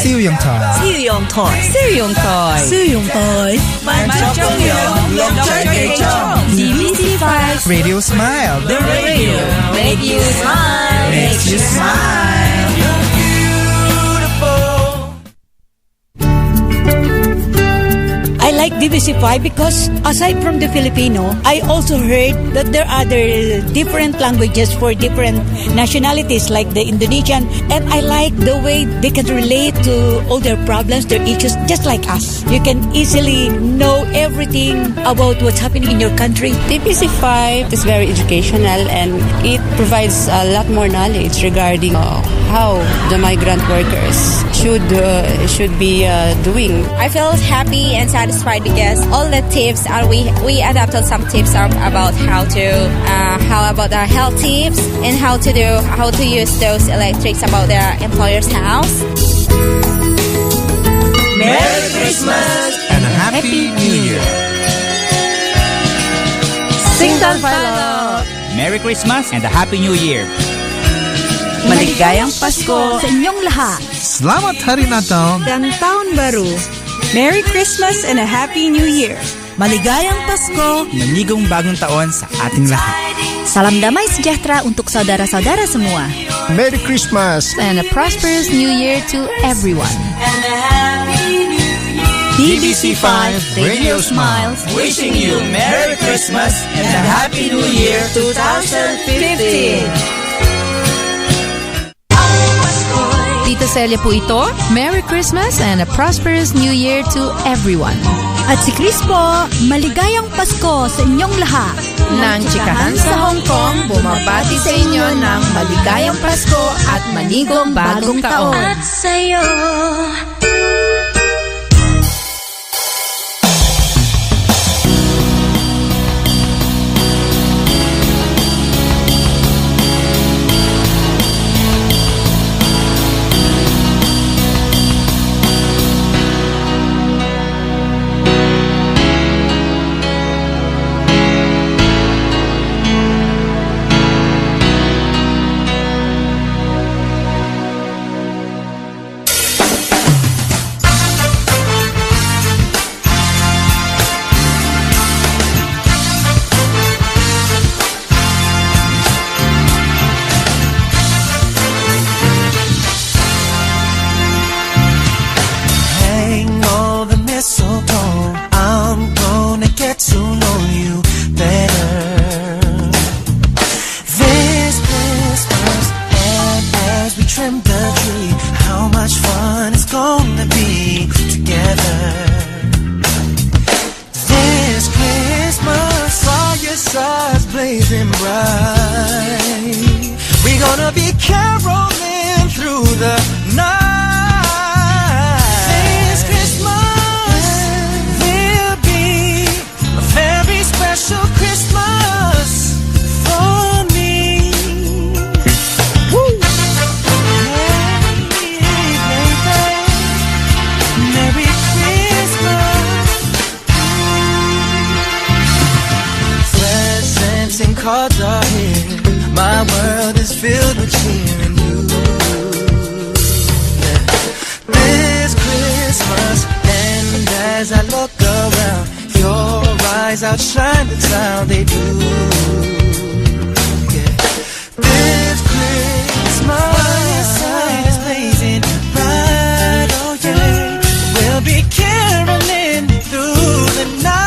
Siyong Toy. Siyong Toy. Siyong Toy. Siyong Toy. DBC 5 Radio Smile. The radio. Make you smile. Makes you smile. You're beautiful. I like DBC5 because aside from the Filipino, I also heard that there are other different languages for different nationalities like the Indonesian, and I like the way they can relate to all their problems, their issues, just like us. You can easily know everything about what's happening in your country. DBC5 is very educational and it provides a lot more knowledge regarding how the migrant workers should be doing. I feel happy and satisfied because all the tips are we adapted some tips about how about our health tips and how to use those electrics about their employer's house. Merry Christmas And a Happy New Year. Sing Don Follow. Merry Christmas and a Happy New Year. Maligayang Pasko sa inyong lahat. Selamat Hari Natal. Dan Taon Baru. Merry Christmas and a Happy New Year. Maligayang Pasko. Manigong bagong taon sa ating lahat. Salam damai sejahtera untuk saudara-saudara semua. Merry Christmas And a prosperous New Year to everyone. DBC5 Radio Smiles. Wishing you Merry Christmas and a Happy New Year 2015. Tita Celia po ito. Merry Christmas and a prosperous New Year to everyone. At si Chris po, maligayang Pasko sa inyong lahat. Nang Chikahan sa Hong Kong, bumabati sa inyo ng maligayang Pasko at manigong bagong taon. At sa'yo. Blazing bright, we're gonna be caroling through the night. This Christmas will be a very special Christmas for me. Woo! Hey, Merry Christmas. Presents and cards are here. My world is filled with cheer and you. Yeah. This Christmas, and as I look around, your eyes outshine the town, they do. Yeah. This Christmas, your side is blazing bright, oh yeah. We'll be caroling through the night.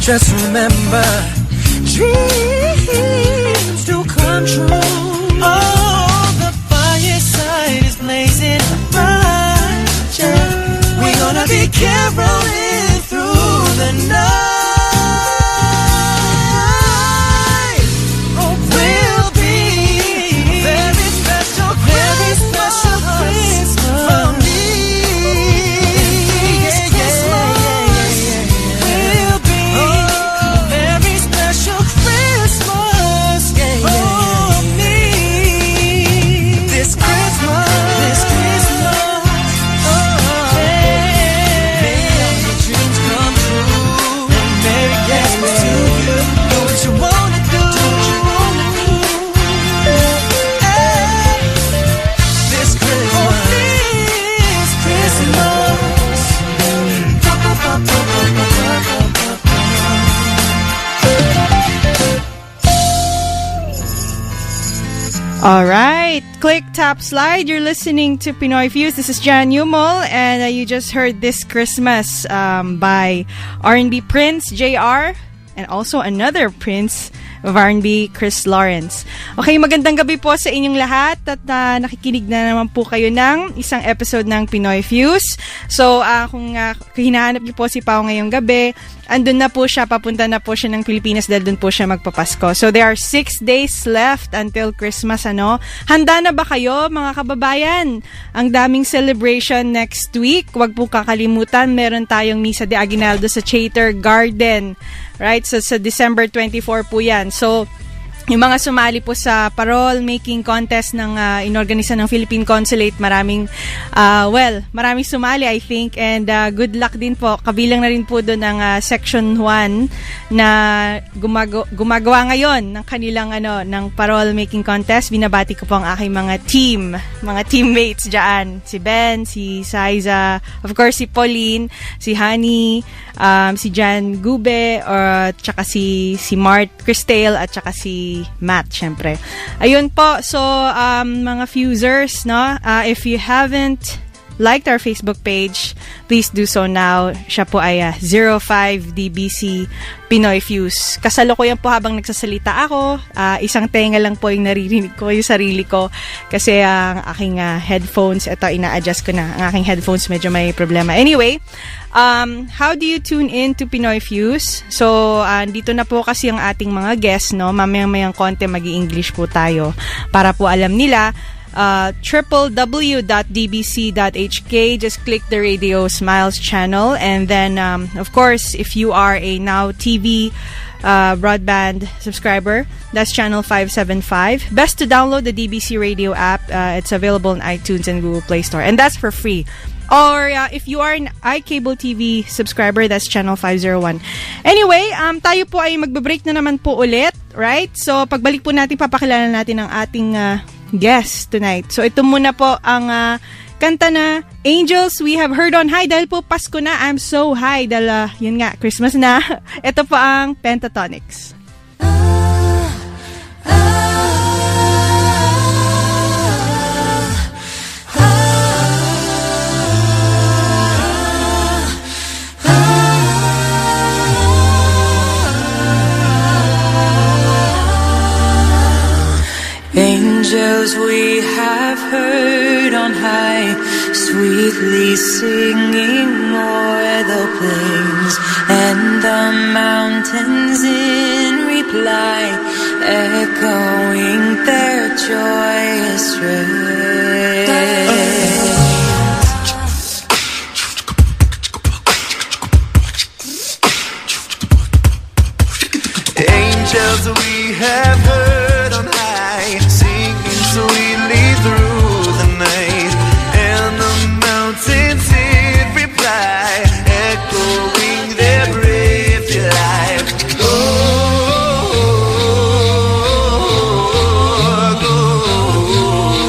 Just remember, dreams do come true. Oh, the fireside is blazing bright. Yeah. We're gonna be caroling through the night. Oh, we'll be very special Christmas for me. We'll be very special Christmas for me. This Christmas. Oh, may all your dreams come true. Merry Christmas to you. Do what you wanna do. Hey, this Christmas. All right, click, tap, slide. You're listening to Pinoy Fuse. This is Jan Yumol, and you just heard This Christmas by R&B Prince, JR, and also another Prince of R&B, Chris Lawrence. Okay, magandang gabi po sa inyong lahat at nakikinig na naman po kayo ng isang episode ng Pinoy Fuse. So, kung hinahanap niyo po si Pao ngayong gabi, andun na po siya, papunta na po siya ng Pilipinas dahil dun po siya magpapasko. So, there are 6 days left until Christmas, ano? Handa na ba kayo, mga kababayan? Ang daming celebration next week. Huwag po kakalimutan, meron tayong Misa de Aguinaldo sa Chater Garden. Right? So, sa December 24 po yan. So, yung mga sumali po sa parole making contest ng inorganisa ng Philippine Consulate, maraming sumali, I think, and good luck din po. Kabilang na rin po doon ang Section 1 na gumagawa ngayon ng kanilang ng parole making contest. Binabati ko po ang aking mga teammates dyan. Si Ben, si Saiza, of course si Pauline, si Honey, si Jan Gube, tsaka si Mart Cristel, at tsaka si Matt, syempre. Ayun po, so mga fusers, no? If you haven't liked our Facebook page, please do so now. Siya po ay 05 DBC Pinoy Fuse. Kasalukuyan po habang nagsasalita ako, isang tenga lang po yung naririnig ko, yung sarili ko. Kasi ang aking headphones, ito ina-adjust ko na. Ang aking headphones medyo may problema. Anyway, how do you tune in to Pinoy Fuse? So, dito na po kasi ang ating mga guests, no? Mamayang konti mag-i-English po tayo para po alam nila. www.dbc.hk. Just click the Radio Smiles channel, and then of course, if you are a Now TV broadband subscriber, that's channel 575. Best to download the DBC Radio app. It's available in iTunes and Google Play Store, and that's for free. Or if you are an iCable TV subscriber, that's channel 501. Anyway, tayo po ay magbe-break na naman po ulit, right? So pagbalik po natin, papakilala natin ang ating guest tonight. So ito muna po ang kanta na Angels We Have Heard On High. Dahil po Pasko na, I'm so high. Dahil yun nga, Christmas na. Ito po ang Pentatonics. Angels we have heard on high, sweetly singing o'er the plains and the mountains in reply, echoing their joyous strains. Angels we have heard on high, singing sweetly through the night, and the mountains in reply, echoing their brave delight. Oh,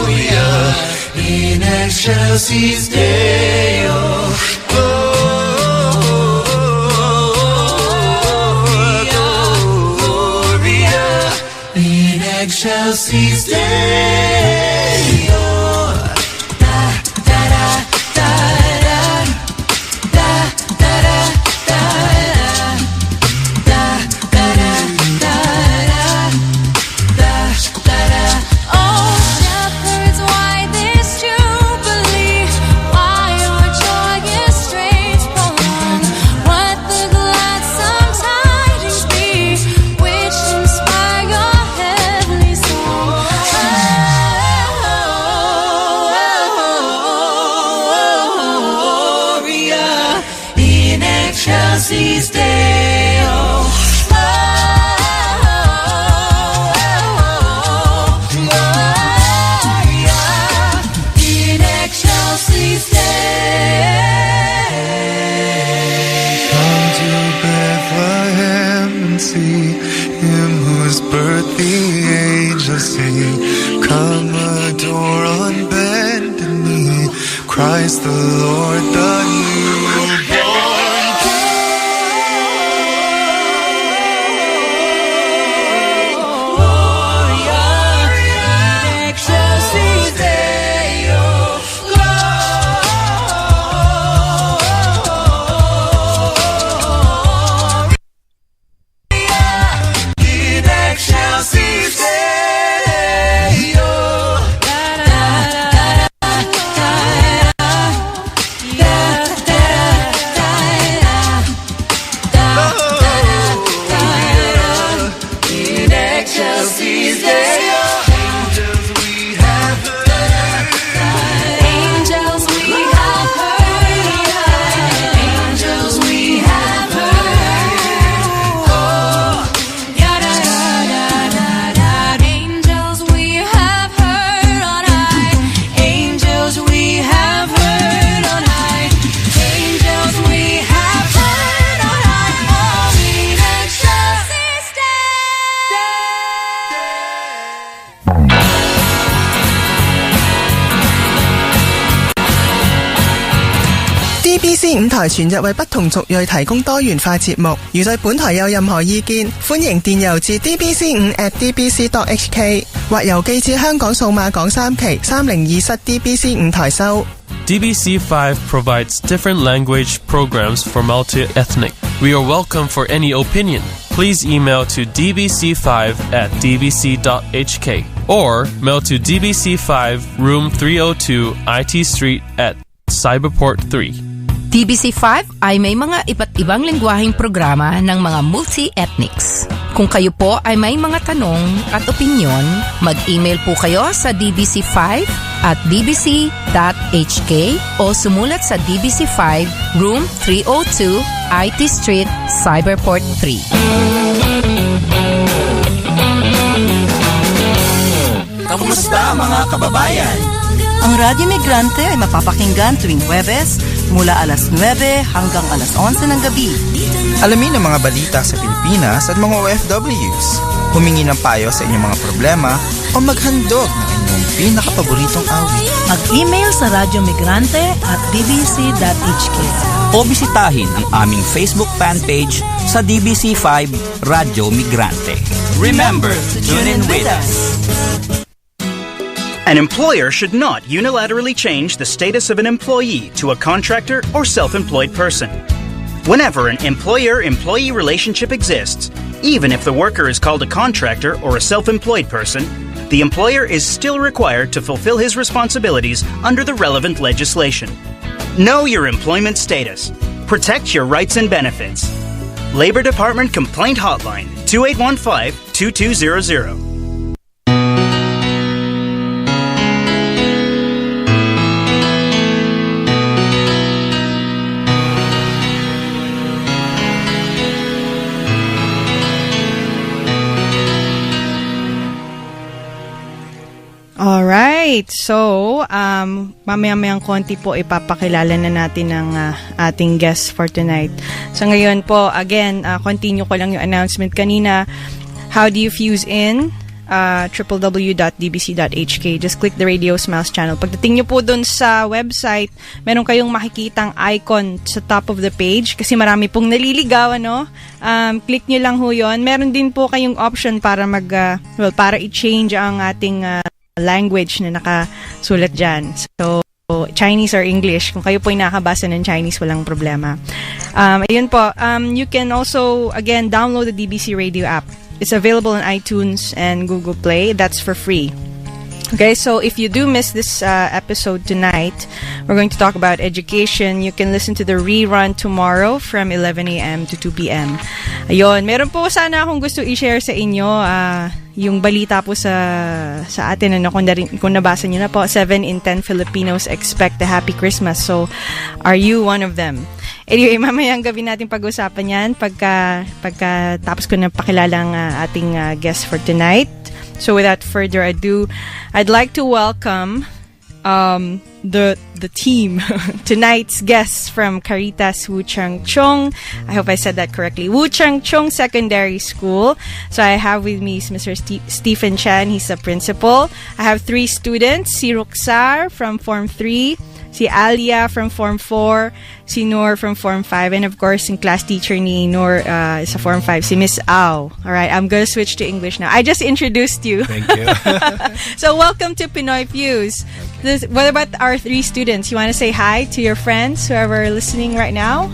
gloria in excelsis Deo. Excelsis Deo. Da da da da da da da da da da excelsis Deo. In excelsis Come to Bethlehem and see him whose birth the angels sing. Come adore on bended knee Christ the Lord, the newborn King. In excelsis Deo. In excelsis Deo. In excelsis Deo. Angels we have heard. Angels we have heard. Angels we have heard on high. Angels we have heard on high. Angels we have heard on high. Oh, in excelsis DBC 五台全日為不同族裔提供多元化節目，如對本台有任何意見，歡迎電郵至 dbc5@dbc.hk 或郵寄至香港數碼港3期302室 DBC 五台收。DBC5 provides different language programs for multi-ethnic. We are welcome for any opinion. Please email to dbc5@dbc.hk or mail to DBC5 Room 302 IT Street at Cyberport 3. DBC5 ay may mga iba't ibang lengguwaheng programa ng mga multi-ethnics. Kung kayo po ay may mga tanong at opinyon, mag-email po kayo sa dbc5@dbc.hk o sumulat sa DBC5 Room 302 IT Street, Cyberport 3. Kamusta mga kababayan? Ang Radyo Migrante ay mapapakinggan tuwing Huwebes mula alas 9 hanggang alas 11 ng gabi. Alamin ang mga balita sa Pilipinas at mga OFWs. Humingi ng payo sa inyong mga problema o maghandog ng inyong pinakapaboritong awit. Mag-email sa radyomigrante@dbc.hk o bisitahin ang aming Facebook fan page sa DBC5 Radyo Migrante. Remember to tune in with us. An employer should not unilaterally change the status of an employee to a contractor or self-employed person. Whenever an employer-employee relationship exists, even if the worker is called a contractor or a self-employed person, the employer is still required to fulfill his responsibilities under the relevant legislation. Know your employment status. Protect your rights and benefits. Labor Department Complaint Hotline 2815-2200. Alright, so mamaya-mayang konti po ipapakilala na natin ang ating guest for tonight. So ngayon po, again, continue ko lang yung announcement kanina. How do you fuse in? www.dbc.hk. Just click the Radio Smiles channel. Pagdating nyo po dun sa website, meron kayong makikitang icon sa top of the page kasi marami pong naliligaw, ano? Click nyo lang ho yun. Meron din po kayong option para para i-change ang ating language na nakasulat dyan. So, Chinese or English. Kung kayo po ay nakabasa ng Chinese, walang problema. Ayun po. You can also, again, download the DBC Radio app. It's available on iTunes and Google Play. That's for free. Okay, so if you do miss this episode tonight, we're going to talk about education. You can listen to the rerun tomorrow from 11 a.m. to 2 p.m. Ayun, meron po sana akong gusto i-share sa inyo. Yung balita po sa atin, kung nabasa nyo na po, 7 in 10 Filipinos expect a happy Christmas. So, are you one of them? Anyway, mamayang gabi natin pag-usapan yan pagka tapos ko na pakilala ang ating guest for tonight. So without further ado, I'd like to welcome the team. Tonight's guests from Caritas Wu Chang Chong. I hope I said that correctly. Wu Chang Chong Secondary School. So I have with me Mr. Stephen Chan. He's the principal. I have 3 students. Si Ruxar from Form 3. Si Alia from Form 4, si Noor from Form 5, and of course, in class teacher ni Noor is a Form 5, si Miss Au. Alright, I'm going to switch to English now. I just introduced you. Thank you. So, welcome to Pinoy Fuse. What about our 3 students? You want to say hi to your friends, whoever are listening right now?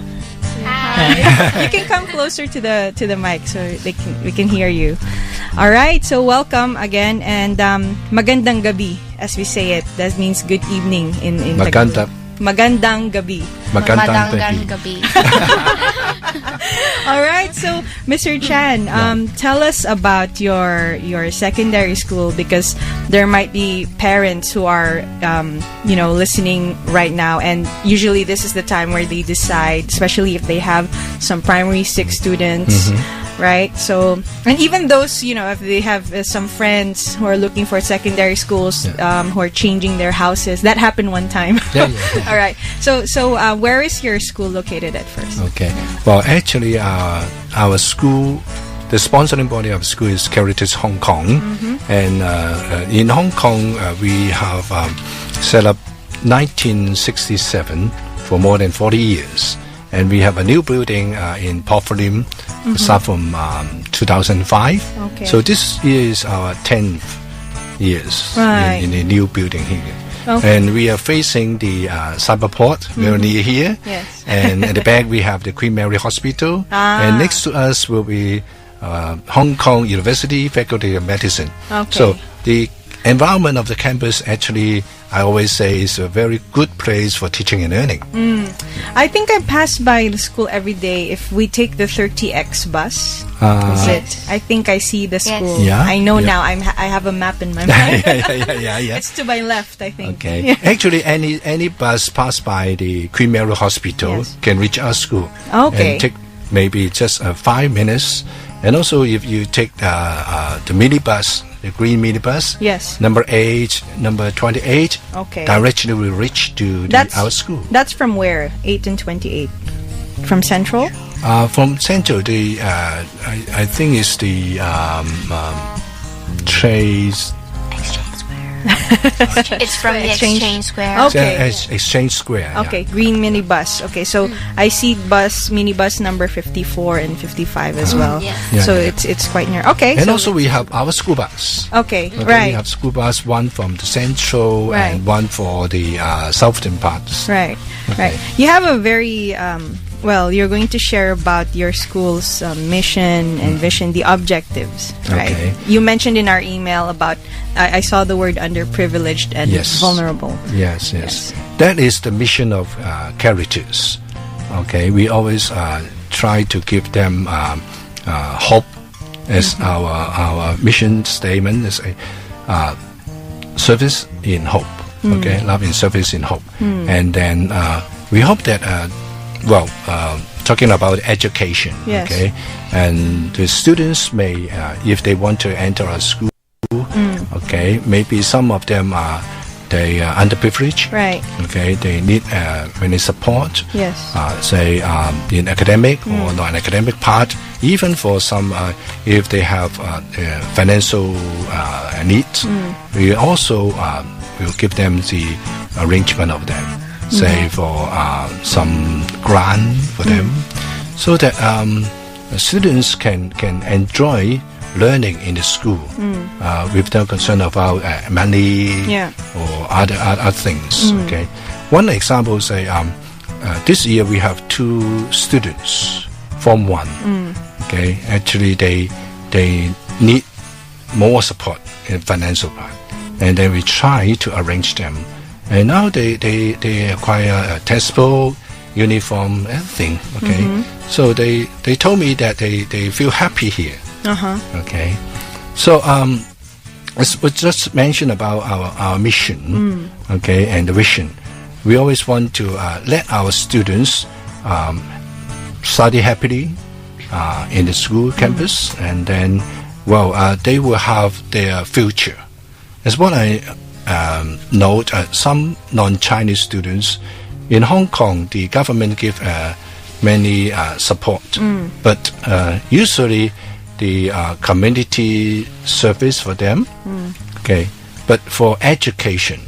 Hi. You can come closer to the mic so we can hear you. Alright, so welcome again, and magandang gabi, as we say it. That means good evening in Tagalog. Magandang gabi. Magandang gabi. Alright, so Mr. Chan, tell us about your secondary school, because there might be parents who are listening right now, and usually this is the time where they decide, especially if they have some primary 6 students. Right? So, and even those, if they have some friends who are looking for secondary schools, who are changing their houses. That happened one time. All right. So, where is your school located at first? Okay. Well, actually, our school, the sponsoring body of school is Caritas Hong Kong. And in Hong Kong, we have set up 1967 for more than 40 years. And we have a new building in Port Phillip, start from 2005. Okay. So this year is our 10th years in the new building here. Okay. And we are facing the Cyberport, very near here. Yes. And at the back we have the Queen Mary Hospital. And next to us will be Hong Kong University Faculty of Medicine. Okay. So the environment of the campus, actually, I always say, is a very good place for teaching and learning. I think I pass by the school every day if we take the 30X bus. Is it? I think I see the school. Yeah, I know now. I have a map in my mind. yeah. It's to my left, I think. Okay. Yeah. Actually, any bus pass by the Queen Mary Hospital can reach our school. Okay. And take maybe just 5 minutes. And also, if you take the minibus, the green minibus, number 8, number 28, directly will reach to our school. That's from where? 8 and 28? From Central? From Central, I think it's the Trace. It's from the Exchange Square. Okay. Exchange Square. Okay, green minibus. Okay, so I see minibus number 54 and 55 as well. So it's quite near. Okay. And also we have our school bus. Okay, right. We have school bus, one from the Central and one for the southern parts. Right. You have a very you're going to share about your school's mission and vision, the objectives, right? Okay. You mentioned in our email about, I saw the word underprivileged and vulnerable. Yes. That is the mission of Caritas. Okay, we always try to give them hope as our mission statement is a service in hope. Okay, love in service in hope. And then we hope that talking about education, okay, and the students may, if they want to enter a school, okay, maybe some of them are underprivileged, right? Okay, they need many support, say in academic or non-academic part. Even for some, if they have financial needs, we also will give them the arrangement of them. Say for some grant for them, so that students can enjoy learning in the school with no concern about money or other things. Okay, one example, say this year we have 2 students, Form 1. Okay, actually they need more support in financial part, and then we try to arrange them. And now they acquire a textbook, uniform, everything. Okay, so they told me that they feel happy here. Okay, so as we just mentioned about our mission, okay, and the vision. We always want to let our students study happily in the school campus, and then, they will have their future. As what I note, some non-Chinese students in Hong Kong, the government give many support, but usually the community service for them. Okay, but for education,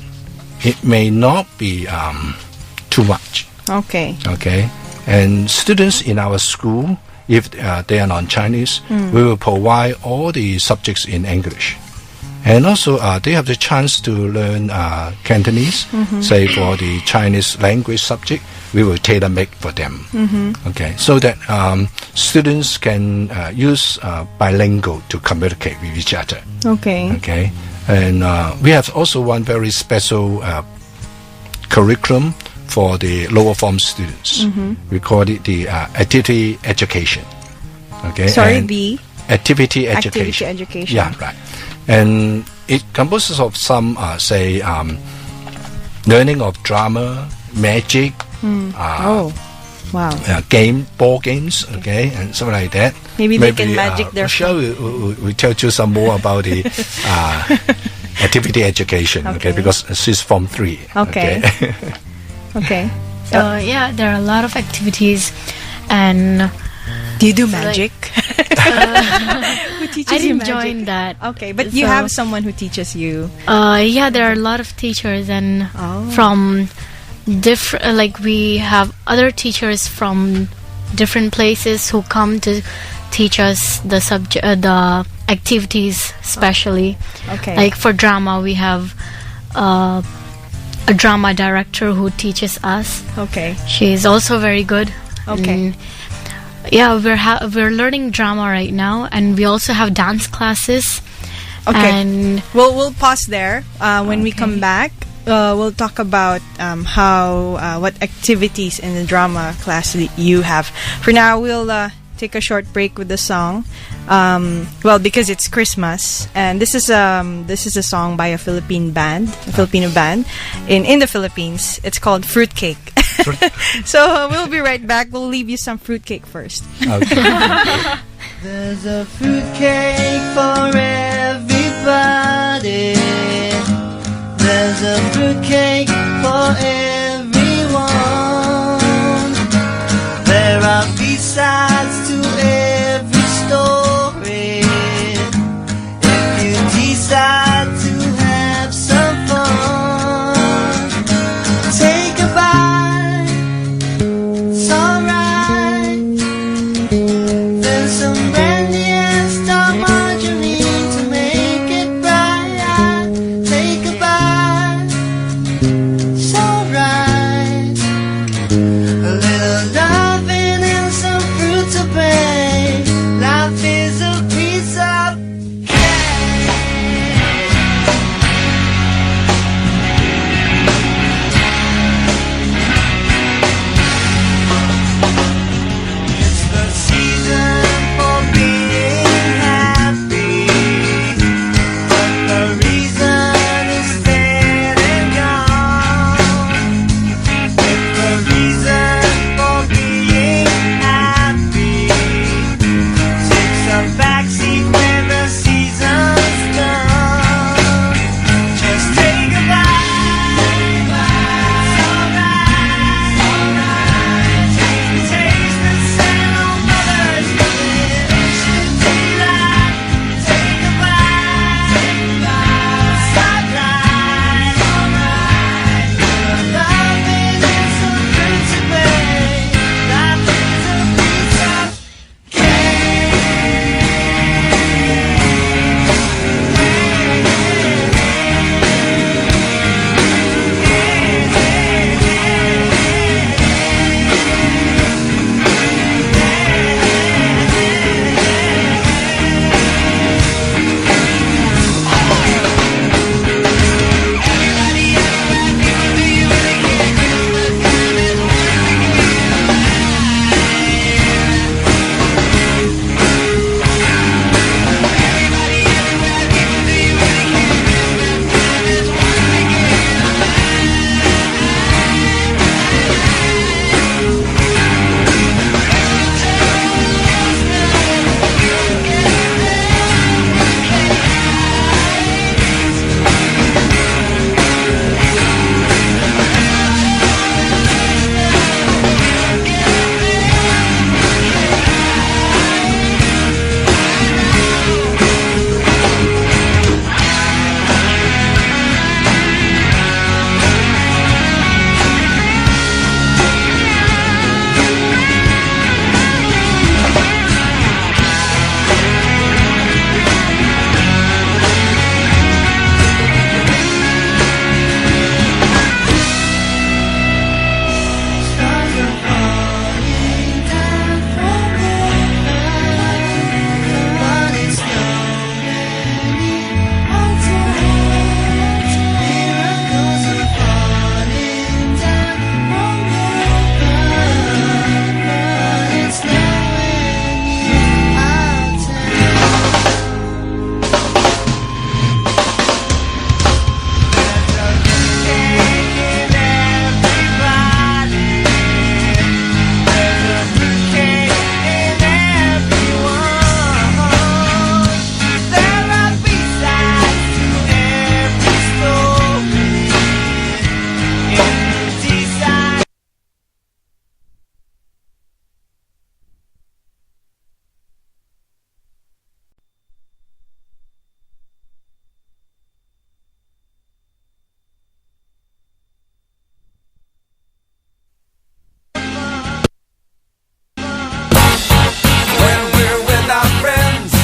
it may not be too much. Okay. Okay, and students in our school, if they are non-Chinese, we will provide all the subjects in English. And also, they have the chance to learn Cantonese. Say for the Chinese language subject, we will tailor-make for them. Okay, so that students can use bilingual to communicate with each other. Okay. Okay, and we have also one very special curriculum for the lower form students. We call it the activity education. Okay. Sorry, and the activity Activity education. education. Yeah, right. And it composes of some, learning of drama, magic, wow. ball games, okay, and something like that. Maybe they can magic their Michelle will tell you some more about the activity education, okay, because she's Form 3. Okay. Okay. There are a lot of activities, and do you do magic? Who teaches I you didn't magic? join that. Okay, but you have someone who teaches you. There are a lot of teachers, and from different, like we have other teachers from different places who come to teach us the subject, the activities, especially. Okay. Like for drama, we have a drama director who teaches us. Okay. She's also very good. Okay. We're learning drama right now, and we also have dance classes. Okay. And we'll pause there. When we come back, we'll talk about what activities in the drama class that you have. For now, we'll take a short break with the song. Because it's Christmas, and this is a song by a Filipino band in the Philippines. It's called Fruitcake. So we'll be right back. We'll leave you some fruitcake first. Okay. There's a fruitcake for everybody. There's a fruitcake for everyone. There are B-sides to every story. If you decide to have some fun, take a bite, it's alright. There's some brandy and star margarine to make it bright. Take a bite, it's alright.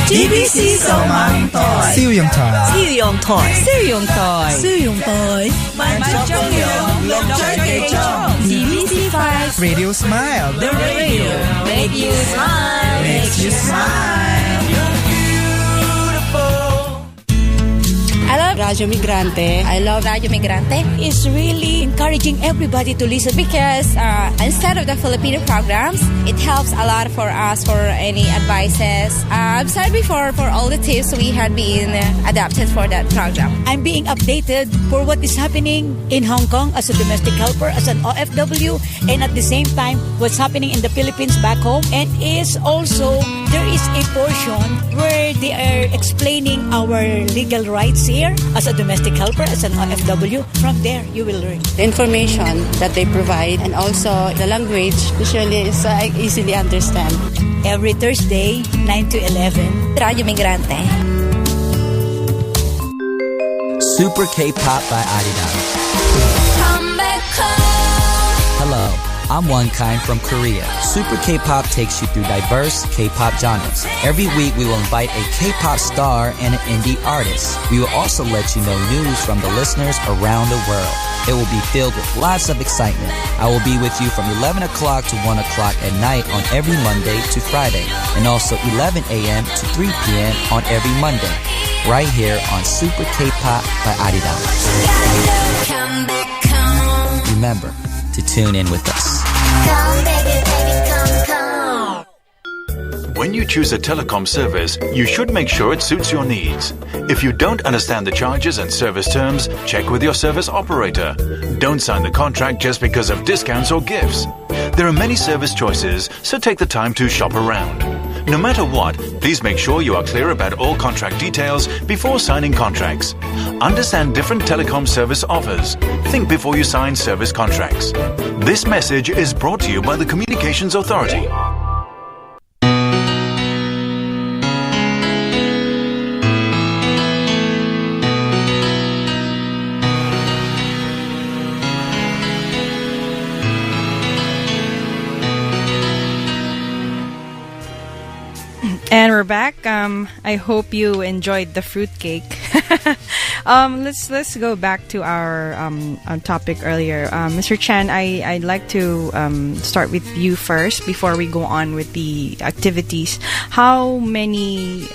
DBC Somang Toy. Siyong Toy. Siyong Toy. Siyong Toy. Siyong Toy. DBC 5 Radio Smile. The radio. Make you smile. Makes you smile. I love Radio Migrante. I love Radio Migrante. It's really encouraging everybody to listen Because instead of the Filipino programs, it helps a lot for us for any advices. I'm sorry before for all the tips we had been adapted for that program. I'm being updated for what is happening in Hong Kong as a domestic helper, as an OFW, and at the same time, what's happening in the Philippines back home. And is also, there is a portion where they are explaining our legal rights here as a domestic helper, as an OFW. From there, you will learn. The information that they provide and also the language usually is easily understand. Every Thursday, 9 to 11. Radio Migrante. Super K-pop by Adidas. Come back home. Hello, I'm One Kind from Korea. Super K-pop takes you through diverse K-pop genres. Every week we will invite a K-pop star and an indie artist. We will also let you know news from the listeners around the world. It will be filled with lots of excitement. I will be with you from 11 o'clock to 1 o'clock at night on every Monday to Friday, and also 11 a.m. to 3 p.m. on every Monday, right here on Super K-pop by Adidas. Come back home. Remember to tune in with us. Come, baby, baby, come, come. When you choose a telecom service, you should make sure it suits your needs. If you don't understand the charges and service terms, check with your service operator. Don't sign the contract just because of discounts or gifts. There are many service choices, so take the time to shop around. No matter what, please make sure you are clear about all contract details before signing contracts. Understand different telecom service offers. Think before you sign service contracts. This message is brought to you by the Communications Authority. And we're back. I hope you enjoyed the fruitcake. Let's go back to our topic earlier. Mr. Chan, I'd like to start with you first before we go on with the activities. How many?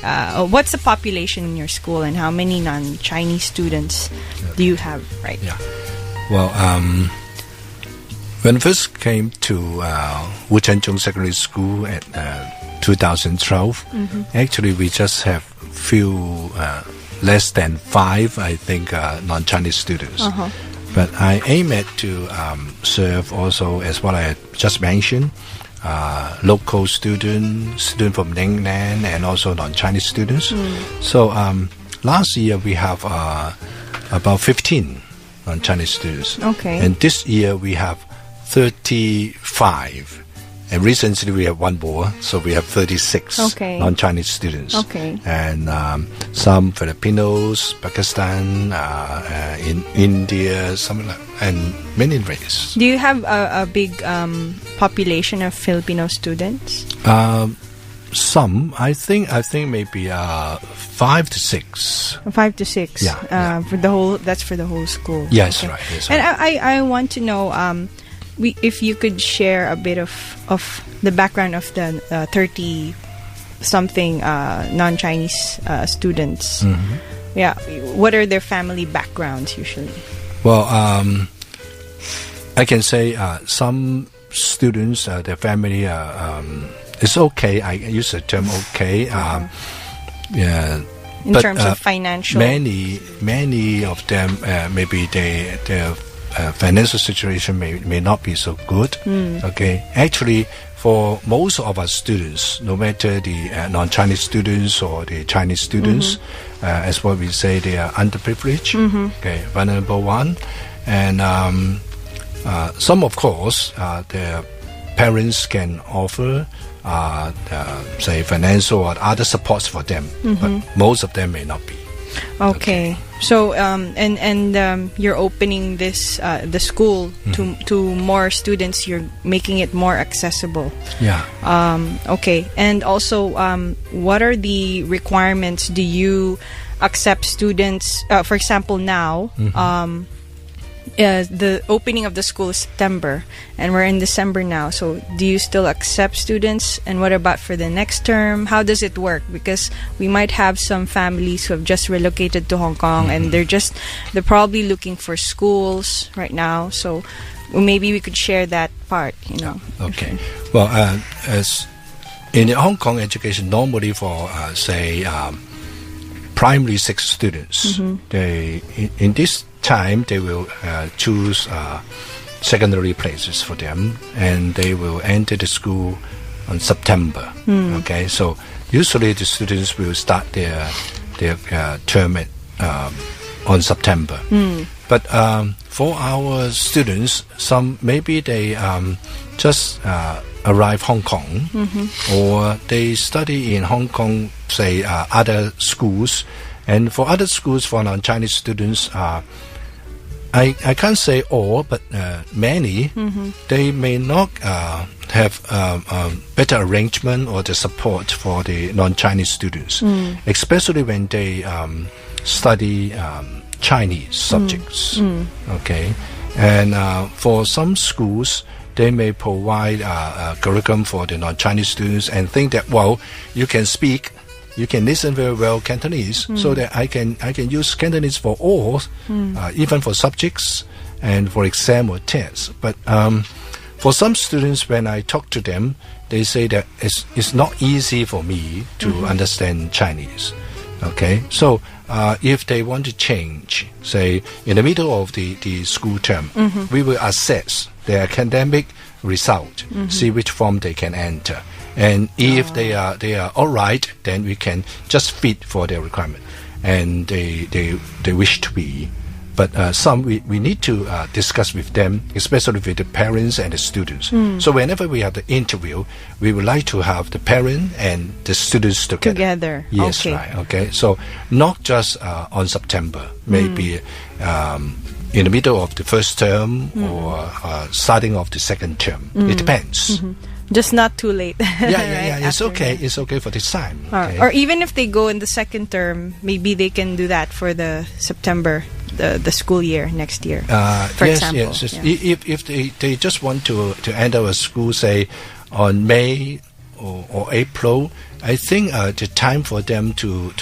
What's the population in your school, and how many non-Chinese students do you have? Right. Yeah. Well, when I first came to Wu Chenzhong Secondary School at 2012, actually we just have few less than 5, I think, non-Chinese students. But I aim at to serve also, as what I just mentioned, local students from Ningnan, and also non-Chinese students. So last year we have about 15 non-Chinese students. Okay. And this year we have 35. And recently we have one more, so we have 36 non-Chinese students. Okay. And some Filipinos, Pakistan, in India, and many races. Do you have a big population of Filipino students? Some, I think maybe 5 to 6. 5 to 6. Yeah. For the whole. That's for the whole school. Yes, right. Yes, and I want to know if you could share a bit of the background of the 30-something non-Chinese students. Yeah, what are their family backgrounds usually? Well, I can say some students, their family, it's okay. I use the term okay. Yeah. In terms of financial, many of them maybe their financial situation may not be so good. Okay, actually, for most of our students, no matter the non-Chinese students or the Chinese students, as what we say, they are underprivileged. Okay, vulnerable one, and some, of course, their parents can offer say financial or other supports for them, but most of them may not be. Okay. So you're opening this the school to more students. You're making it more accessible. Yeah. Okay. And also, what are the requirements? Do you accept students? For example, now. The opening of the school is September, and we're in December now. So, do you still accept students? And what about for the next term? How does it work? Because we might have some families who have just relocated to Hong Kong, and they're probably looking for schools right now. So, maybe we could share that part. Okay. Well, as in the Hong Kong education, normally for primary 6 students, they in this time they will choose secondary places for them, and they will enter the school on September. Okay, so usually the students will start their term on September. But for our students, some maybe they just arrive Hong Kong, or they study in Hong Kong, say other schools. And for other schools, for non-Chinese students, I can't say all, but many, they may not have better arrangement or the support for the non-Chinese students, especially when they study Chinese subjects. Okay, and for some schools, they may provide a curriculum for the non-Chinese students and think that, well, you can listen very well Cantonese, so that I can use Cantonese for all, even for subjects and for exam or tests. But for some students, when I talk to them, they say that it's not easy for me to understand Chinese. Okay, so if they want to change, say in the middle of the school term, we will assess their academic result, see which form they can enter. And if they are all right, then we can just fit for their requirement, and they wish to be. But some we need to discuss with them, especially with the parents and the students. So whenever we have the interview, we would like to have the parent and the students together. Yes, okay. Right. Okay. So not just on September, maybe in the middle of the first term or starting of the second term. It depends. Just not too late. Yeah. It's okay. It's okay for this time. Okay? Or even if they go in the second term, maybe they can do that for the September, the school year next year. For example. Yes. Yeah. If they just want to enter a school, say on May or April, I think the time for them to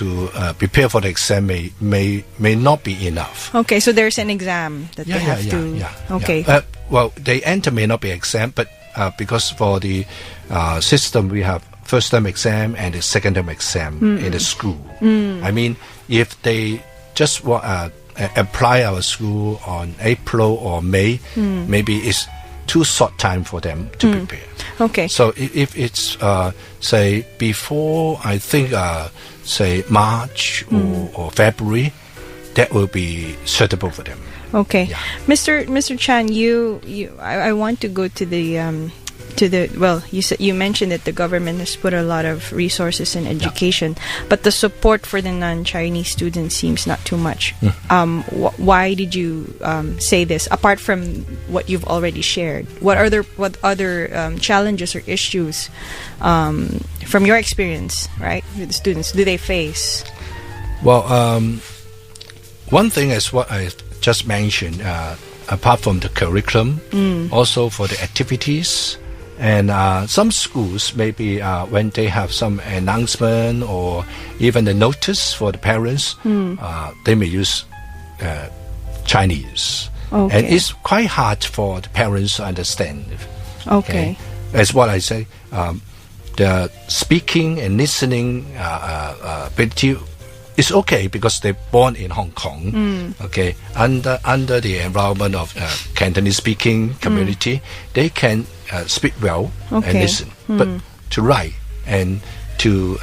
prepare for the exam may not be enough. Okay, so there's an exam that they have to. Okay. Well, the enter may not be exam, but because for the system we have first term exam and the second term exam in the school. I mean, if they just apply our school on April or May, maybe it's too short time for them to prepare. Okay. So if it's say before, I think say March or February, that will be suitable for them. Okay, yeah. Mr. Chan, I want to go to the well, you mentioned that the government has put a lot of resources in education, but the support for the non-Chinese students seems not too much. Why did you say this? Apart from what you've already shared, what other challenges or issues from your experience, right, with the students, do they face? Well, one thing is what I just mentioned, apart from the curriculum, also for the activities, and some schools maybe when they have some announcement or even the notice for the parents, they may use Chinese. Okay. And it's quite hard for the parents to understand. Okay. As what I say, the speaking and listening ability is okay because they're born in Hong Kong. Okay, under the environment of Cantonese speaking community, they can speak well and listen. But to write and to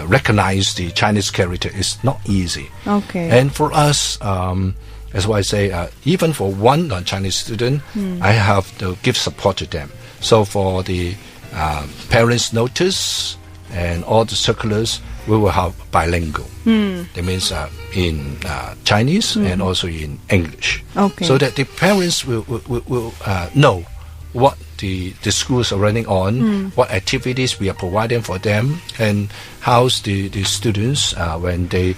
recognize the Chinese character is not easy. Okay. And for us, as what I say, even for one non-Chinese student, I have to give support to them. So for the parents' notice, and all the circulars we will have bilingual. That means in Chinese and also in English. Okay. So that the parents will know what the schools are running on, what activities we are providing for them, and how's the students when they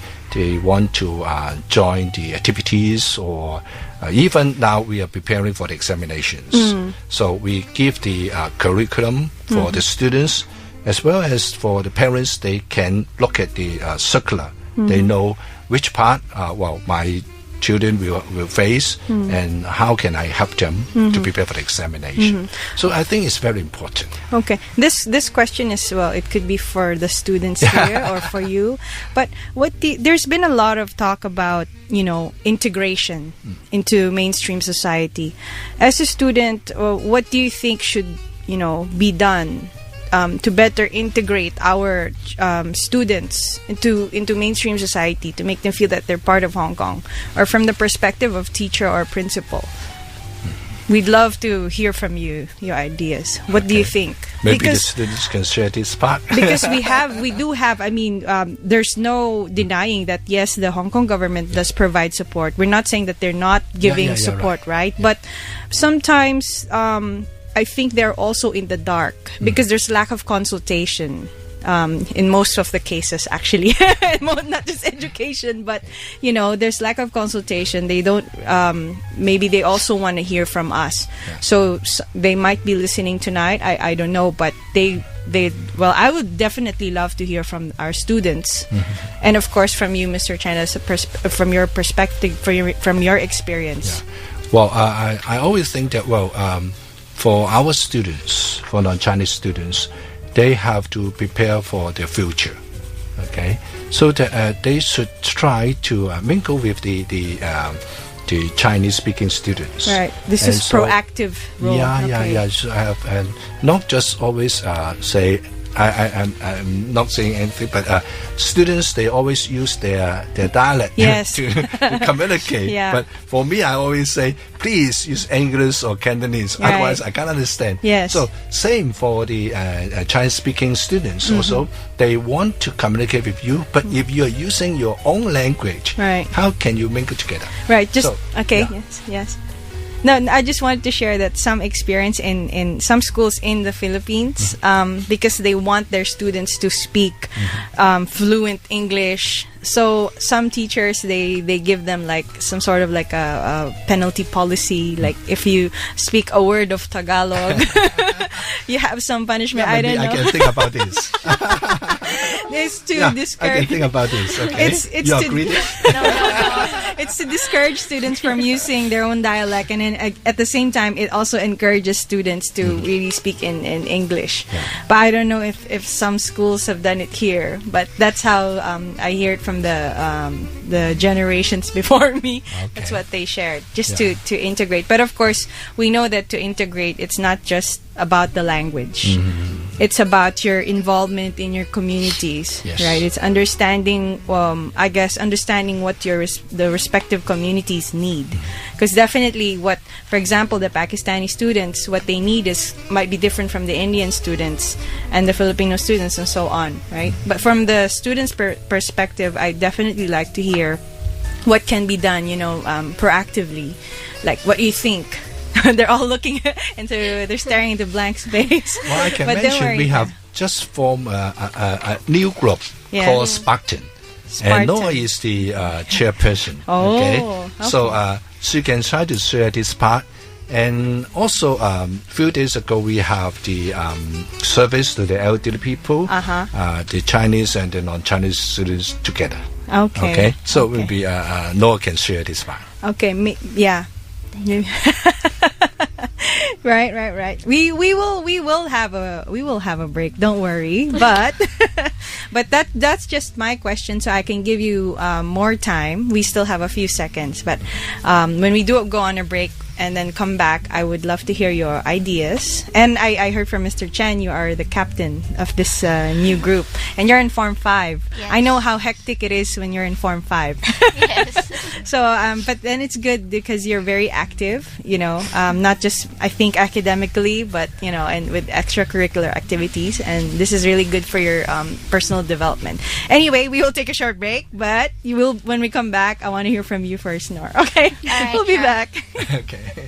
want to join the activities, or even now we are preparing for the examinations. So we give the curriculum for the students as well as for the parents. They can look at the circular. They know which part my children will face and how can I help them to prepare for the examination. So I think it's very important. Okay, this question is, well, it could be for the students here or for you, but there's been a lot of talk about, integration into mainstream society. As a student, what do you think should be done to better integrate our students into mainstream society, to make them feel that they're part of Hong Kong, or from the perspective of teacher or principal? We'd love to hear from you, your ideas. What do you think? Maybe the students can share this part. Because we do have, there's no denying that, yes, the Hong Kong government does provide support. We're not saying that they're not giving support, right? Yeah. But sometimes I think they're also in the dark because there's lack of consultation in most of the cases, actually. Not just education, but there's lack of consultation. They don't maybe they also want to hear from us. So they might be listening tonight. I don't know, but I would definitely love to hear from our students, and of course from you, Mr. Chen, from your perspective, from your experience. Well, I always think that for our students, for non-Chinese students, they have to prepare for their future. Okay, so that they should try to mingle with the Chinese-speaking students. Right. This is proactive role. Yeah. So and not just always say. I'm not saying anything, but students, they always use their dialect to communicate. But for me, I always say, please use English or Cantonese, otherwise I can't understand. So same for the Chinese-speaking students also. They want to communicate with you, but if you're using your own language, how can you mingle together? Right. Yes. No, I just wanted to share that some experience in some schools in the Philippines, because they want their students to speak fluent English. So some teachers, they give them like some sort of like a penalty policy. Like if you speak a word of Tagalog, you have some punishment. I don't know. I can think about this. It's to discourage. I can think about this. Okay. It's you to, agree? No. It's to discourage students from using their own dialect, and then at the same time, it also encourages students to really speak in English. But I don't know if some schools have done it here. But that's how I hear it from the generations before me. That's what they shared, just to integrate. But of course, we know that to integrate, it's not just about the language. It's about your involvement in your communities, right? It's understanding, understanding what the respective communities need. Because definitely for example, the Pakistani students, what they need might be different from the Indian students and the Filipino students and so on, right? But from the students' perspective, I definitely like to hear what can be done, proactively. Like, what you think? They're all looking they're staring into blank space. Well, I can mention we have just formed a new group called Spartan. And Noah is the chairperson. Okay. So she can try to share this part. And also, few days ago, we have the service to the elderly people, the Chinese and the non-Chinese students together. Okay. So it will be Noah can share this part. Okay. Right. We will have a break. Don't worry. But that's just my question, so I can give you more time. We still have a few seconds, but when we do go on a break and then come back, I would love to hear your ideas. And I heard from Mr. Chen, you are the captain of this new group, and you're in Form 5. Yes. I know how hectic it is when you're in Form 5. Yes. So, but then it's good because you're very active, not just, I think, academically, but, and with extracurricular activities. And this is really good for your personal development. Anyway, we will take a short break, but when we come back, I want to hear from you first, Nor. Okay? right, we'll be sure. back. Okay.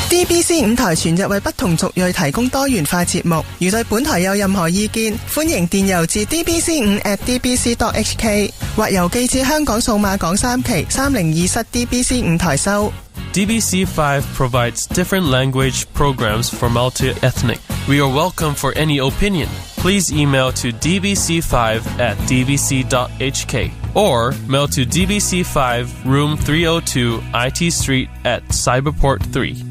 DBC 五台全日為不同族裔提供多元化節目。如對本台有任何意見，歡迎電郵至 dbc5@dbc.hk 或郵寄至香港數碼港3期302室 DBC 五台收。DBC5 provides different language programs for multi-ethnic. We are welcome for any opinion. Please email to dbc5@dbc.hk or mail to DBC5 Room 302 IT Street at Cyberport 3.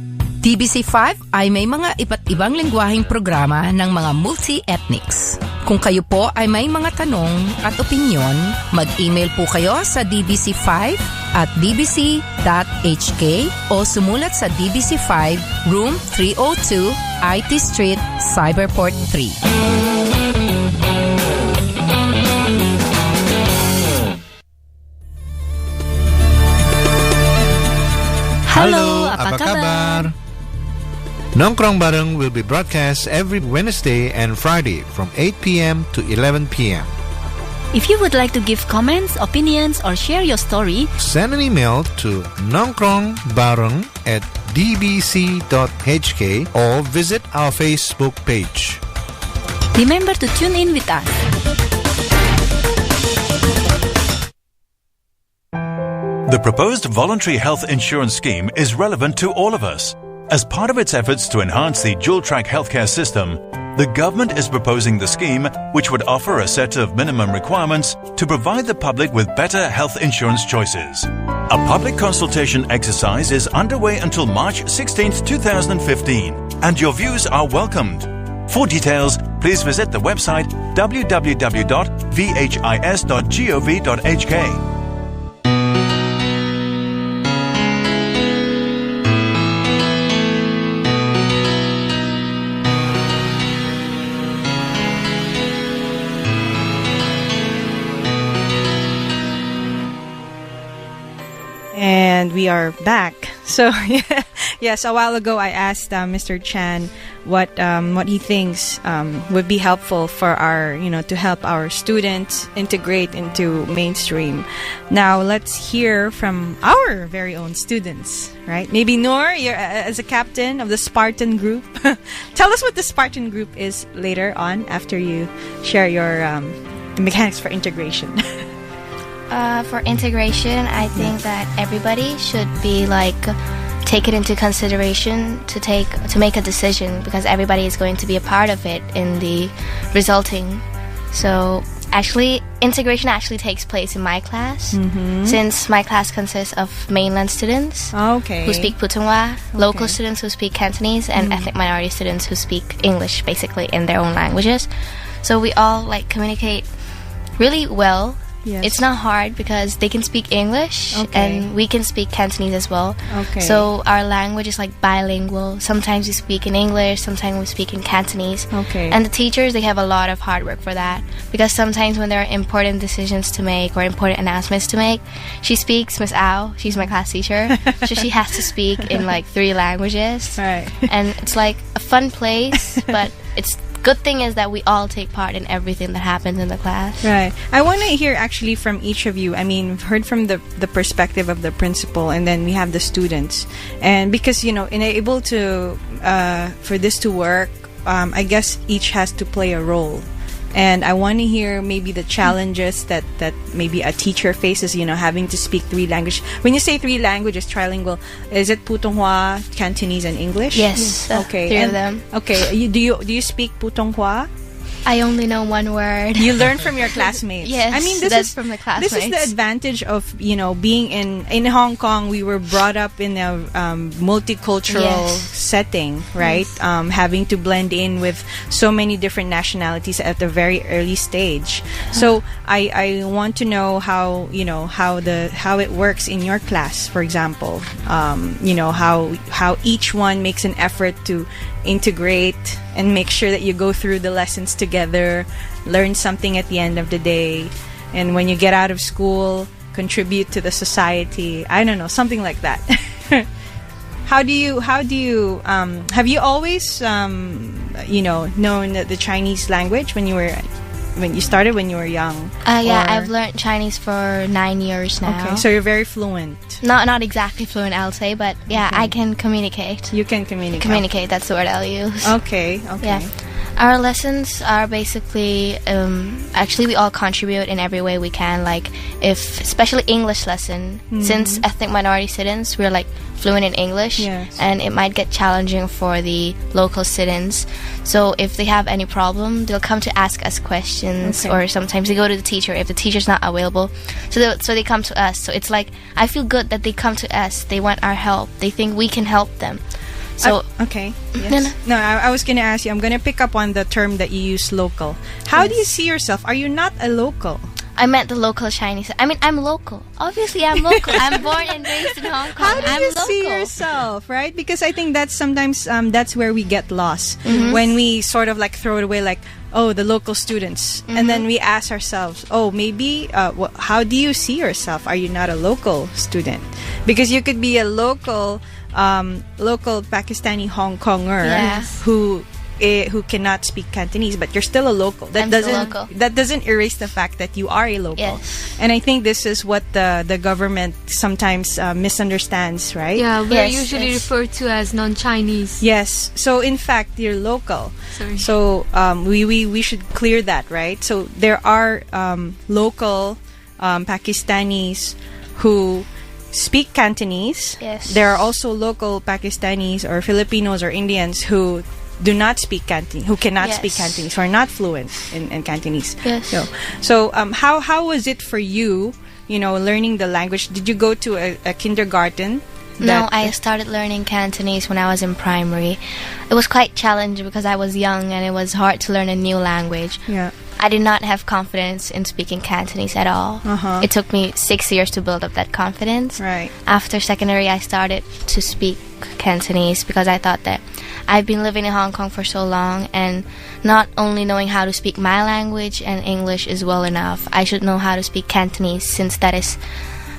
DBC5 ay may mga iba't ibang lengguwaheng programa ng mga multi-ethnics. Kung kayo po ay may mga tanong at opinyon, mag-email po kayo sa dbc5@dbc.hk o sumulat sa DBC5 Room 302 IT Street, Cyberport 3. Halo, apa kabar? Nongkrong Bareng will be broadcast every Wednesday and Friday from 8 p.m. to 11 p.m. If you would like to give comments, opinions, or share your story, send an email to nongkrongbareng@dbc.hk or visit our Facebook page. Remember to tune in with us. The proposed voluntary health insurance scheme is relevant to all of us. As part of its efforts to enhance the dual-track healthcare system, the government is proposing the scheme which would offer a set of minimum requirements to provide the public with better health insurance choices. A public consultation exercise is underway until March 16, 2015, and your views are welcomed. For details, please visit the website www.vhis.gov.hk. And we are back. So, yes, a while ago I asked Mr. Chan what he thinks would be helpful for our, to help our students integrate into mainstream. Now, let's hear from our very own students, right? Maybe Noor, you're as a captain of the Spartan group. Tell us what the Spartan group is later on after you share your the mechanics for integration. For integration, I think that everybody should be take it into consideration to make a decision, because everybody is going to be a part of it in the resulting. So actually, integration actually takes place in my class, since my class consists of mainland students who speak Putonghua, local students who speak Cantonese, and ethnic minority students who speak English, basically in their own languages. So we all communicate really well. Yes. It's not hard because they can speak English and we can speak Cantonese as well. Okay. So our language is bilingual. Sometimes we speak in English, sometimes we speak in Cantonese. Okay. And the teachers, they have a lot of hard work for that, because sometimes when there are important decisions to make or important announcements to make, she speaks, Miss Ao, she's my class teacher, so she has to speak in 3 languages. Right. And it's a fun place, but it's good thing is that we all take part in everything that happens in the class. Right. I want to hear actually from each of you. I mean, we've heard from the perspective of the principal, and then we have the students. And because, in able to, for this to work, I guess each has to play a role. And I want to hear maybe the challenges that maybe a teacher faces, having to speak 3 languages. When you say 3 languages, trilingual, is it Putonghua, Cantonese, and English? Yes. Okay. 3 of them. Okay. Do you speak Putonghua? I only know 1 word. You learn from your classmates. Yes, I mean, that's from the classmates. This is the advantage of, being in Hong Kong. We were brought up in a multicultural setting, right? Having to blend in with so many different nationalities at a very early stage. So I want to know how it works in your class, for example. How each one makes an effort to integrate and make sure that you go through the lessons together together, learn something at the end of the day, and when you get out of school, contribute to the society. I don't know, something like that. How do you have you always known the Chinese language when you started when you were young? Yeah, Or- I've learned Chinese for 9 years now. Okay, so you're very fluent. Not exactly fluent, I'll say, but yeah, Okay. I can communicate. You can communicate. Communicate, that's the word I'll use. Okay. Yeah. Our lessons are basically, actually we all contribute in every way we can, like especially English lesson, Mhm. since ethnic minority students, we're like fluent in English, Yes. and it might get challenging for the local students. So if they have any problem, they'll come to ask us questions, Okay. or sometimes they go to the teacher if the teacher's not available. So they come to us. So it's like, I feel good that they come to us. They want our help. They think we can help them. So okay. Yes. No, I was going to ask you. I'm going to pick up on the term that you use, local. How do you see yourself? Are you not a local? I meant the local Chinese. I mean, I'm local. Obviously, I'm local. I'm born and raised in Hong Kong. How do I'm you local. see yourself, right? Because I think that's sometimes that's where we get lost Mhm. when we sort of like throw it away, like, oh, the local students, and then we ask ourselves, oh, maybe how do you see yourself? Are you not a local student? Because you could be a local Pakistani Hong Konger Yes. who cannot speak Cantonese, but you're still a local. That I'm still doesn't local. that doesn't erase the fact that you are a local. Yes. And I think this is what the government sometimes misunderstands, right? Yeah, we're usually referred to as non-Chinese. Yes. So in fact, you're local. Sorry. So we should clear that, right? So there are local Pakistanis who speak Cantonese. Yes. There are also local Pakistanis or Filipinos or Indians who do not speak Cantonese, who cannot Yes. speak Cantonese, who are not fluent in Cantonese. Yes. So how was it for you, learning the language? Did you go to a kindergarten? No, I started learning Cantonese when I was in primary. It was quite challenging because I was young and it was hard to learn a new language. Yeah. I did not have confidence in speaking Cantonese at all. Uh-huh. It took me 6 years to build up that confidence. Right. After secondary, I started to speak Cantonese because I thought that I've been living in Hong Kong for so long, and not only knowing how to speak my language and English is well enough, I should know how to speak Cantonese, since that is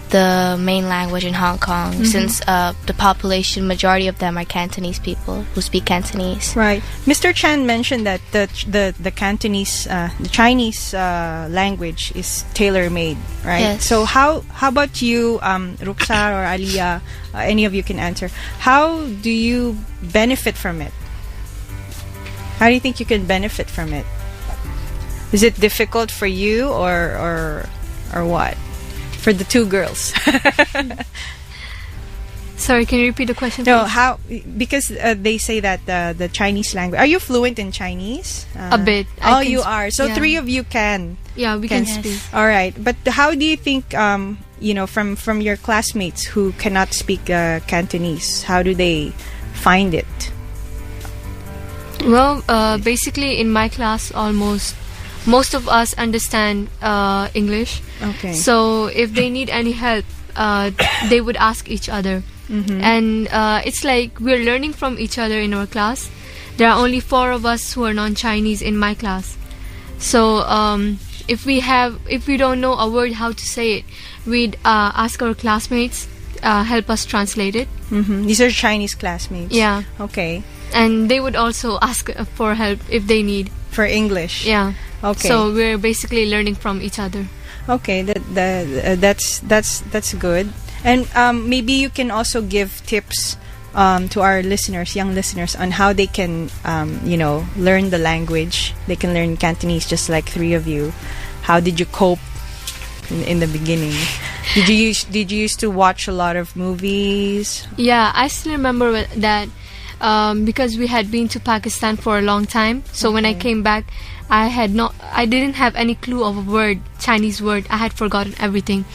the main language in Hong Kong, Mhm. since the population, majority of them are Cantonese people who speak Cantonese. Right. Mr. Chan mentioned that the Cantonese, the Chinese language is tailor-made, right? Yes. So how about you, Ruksar or Aliyah? Any of you can answer. How do you benefit from it? How do you think you can benefit from it? Is it difficult for you or what? For the two girls. Sorry, can you repeat the question? No, please? how? Because they say that the Chinese language. Are you fluent in Chinese? A bit. I Oh, can you sp- are. So yeah. 3 of you can. Yeah, we can speak. All right, but how do you think? From your classmates who cannot speak Cantonese, how do they find it? Well, basically in my class, most of us understand English. Okay. So if they need any help, they would ask each other. Mhm. And it's like we're learning from each other in our class. There are only 4 of us who are non-Chinese in my class. So if we don't know a word how to say it, we'd ask our classmates help us translate it. Mm-hmm. These are Chinese classmates. Yeah. Okay. And they would also ask for help if they need. For English. Yeah. Okay. So we're basically learning from each other. Okay, that's good. And maybe you can also give tips to our listeners, young listeners, on how they can, learn the language. They can learn Cantonese just like 3 of you. How did you cope in the beginning? Did you used to watch a lot of movies? Yeah, I still remember that because we had been to Pakistan for a long time. So when I came back, I didn't have any clue of a Chinese word. I had forgotten everything.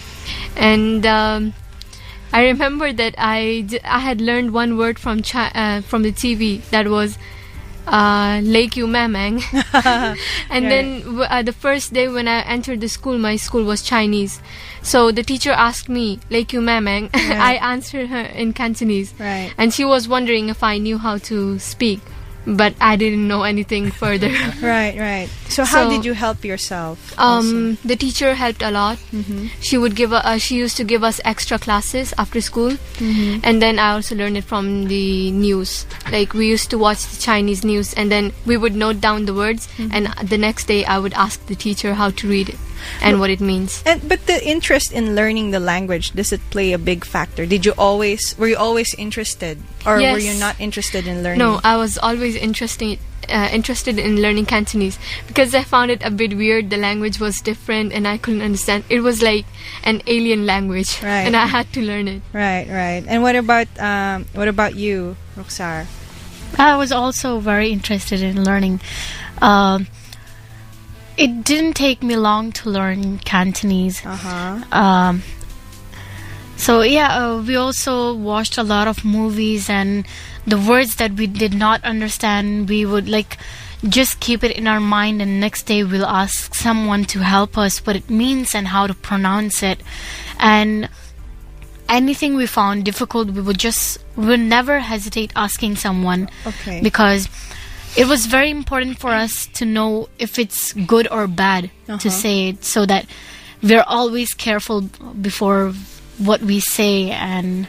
And I remember that I had learned one word from the TV that was Lake Yu Mamang. And then the first day when I entered the school, my school was Chinese. So the teacher asked me, Lake Yu Mamang. I answered her in Cantonese. Right. And she was wondering if I knew how to speak. but I didn't know anything further. Right. So how did you help yourself? The teacher helped a lot. She would she used to give us extra classes after school, and then I also learned it from the news. Like we used to watch the Chinese news, and then we would note down the words, and the next day I would ask the teacher how to read it and what it means. But the interest in learning the language, does it play a big factor? Were you always interested, or Yes. were you not interested in learning? No, I was always interested in learning Cantonese because I found it a bit weird. The language was different and I couldn't understand. It was like an alien language, Right. and I had to learn it. Right. And what about you, Roxar? I was also very interested in learning. It didn't take me long to learn Cantonese. We also watched a lot of movies, and the words that we did not understand, we would just keep it in our mind, and next day we'll ask someone to help us what it means and how to pronounce it. And anything we found difficult, we would never hesitate asking someone. Okay. Because it was very important for us to know if it's good or bad to say it, so that we're always careful before what we say. And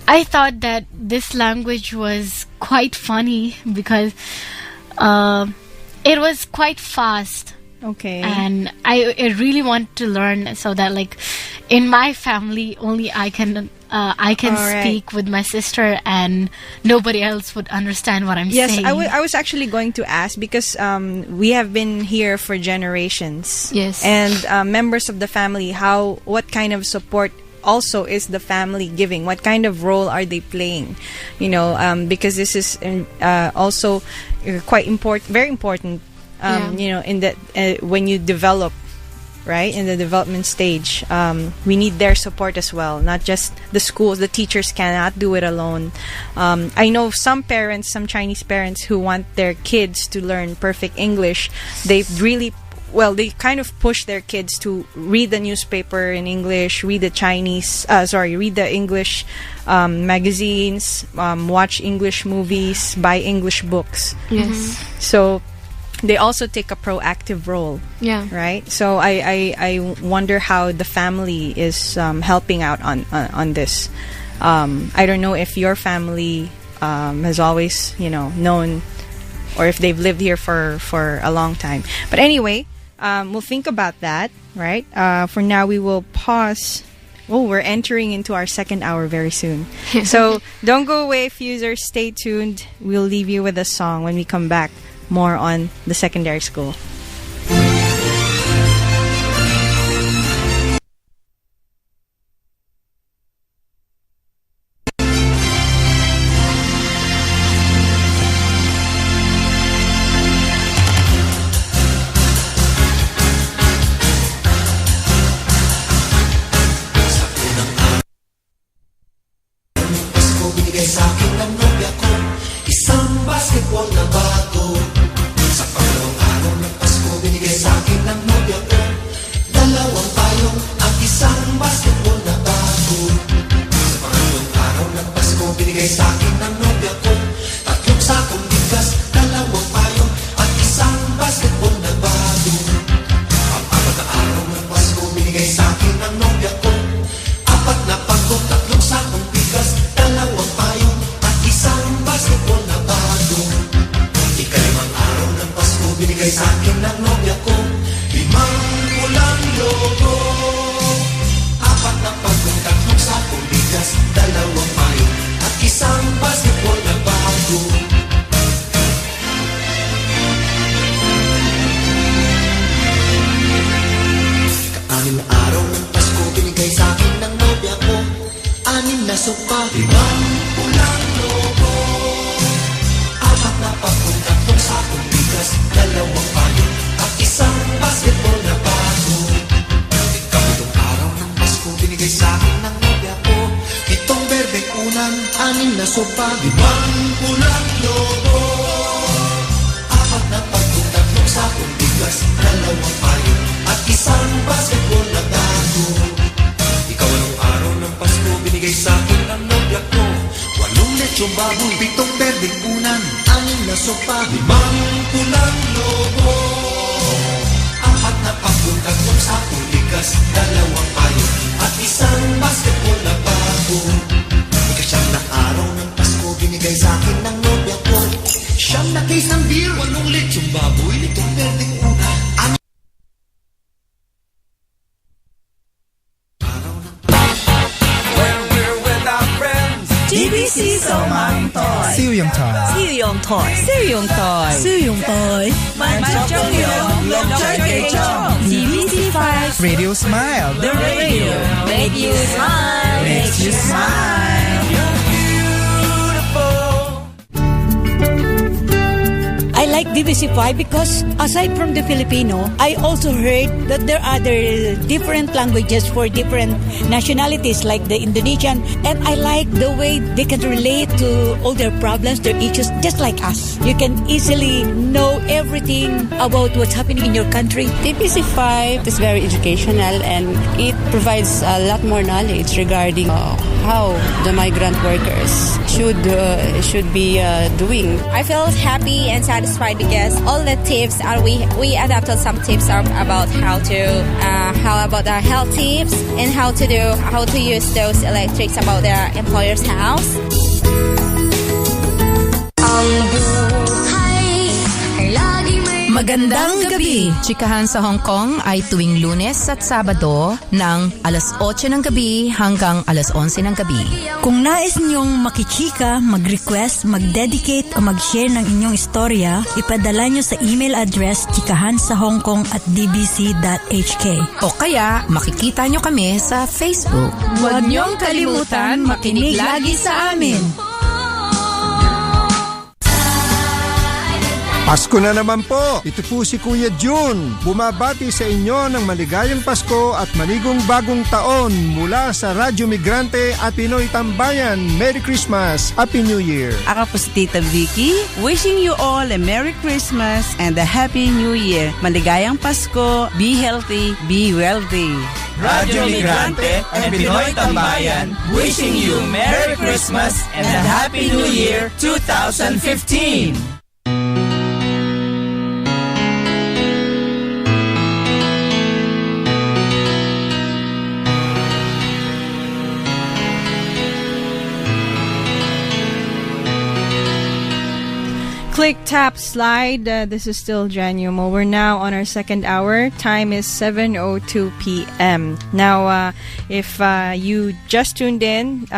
I thought that this language was quite funny because it was quite fast. Okay. And I really want to learn, so that in my family only I can All right. speak with my sister, and nobody else would understand what I'm saying. Yes, I was actually going to ask because we have been here for generations. Yes. And members of the family, what kind of support also is the family giving? What kind of role are they playing? Because this is also quite important, very important. In that when you develop, right, in the development stage, we need their support as well. Not just the schools, the teachers cannot do it alone. I know some Chinese parents who want their kids to learn perfect English. They kind of push their kids to read the newspaper in English, read the English magazines, watch English movies, buy English books. Yes. So they also take a proactive role. Yeah. Right? So I wonder how the family is helping out on this. I don't know if your family has always, known, or if they've lived here for a long time. But anyway, we'll think about that, right? For now, we will pause. Oh, we're entering into our second hour very soon. So don't go away, Fusers. Stay tuned. We'll leave you with a song when we come back. More on the secondary school. Binigay sa akin ng nobya ko isang basketball na bago. Sa pangalawang araw ng Pasko, binigay sa akin ng nobya ko dalawang payong at isang basketball na bago. Sa pangalawang araw ng Pasko, binigay sa akin ng nobya ko tatlong sakong bigas, dalawang payong at isang basketball na bago. Ang apat na araw ng Pasko, binigay sa akin ng nobya ko apat na pagkong, tatlong sakong bigas, dalawang payong at isang basketball na bago. Ikalimang araw ng Pasko, binigay sa akin ng nobya ko limang pulang logo, apat na pagkong, tatlong sakong bigas, dalawang payong at isang basketball na bago. Anim na araw ng Pasko, binigay sa akin ng nobya ko anim na sopa, limang pulang logo, apat na pagkong, tatlong sakong bigas, dalawang payong at isang basketball na bago. Ikatlong araw ng Pasko, binigay sa akin ng nobya ko pitong berdeng unan, anim na sopa, limang pulang logo, apat na pagkong, tatlong sakong bigas, dalawang payong at isang basketball na bago. Ikaw anong araw ng Pasko, binigay sa akin ng nobya ko walong leche lechong baboy, 7 berdeng unan, ang nasopa, 5 pulang lobo, 4 na pabuntag ng sapong ligas, 2 payo, at 1 basketball na bago. Ika-7 na araw ng Pasko, binigay sa akin ng nobya ko. 9 na case ng beer, 8 lechong baboy, 7 berdeng unan, ang DBC Somang Toy. Siyong Toy. Siyong Toy. Siyong Toy. Siyong Toy. Manchong Yong. Lokchoy Kechong. DBC 5. Radio Smile. The radio. Make you smile. Makes you smile. I like DBC5 because aside from the Filipino, I also heard that there are other different languages for different nationalities like the Indonesian, and I like the way they can relate to all their problems, their issues, just like us. You can easily know everything about what's happening in your country. DBC5 is very educational and it provides a lot more knowledge regarding how the migrant workers should be doing. I felt happy and satisfied because all the tips are we adapted some tips are about how about our health tips and how to use those electrics about their employer's house. Magandang gabi! Chikahan sa Hong Kong ay tuwing Lunes at Sabado ng alas 8 ng gabi hanggang alas 11 ng gabi. Kung nais niyong makichika, mag-request, mag-dedicate o mag-share ng inyong istorya, ipadala niyo sa email address chikahansahongkong@dbc.hk. O kaya makikita niyo kami sa Facebook. Huwag niyong kalimutan makinig lagi sa amin. Pasko na naman po! Ito po si Kuya June. Bumabati sa inyo ng maligayang Pasko at maligong bagong taon mula sa Radyo Migrante at Pinoy Tambayan. Merry Christmas! Happy New Year! Ako po si Tita Vicky, wishing you all a Merry Christmas and a Happy New Year. Maligayang Pasko, be healthy, be wealthy. Radyo Migrante and Pinoy Tambayan, wishing you Merry Christmas and a Happy New Year 2015! Click, tap, slide. This is still Janumo. We're now on our second hour. Time is 7:02 p.m. Now, if you just tuned in,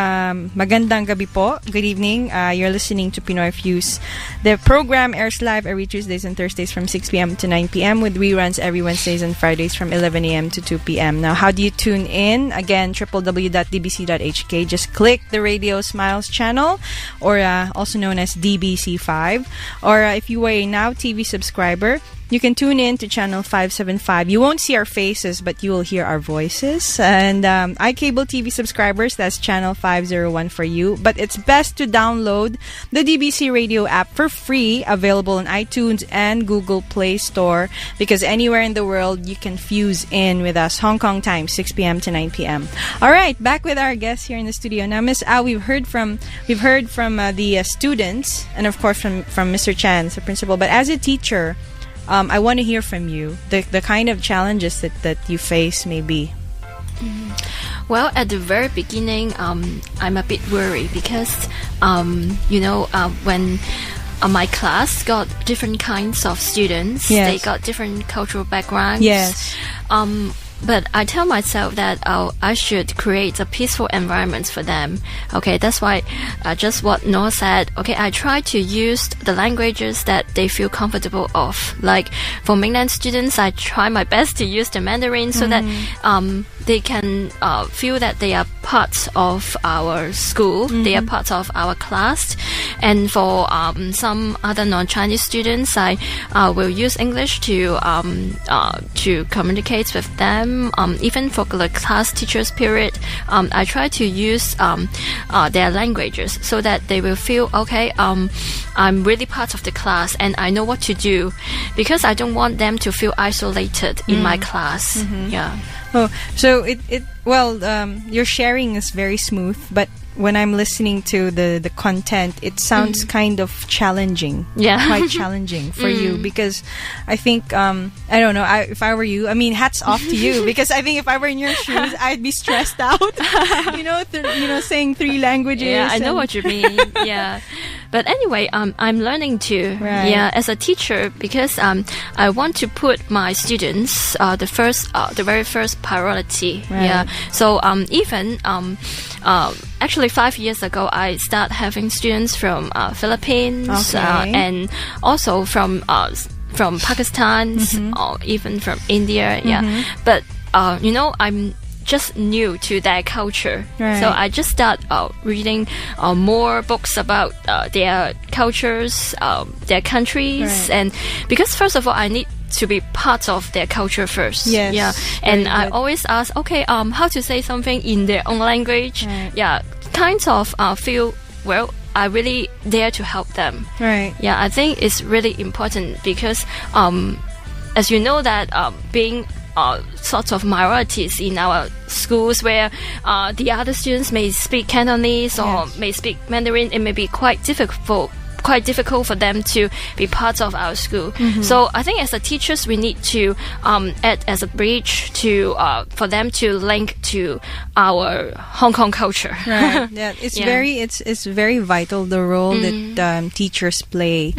magandang gabi po. Good evening. You're listening to Pinoy Fuse. The program airs live every Tuesdays and Thursdays from 6 p.m. to 9 p.m. with reruns every Wednesdays and Fridays from 11 a.m. to 2 p.m. Now, how do you tune in? Again, www.dbc.hk. Just click the Radio Smiles channel, or also known as DBC5. Or if you are a Now TV subscriber, you can tune in to channel 575. You won't see our faces, but you will hear our voices. And iCable TV subscribers, that's channel 501 for you. But it's best to download the DBC Radio app for free, available on iTunes and Google Play Store, because anywhere in the world you can fuse in with us. Hong Kong time, 6 p.m. to 9 p.m. All right, back with our guests here in the studio. Now, Miss Al, we've heard from the students, and of course from Mr. Chan, the principal. But as a teacher, I want to hear from you the kind of challenges that you face maybe. Well, at the very beginning, I'm a bit worried because, when my class got different kinds of students, Yes. they got different cultural backgrounds. Yes. But I tell myself that I should create a peaceful environment for them. Okay, that's why just what Noah said. Okay, I try to use the languages that they feel comfortable of. Like for mainland students, I try my best to use the Mandarin so that they can feel that they are part of our school, they are part of our class. And for some other non-Chinese students, I will use English to communicate with them. Even for the class teachers period, I try to use their languages so that they will feel okay. I'm really part of the class and I know what to do, because I don't want them to feel isolated in my class. Yeah. Oh, so your sharing is very smooth, but when I'm listening to the content, it sounds kind of challenging. Yeah. Quite challenging for you, because I think I don't know. If I were you, I mean, hats off to you, because I think if I were in your shoes, I'd be stressed out. Saying 3 languages. Yeah, I know what you mean. Yeah. But anyway, I'm learning too. Right. Yeah, as a teacher, because I want to put my students the very first priority. Right. Yeah. So even actually 5 years ago, I started having students from Philippines and also from Pakistan, or even from India. Yeah. But I'm just new to their culture, so I just start reading more books about their cultures, their countries, and because first of all I need to be part of their culture first. Yes, yeah, and I always ask, how to say something in their own language. Yeah, kind of feel I really dare to help them. Right. Yeah, I think it's really important because as you know that being sorts of minorities in our schools where the other students may speak Cantonese or may speak Mandarin, it may be quite difficult for them to be part of our school. So I think as a teachers, we need to act as a bridge to for them to link to our Hong Kong culture. Right. Yeah, it's very vital, the role that teachers play,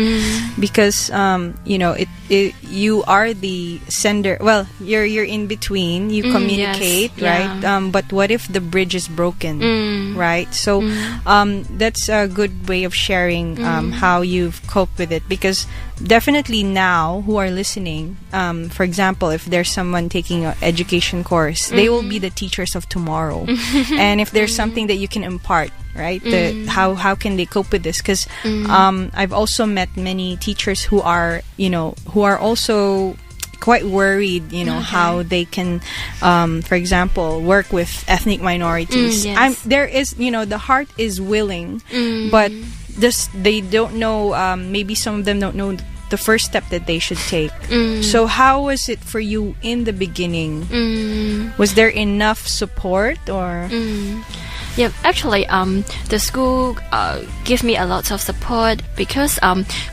because you are the sender. Well, you're in between. You communicate, yes. right? But what if the bridge is broken, right? So that's a good way of sharing how you've coped with it, because definitely now who are listening, for example, if there's someone taking an education course, they will be the teachers of tomorrow. And if there's something that you can impart, right, how can they cope with this? Because I've also met many teachers who are also quite worried, how they can, for example, work with ethnic minorities. Yes. There is, the heart is willing, but they don't know, maybe some of them don't know the first step that they should take. So how was it for you in the beginning? Was there enough support, or? Yeah, actually, the school give me a lot of support because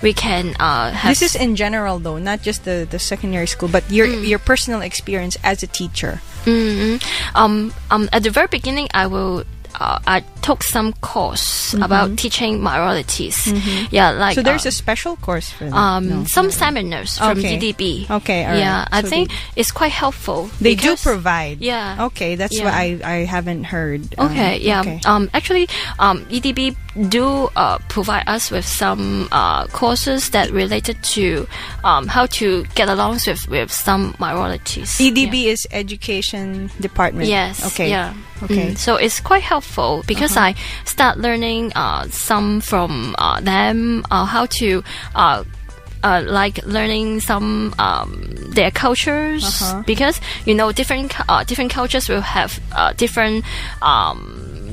we can have. This is in general, though, not just the secondary school, but your personal experience as a teacher. At the very beginning, I took some course about teaching minorities. Yeah, so there's a special course for that. Some seminars from DDB. Okay, all right. Yeah, I think it's quite helpful. They do provide. Yeah. Okay, that's what I haven't heard. Okay, yeah. Okay. Actually, EDB do provide us with some courses that related to how to get along with some minorities. EDB is Education Department. Yes. Okay. Yeah. Okay. So it's quite helpful because I start learning some from them, how to like learning some their cultures, because different cultures will have different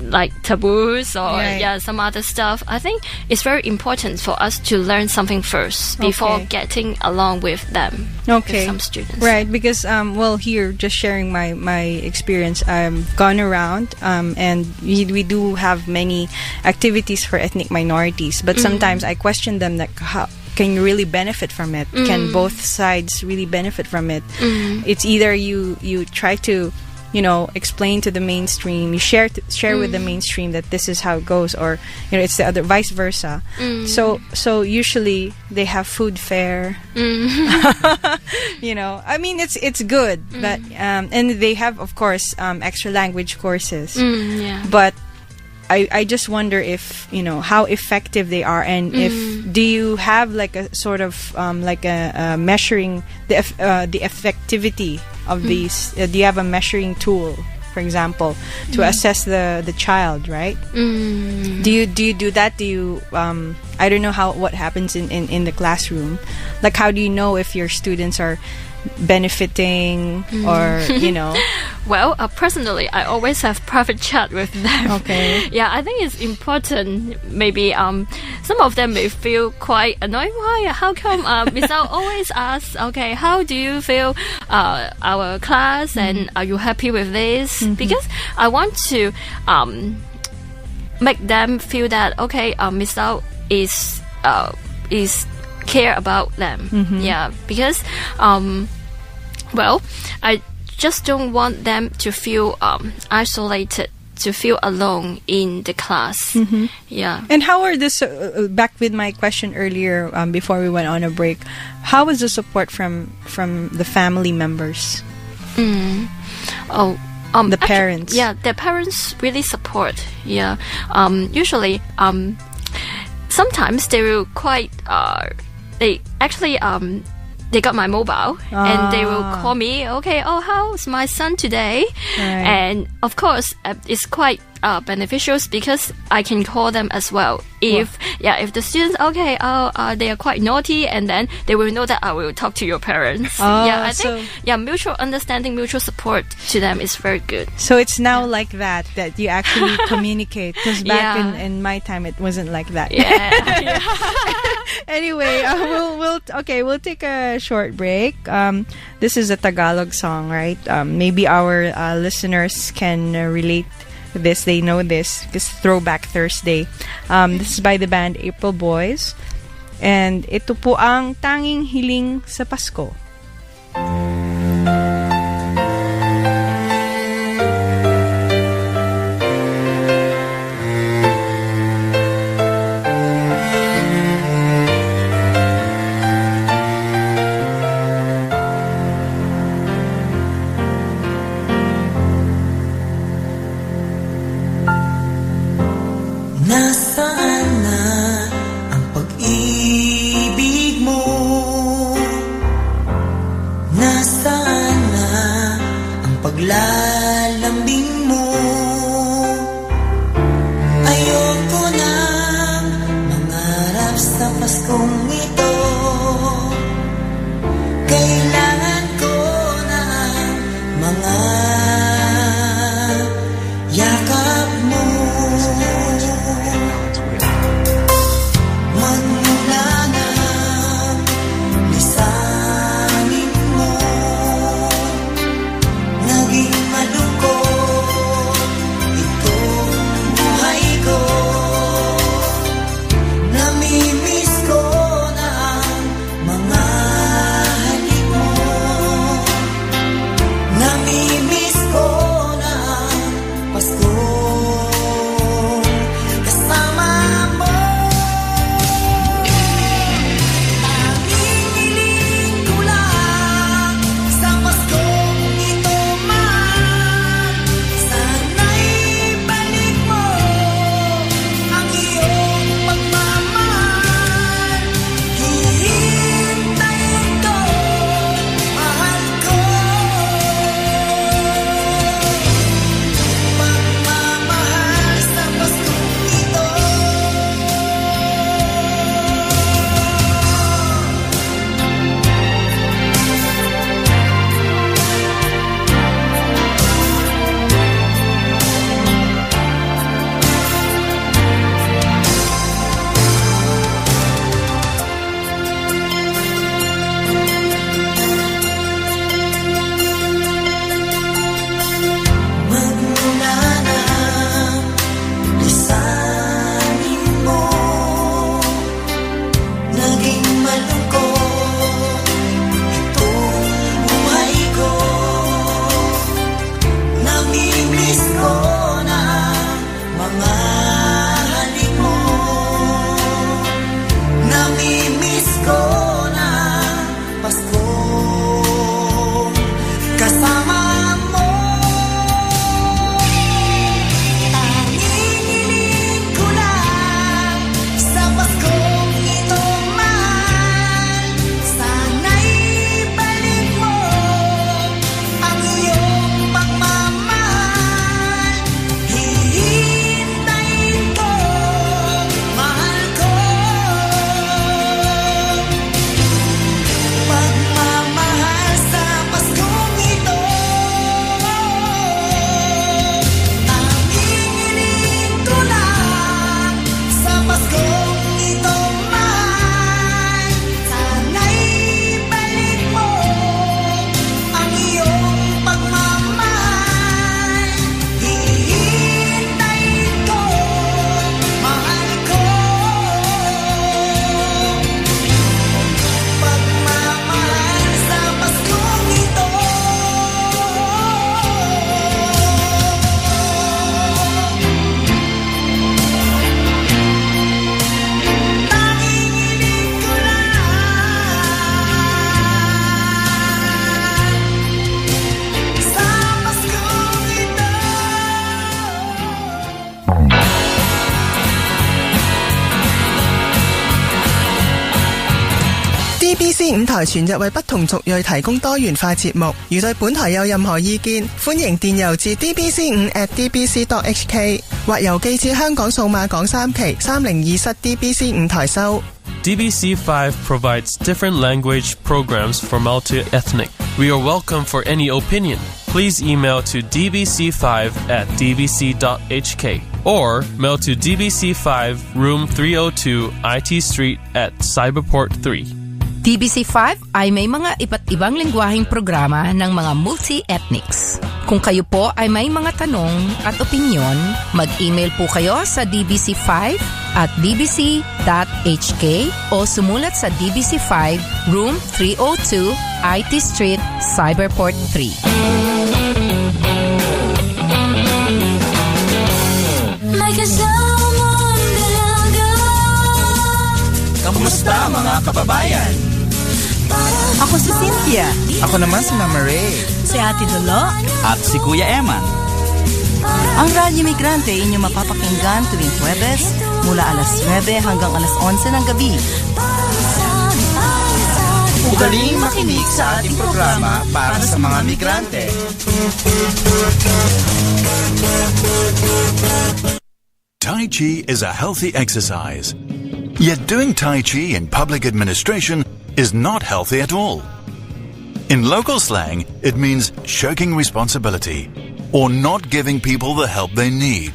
like taboos or some other stuff. I think it's very important for us to learn something first before getting along with them. With some students. Right, because here, just sharing my experience, I've gone around and we do have many activities for ethnic minorities, but sometimes I question them, like, how can you really benefit from it? Can both sides really benefit from it? It's either you try to explain to the mainstream, you share with the mainstream that this is how it goes, or it's the other, vice versa. So usually they have food fair. I mean, it's good, but and they have, of course, extra language courses. But I just wonder if how effective they are, and if do you have like a sort of like a measuring the effectivity of these? Do you have a measuring tool, for example, to assess the child, right? Do you do that? Do you I don't know what happens in the classroom. Like, how do you know if your students are benefiting or Well, personally, I always have private chat with them. Okay. Yeah, I think it's important. Maybe some of them may feel quite annoyed. Why? How come Miss Al always asks, okay, how do you feel our class, and are you happy with this? Because I want to make them feel that okay, Miss Lau is care about them. Yeah, because well, I just don't want them to feel isolated, to feel alone in the class. Yeah. And how are this, back with my question earlier, before we went on a break, how was the support from the family members? The parents. Yeah, their parents really support. Yeah. Usually, sometimes they will quite, they actually, they got my mobile and they will call me, okay, how's my son today? Right. And of course, it's quite beneficial because I can call them as well. If the students, they are quite naughty, and then they will know that I will talk to your parents. I think mutual understanding, mutual support to them is very good. So it's now like that you actually communicate, because back in my time it wasn't like that. Anyway, we'll take a short break. This is a Tagalog song, right? Maybe our listeners can relate to this. They know this because Throwback Thursday. This is by the band April Boys, and ito po ang Tanging Hiling sa Pasko. Nasaan na ang pag-ibig mo? DBC 五台全日為不同族裔提供多元化節目。如對本台有任何意見，歡迎電郵至 dbc5@dbc.hk 或郵寄至香港數碼港3期302室 DBC 五台收。DBC5 provides different language programs for multi-ethnic. We are welcome for any opinion. Please email to dbc5@dbc.hk or mail to DBC5 Room 302 IT Street at Cyberport 3. DBC5 ay may mga iba't ibang lengguwaheng programa ng mga multi-ethnics. Kung kayo po ay may mga tanong at opinyon, mag-email po kayo sa dbc5@dbc.hk o sumulat sa DBC5 Room 302 IT Street, Cyberport 3. Kamusta mga kababayan? Ako si Cynthia. Ako naman si Mama Ray. Si Ate Dolo. At si Kuya Eman. Ang Radyo Migrante inyong mapapakinggan tuwing Huwebes mula alas 9 hanggang alas 11 ng gabi. Ugaling makinig sa ating programa para sa mga migrante. Tai Chi is a healthy exercise. Yet doing Tai Chi in public administration is not healthy at all. In local slang, it means shirking responsibility or not giving people the help they need.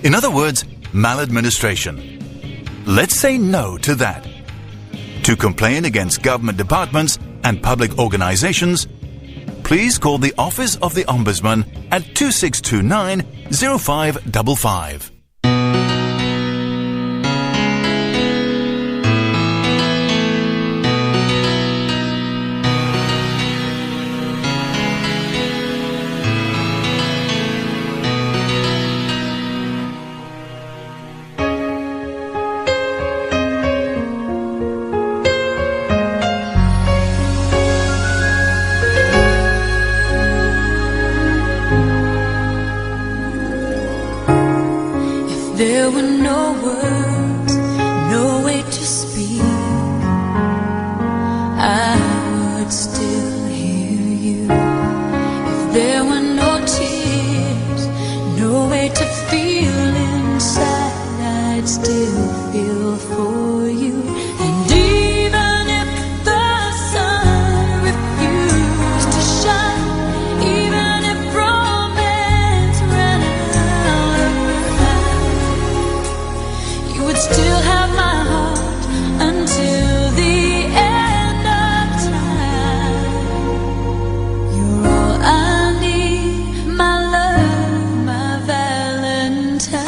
In other words, maladministration. Let's say no to that. To complain against government departments and public organizations, please call the Office of the Ombudsman at 2629 0555. There were no words, no way to speak. I would still hear you. If there were no tears, no way to feel inside, I'd still feel for you. And even if the sun refused to shine, even if romance ran out of time, you would still have my heart until the end of time. You're all I need, my love, my Valentine.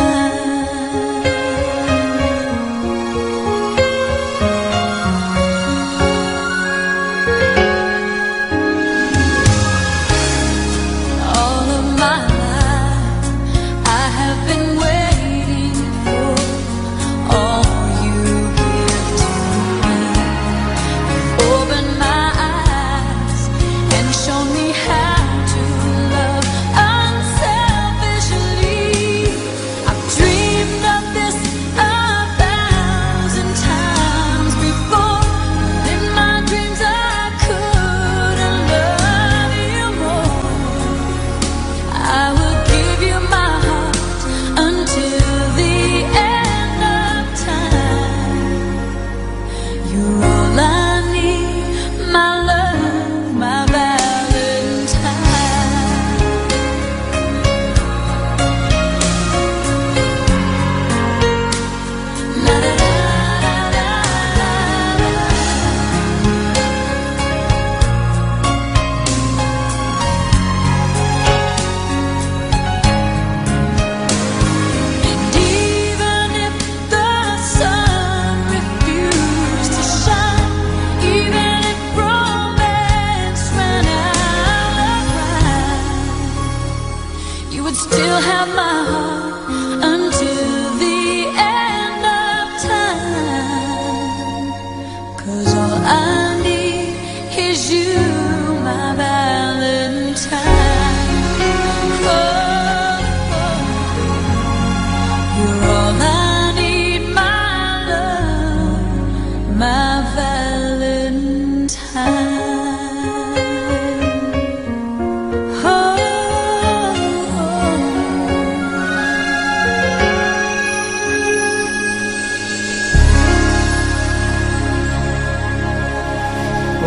All of my life I have been waiting for all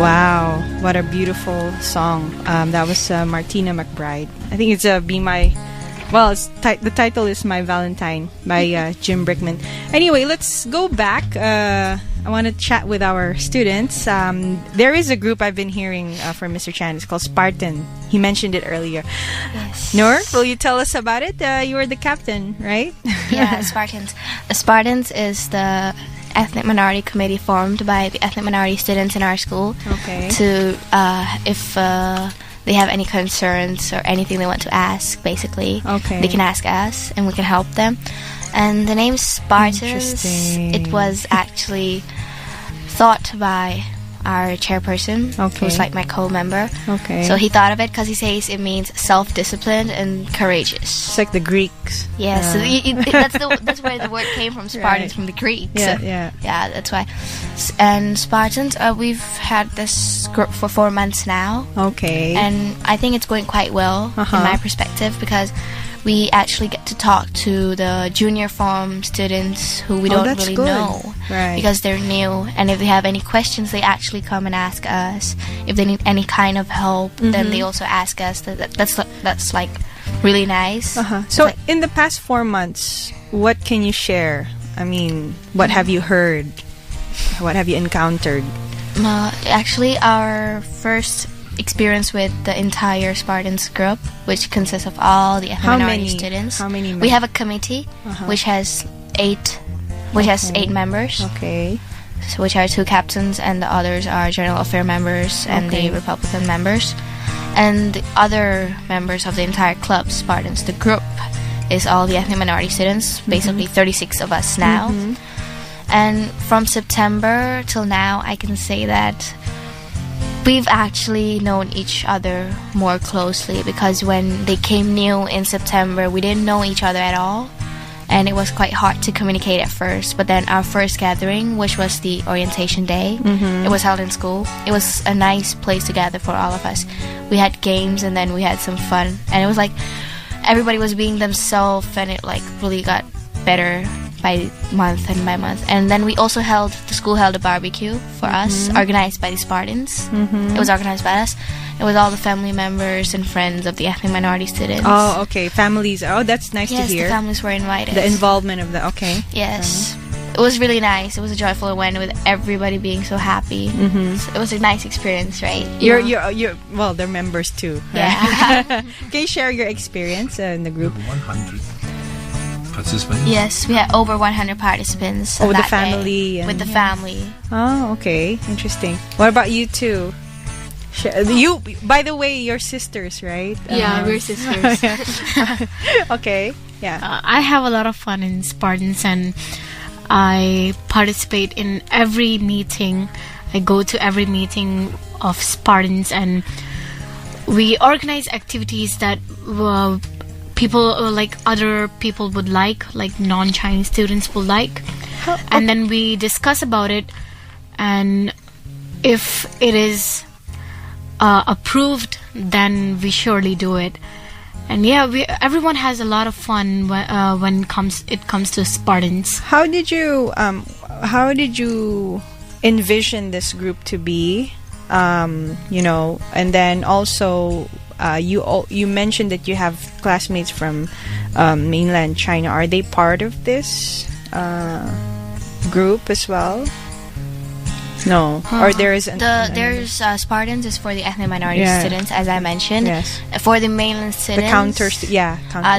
Wow, what a beautiful song. That was Martina McBride. I think it's Be My... Well, the title is My Valentine by Jim Brickman. Anyway, let's go back. I want to chat with our students. There is a group I've been hearing from Mr. Chan. It's called Spartan. He mentioned it earlier. Yes. Noor, will you tell us about it? You were the captain, right? Yeah, Spartans. The Spartans is the ethnic minority committee formed by the ethnic minority students in our school. Okay. To, if they have any concerns or anything they want to ask, basically, okay, they can ask us and we can help them. And the name Spartans, it was actually thought by our chairperson, who's like my co-member. Okay. So he thought of it because he says it means self-disciplined and courageous. It's like the Greeks. Yes, that's where the word came from. Spartans, from the Greeks. Yeah, that's why. And Spartans, we've had this group for 4 months now. Okay. And I think it's going quite well in my perspective, because we actually get to talk to the junior form students who we don't really know, right? Because they're new, and if they have any questions, they actually come and ask us. If they need any kind of help, then they also ask us. That's like really nice. So in the past 4 months, what can you share? I mean, what have you heard? What have you encountered? Actually, our first experience with the entire Spartans group, which consists of all the ethnic minority students. How many? We have a committee which has 8 members. Okay. So which are 2 captains, and the others are general affair members and the Republican members. And the other members of the entire club, Spartans, the group, is all the ethnic minority students, basically 36 of us now. And from September till now, I can say that we've actually known each other more closely, because when they came new in September, we didn't know each other at all, and it was quite hard to communicate at first. But then our first gathering, which was the orientation day, it was held in school. It was a nice place to gather for all of us. We had games, and then we had some fun, and it was like everybody was being themselves, and it like really got better by month. And then we also the school held a barbecue for us, organized by the Spartans. It was organized by us. It was all the family members and friends of the ethnic minority students. Oh, okay. Families. Oh, that's nice to hear. Yes, the families were invited. The involvement of the, Yes. It was really nice. It was a joyful event with everybody being so happy. So it was a nice experience, right? You're well, they're members too. Right? Yeah. Can you share your experience in the group? 100 participants? Yes, we had over 100 participants. With the family? With the family. Oh, okay. Interesting. What about you two? You, by the way, you're sisters, right? Yeah, we're sisters. Okay. Yeah. I have a lot of fun in Spartans, and I participate in every meeting. I go to every meeting of Spartans, and we organize activities that people like other people would like non-Chinese students would like. And then we discuss about it, and if it is approved, then we surely do it. And everyone has a lot of fun when it comes to Spartans. How did you envision this group to be? And then also you mentioned that you have classmates from mainland China. Are they part of this group as well? No, or there's Spartans is for the ethnic minority students, as I mentioned. Yes. For the mainland students,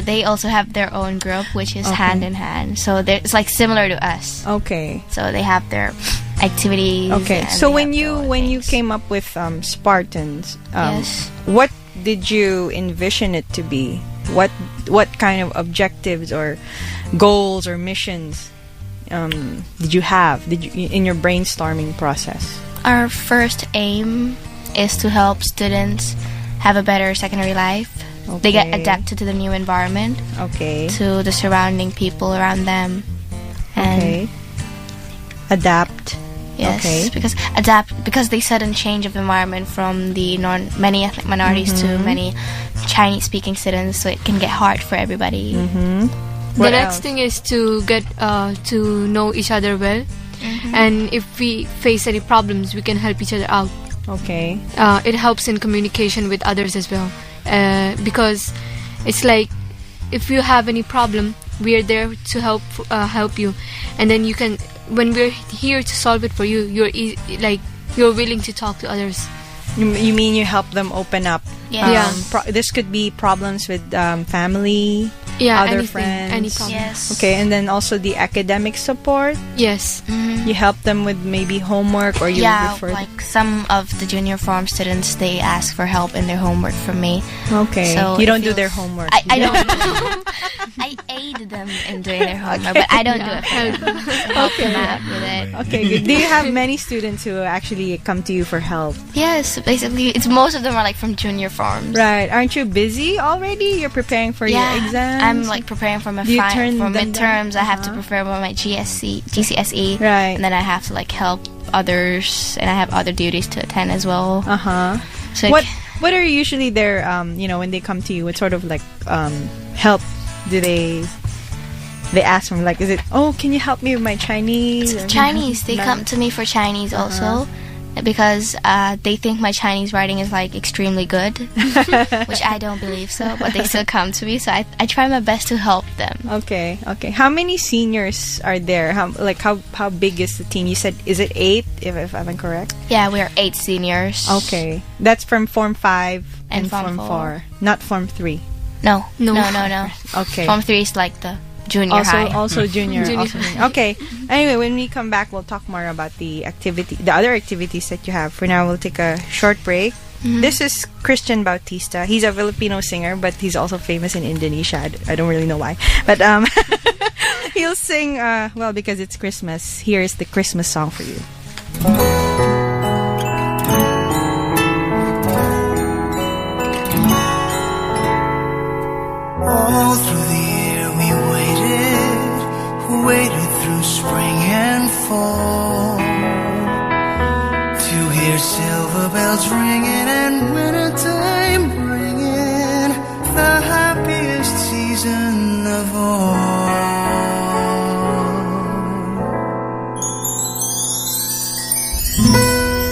they also have their own group, which is hand in hand. So it's like similar to us. Okay. So they have their activities. Okay. So when you came up with Spartans, what did you envision it to be? What kind of objectives or goals or missions did you have in your brainstorming process? Our first aim is to help students have a better secondary life. They get adapted to the new environment, to the surrounding people around them, and adapt. Yes, because they sudden change of environment from the many ethnic minorities to many Chinese-speaking students, so it can get hard for everybody. The next thing is to get to know each other well, and if we face any problems, we can help each other out. Okay. It helps in communication with others as well, because it's like if you have any problem, we are there to help you, and then you can. When we're here to solve it for you, you're willing to talk to others. You mean you help them open up? Yeah. This could be problems with family, other anything, friends. any problem. Yes. Okay, and then also the academic support. Yes. You help them with maybe homework, or you refer. Like some of the junior form students, they ask for help in their homework from me. Okay. So you don't do their homework. I don't. I aid them in doing their homework, but I don't do it for them. So help them out with it. Okay, good. Do you have many students who actually come to you for help? Yes, basically, it's most of them are like from junior forms. Right. Aren't you busy already? You're preparing for your exams? I'm like preparing for my Do you turn for them midterms. down? I have to prepare for my GCSE. Right. And then I have to like help others, and I have other duties to attend as well. So what are usually their when they come to you? What sort of like help do they ask from? Like, is it, can you help me with my Chinese? Chinese. They come to me for Chinese also, because they think my Chinese writing is like extremely good, which I don't believe so, but they still come to me, so I try my best to help them. Okay. How many seniors are there? How big is the team? You said, is it 8, if I'm correct? Yeah, we are 8 seniors. Okay. That's from Form 5 and Form Form 4. 4. Not Form 3. No. Okay. Form 3 is like the junior high. Also junior. Also junior. Okay. Anyway, when we come back, we'll talk more about the other activities that you have. For now, we'll take a short break. This is Christian Bautista. He's a Filipino singer, but he's also famous in Indonesia. I don't really know why. But he'll sing, because it's Christmas. Here's the Christmas song for you. All through the year we waited through spring and fall, to hear silver bells ringing and wintertime bringing the happiest season of all.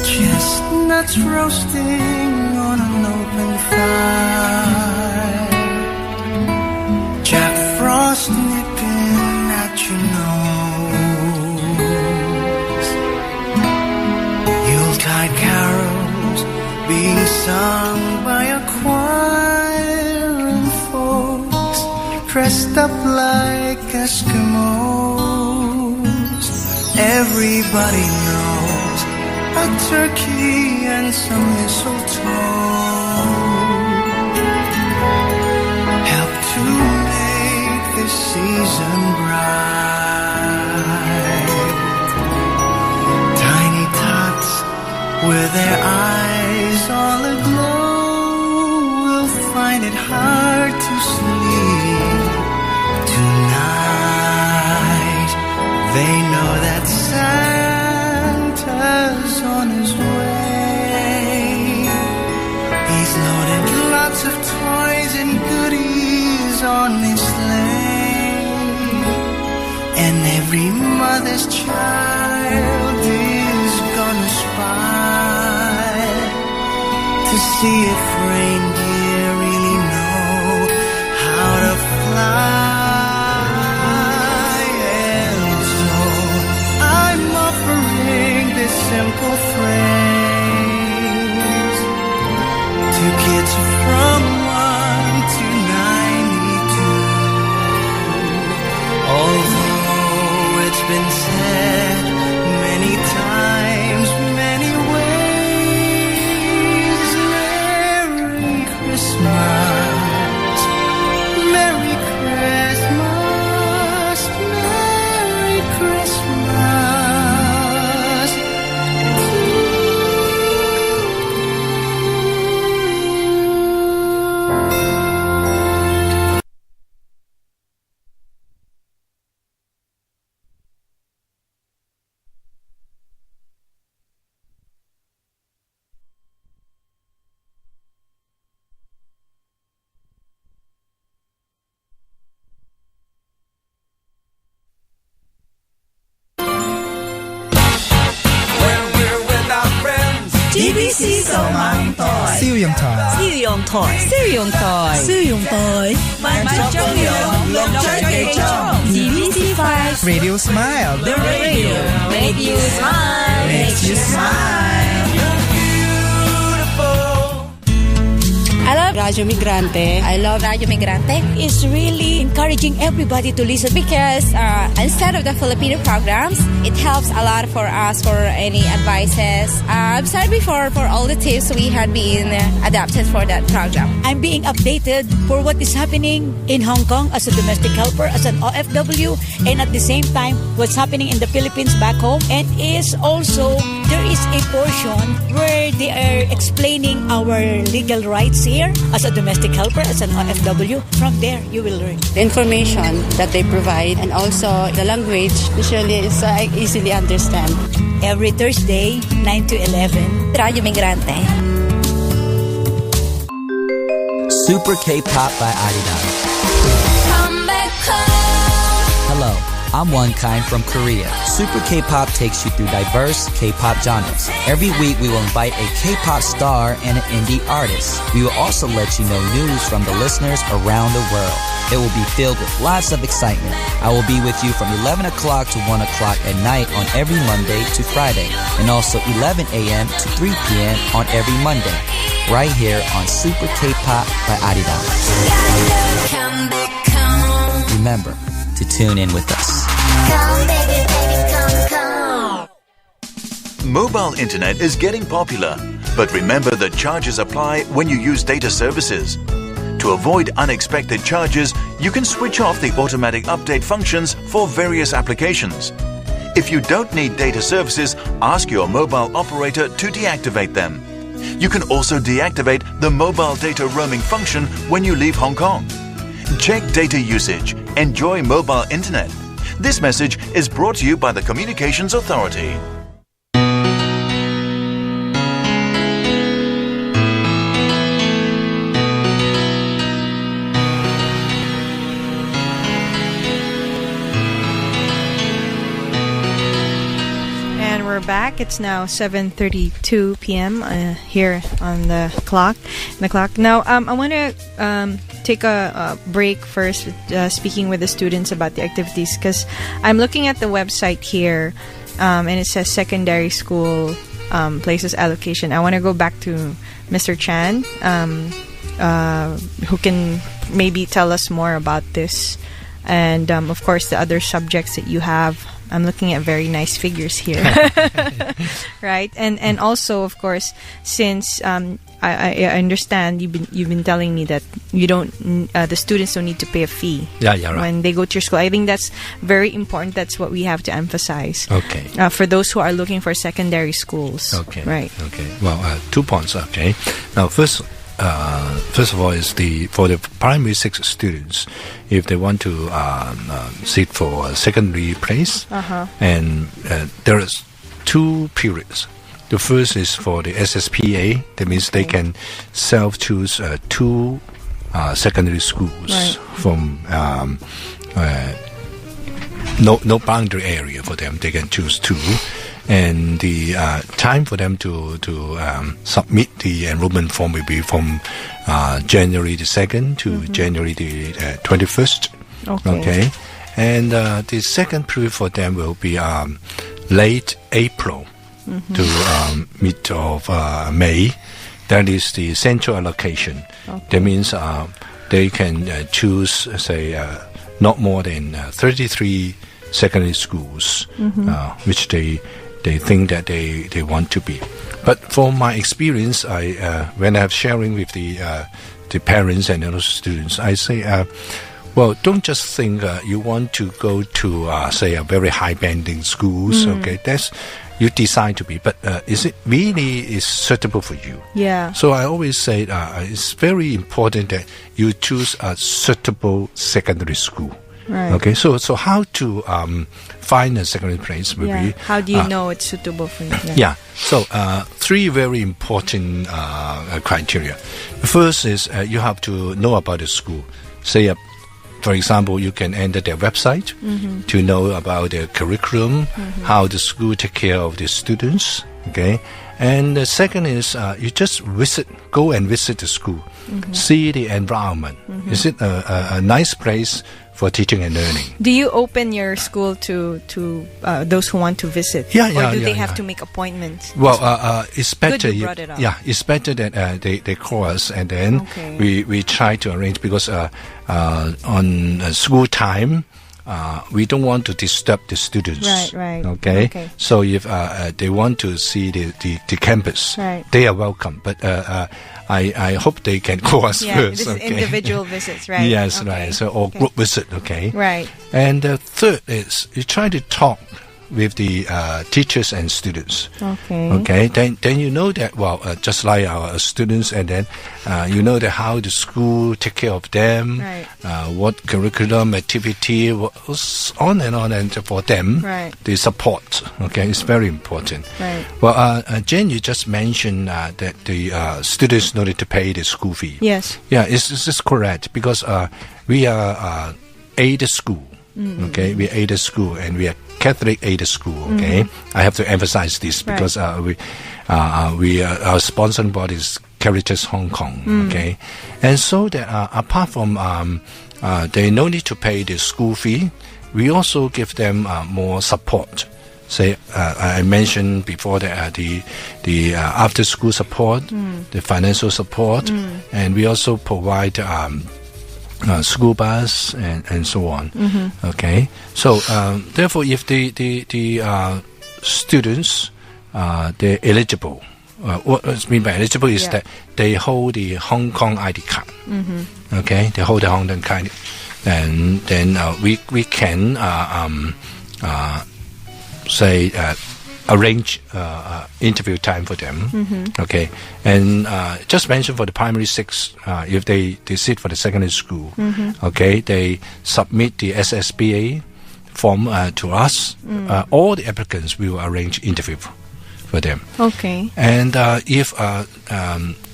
Chestnuts roasting on an open fire, Jack Frost nipping at your nose, Yuletide carols being sung by a choir, and folks dressed up like Eskimos. Everybody knows a turkey and some mistletoe help to make this season bright. Tiny tots with their eyes all aglow will find it hard to sleep tonight. They know that Santa's on his way. He's loaded lots of toys and goodies on his sleigh, and every mother's child is gonna spy to see if reindeer really know how to fly. And so I'm offering this simple phrase to kids from 1 to 92. Although it's been said many times, many ways, Merry Christmas, Merry Christmas, Merry Christmas to you. DBC 數碼台，燒用台，燒用台，燒用台，燒用台，萬眾用，六張幾鐘，DBC 5 Radio Smile, The Radio Make You Smile, Makes You Smile. I love Radyo Migrante. I love Radio Migrante. It's really encouraging everybody to listen Because instead of the Filipino programs, it helps a lot for us for any advices. I'm sorry before for all the tips we had been adapted for that program. I'm being updated for what is happening in Hong Kong as a domestic helper, as an OFW, and at the same time, what's happening in the Philippines back home. And is also, there is a portion where they are explaining our legal rights here as a domestic helper, as an OFW. From there, you will learn. The information that they provide and also the language usually is easily understand. Every Thursday, 9 to 11. Radio Migrante. Super K-pop by Adidas. Come back home. Hello, I'm One Kind from Korea. Super K-pop takes you through diverse K-pop genres. Every week we will invite a K-pop star and an indie artist. We will also let you know news from the listeners around the world. It will be filled with lots of excitement. I will be with you from 11 o'clock to 1 o'clock at night on every Monday to Friday, and also 11 a.m. to 3 p.m. on every Monday, right here on Super K-pop by Adidas. Come back home. Remember to tune in with us. Come, baby, baby, come. Mobile internet is getting popular, but remember that charges apply when you use data services. To avoid unexpected charges, you can switch off the automatic update functions for various applications. If you don't need data services, ask your mobile operator to deactivate them. You can also deactivate the mobile data roaming function when you leave Hong Kong. Check data usage. Enjoy mobile internet. This message is brought to you by the Communications Authority. And we're back. It's now 7:32 p.m. Here on the clock. Now, I want to take a break first, speaking with the students about the activities, because I'm looking at the website here, and it says secondary school places allocation. I want to go back to Mr. Chan, who can maybe tell us more about this, and of course the other subjects that you have. I'm looking at very nice figures here, right? And also, of course, since I understand you've been telling me that you don't the students don't need to pay a fee. Yeah, right. When they go to your school. I think that's very important. That's what we have to emphasize. Okay. For those who are looking for secondary schools. Okay. Right. Okay. Well, 2 points. Okay. Now, first of all, is for the primary 6 students, if they want to seek for a secondary place, and there is 2 periods. The first is for the SSPA. That means they can self-choose 2 secondary schools from no boundary area for them. They can choose 2. And the time for them to submit the enrollment form will be from January the 2nd to January the 21st. Okay. And the second period for them will be late April to mid of May. That is the central allocation. That means they can choose, say, not more than 33 secondary schools, which they think that they want to be. But from my experience, when I'm sharing with the parents and the students, I say, well, don't just think you want to go to, say, a very high-banding schools. Okay, that's you decide to be, but is it really is suitable for you? Yeah. So I always say it's very important that you choose a suitable secondary school. Right. Okay, so how to find a secondary place will be... How do you know it's suitable for you? Yeah. So 3 very important criteria. The first is you have to know about the school. Say, for example, you can enter their website to know about their curriculum, how the school take care of the students. Okay, And the second is you just go and visit the school, see the environment. Is it a nice place for teaching and learning? Do you open your school to those who want to visit? Or do they have to make appointments? Well, it's better. Good you brought it up. Yeah, it's better that they call us, and then we try to arrange, because on school time, we don't want to disturb the students. Right. Okay. So if they want to see the campus, they are welcome. But I hope they can call us first. This individual visits, right? Yes, right. So or group visit, okay. Right. And the third is you try to talk with the teachers and students. Okay. Then you know that, well, just like our students, and then you know that how the school take care of them, what curriculum, activity, on and for them, the support. Okay, it's very important. Right. Well, Jen, you just mentioned that the students no need to pay the school fee. Yes. Yeah, it's correct, because we are aided school. Okay, we aided school, and we are Catholic aided school. Okay, I have to emphasize this because our sponsoring body is Caritas Hong Kong. Okay, and so that apart from they no need to pay the school fee, we also give them more support. Say, I mentioned before that the after school support, the financial support, and we also provide school bus and so on. Okay, so therefore, if the students they're eligible, what I mean by eligible is that they hold the Hong Kong ID card. Okay, they hold the Hong Kong card, and then we can say arrange interview time for them. Okay, and just mention for the primary 6, if they sit for the secondary school, okay, they submit the SSBA form to us. All the applicants will arrange interview for them. Okay. And if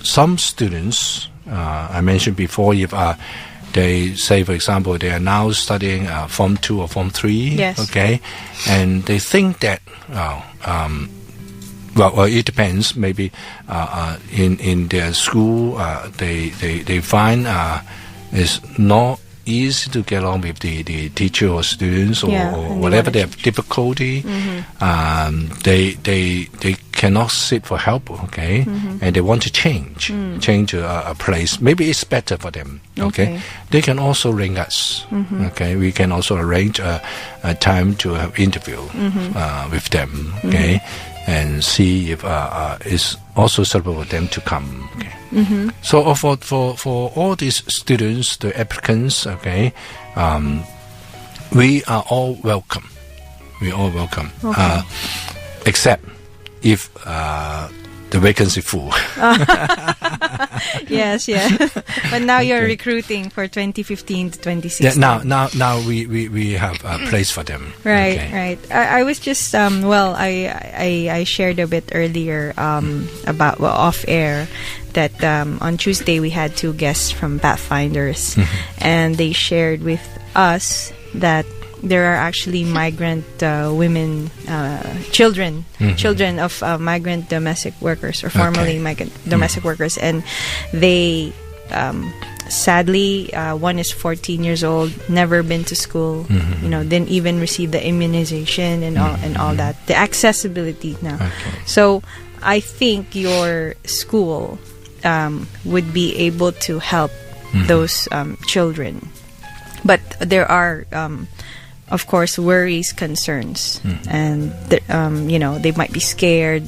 some students, I mentioned before, if they say, for example, they are now studying Form 2 or Form 3, okay, and they think that, well, it depends. Maybe in their school, they find it's not easy to get along with the teacher or students or whatever they have difficulty. They cannot sit for help, okay, and they want to change a place. Maybe it's better for them, okay. They can also ring us, okay. We can also arrange a time to have interview with them, okay, and see if it's also suitable for them to come, okay. So for all these students, the applicants, okay, we are all welcome. We all welcome, except if the vacancy full. Yes. But now you're recruiting for 2015 to 2016. Yeah, now we have a place for them. Right, okay. right. I was just I shared a bit earlier about off air that on Tuesday we had 2 guests from Pathfinders, and they shared with us that there are actually migrant women, children of migrant domestic workers, or formerly migrant domestic workers, and they sadly, one is 14 years old, never been to school, didn't even receive the immunization and all that, the accessibility now. So I think your school would be able to help those children, but there are of course worries, concerns, and they might be scared.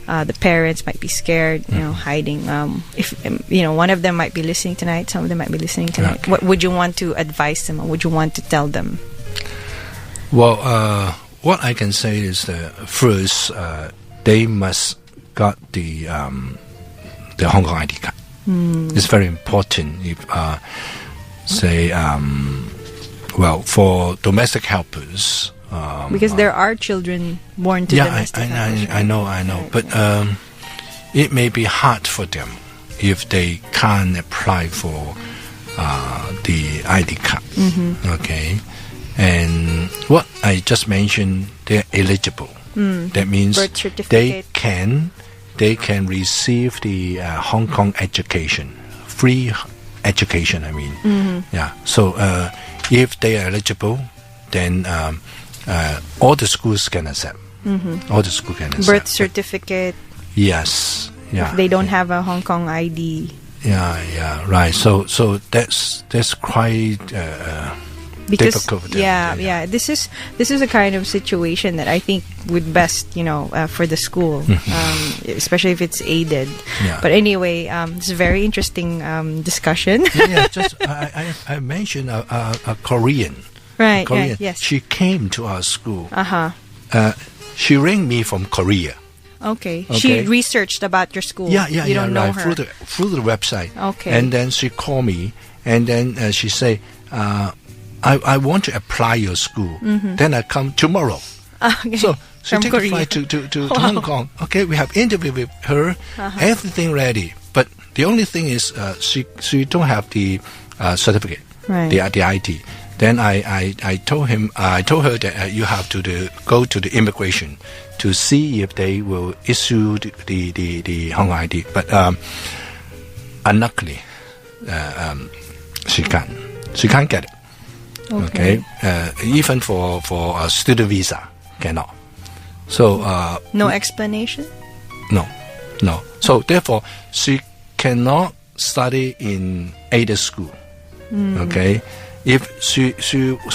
The parents might be scared, hiding. If one of them might be listening tonight, some of them might be listening tonight. What would you want to advise them? What would you want to tell them? Well, what I can say is that first, they must got the Hong Kong ID card. It's very important. If say well, for domestic helpers, because there are children born to domestic helpers. I know. But it may be hard for them if they can't apply for the ID card. Okay, and what I just mentioned, they're eligible. That means birth certificate. they can they can receive the Hong Kong education, free education. I mean, yeah. So if they are eligible, then all the schools can accept. All the schools can accept. Birth certificate. Yes. Yeah. If they don't have a Hong Kong ID. Yeah, right. So that's quite because difficult. For them. Yeah. This is a kind of situation that I think would best, for the school, especially if it's aided. Yeah. But anyway, it's a very interesting discussion. Just I mentioned a Korean. Right. Korean. Right, yes. She came to our school. She rang me from Korea. Okay. She researched about your school. Yeah. You don't know her through the website. Okay. And then she called me, and then she say, "I want to apply your school. Then I come tomorrow." Okay. So she From take Korea. a flight to Hong Kong. Okay, we have interview with her, everything ready. But the only thing is, she don't have the certificate, right. the ID. Then I told her that you have to go to the immigration to see if they will issue the Hong Kong ID. But unluckily, she can't get it. Okay. Even for a student visa, cannot. So no explanation. No. So therefore, she cannot study in aided school. Okay. If she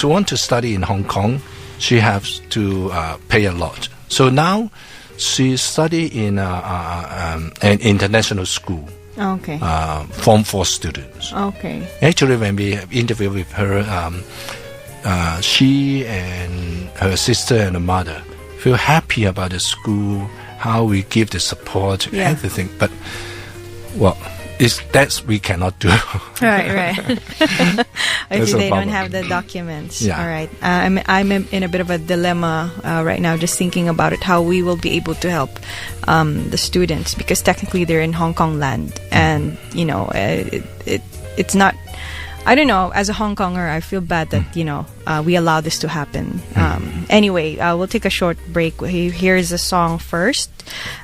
want to study in Hong Kong, she has to pay a lot. So now she study in an international school. Okay. Form 4 students. Okay. Actually, when we interviewed with her, she and her sister and her mother feel happy about the school, how we give the support, everything. But that's we cannot do. Right. If they don't have the documents. Yeah. All right. I'm in a bit of a dilemma right now, just thinking about it, how we will be able to help the students, because technically they're in Hong Kong land, and it's not. I don't know. As a Hong Konger, I feel bad that we allow this to happen. Anyway, we'll take a short break. Here's a song first.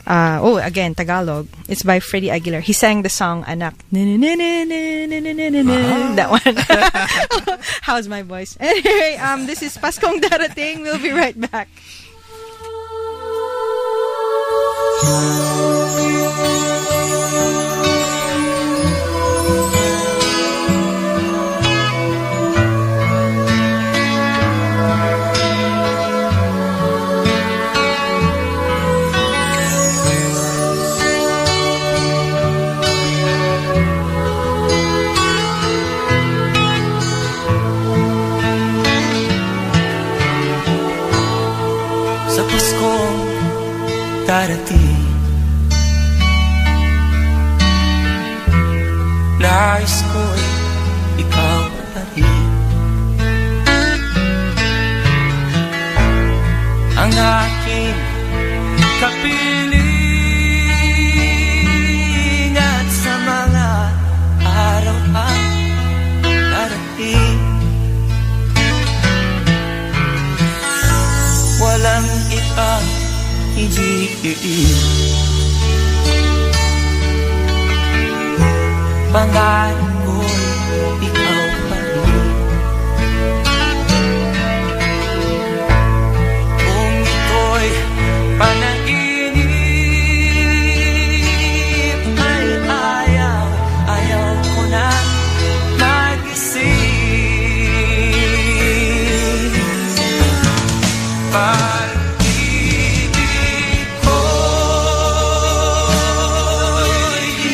Again, Tagalog. It's by Freddie Aguilar. He sang the song "Anak." That one. How's my voice? Anyway, this is Paskong Darating. We'll be right back. Sa Paskong darating, nais ko'y ikaw pa rin ang aking kapiling, at sa mga araw ang darating, walang ibang higit. Pangarap ko'y ikaw pa rin. Kung ito'y panaginip, ay ayaw ko na magising. Pag-ibig ko'y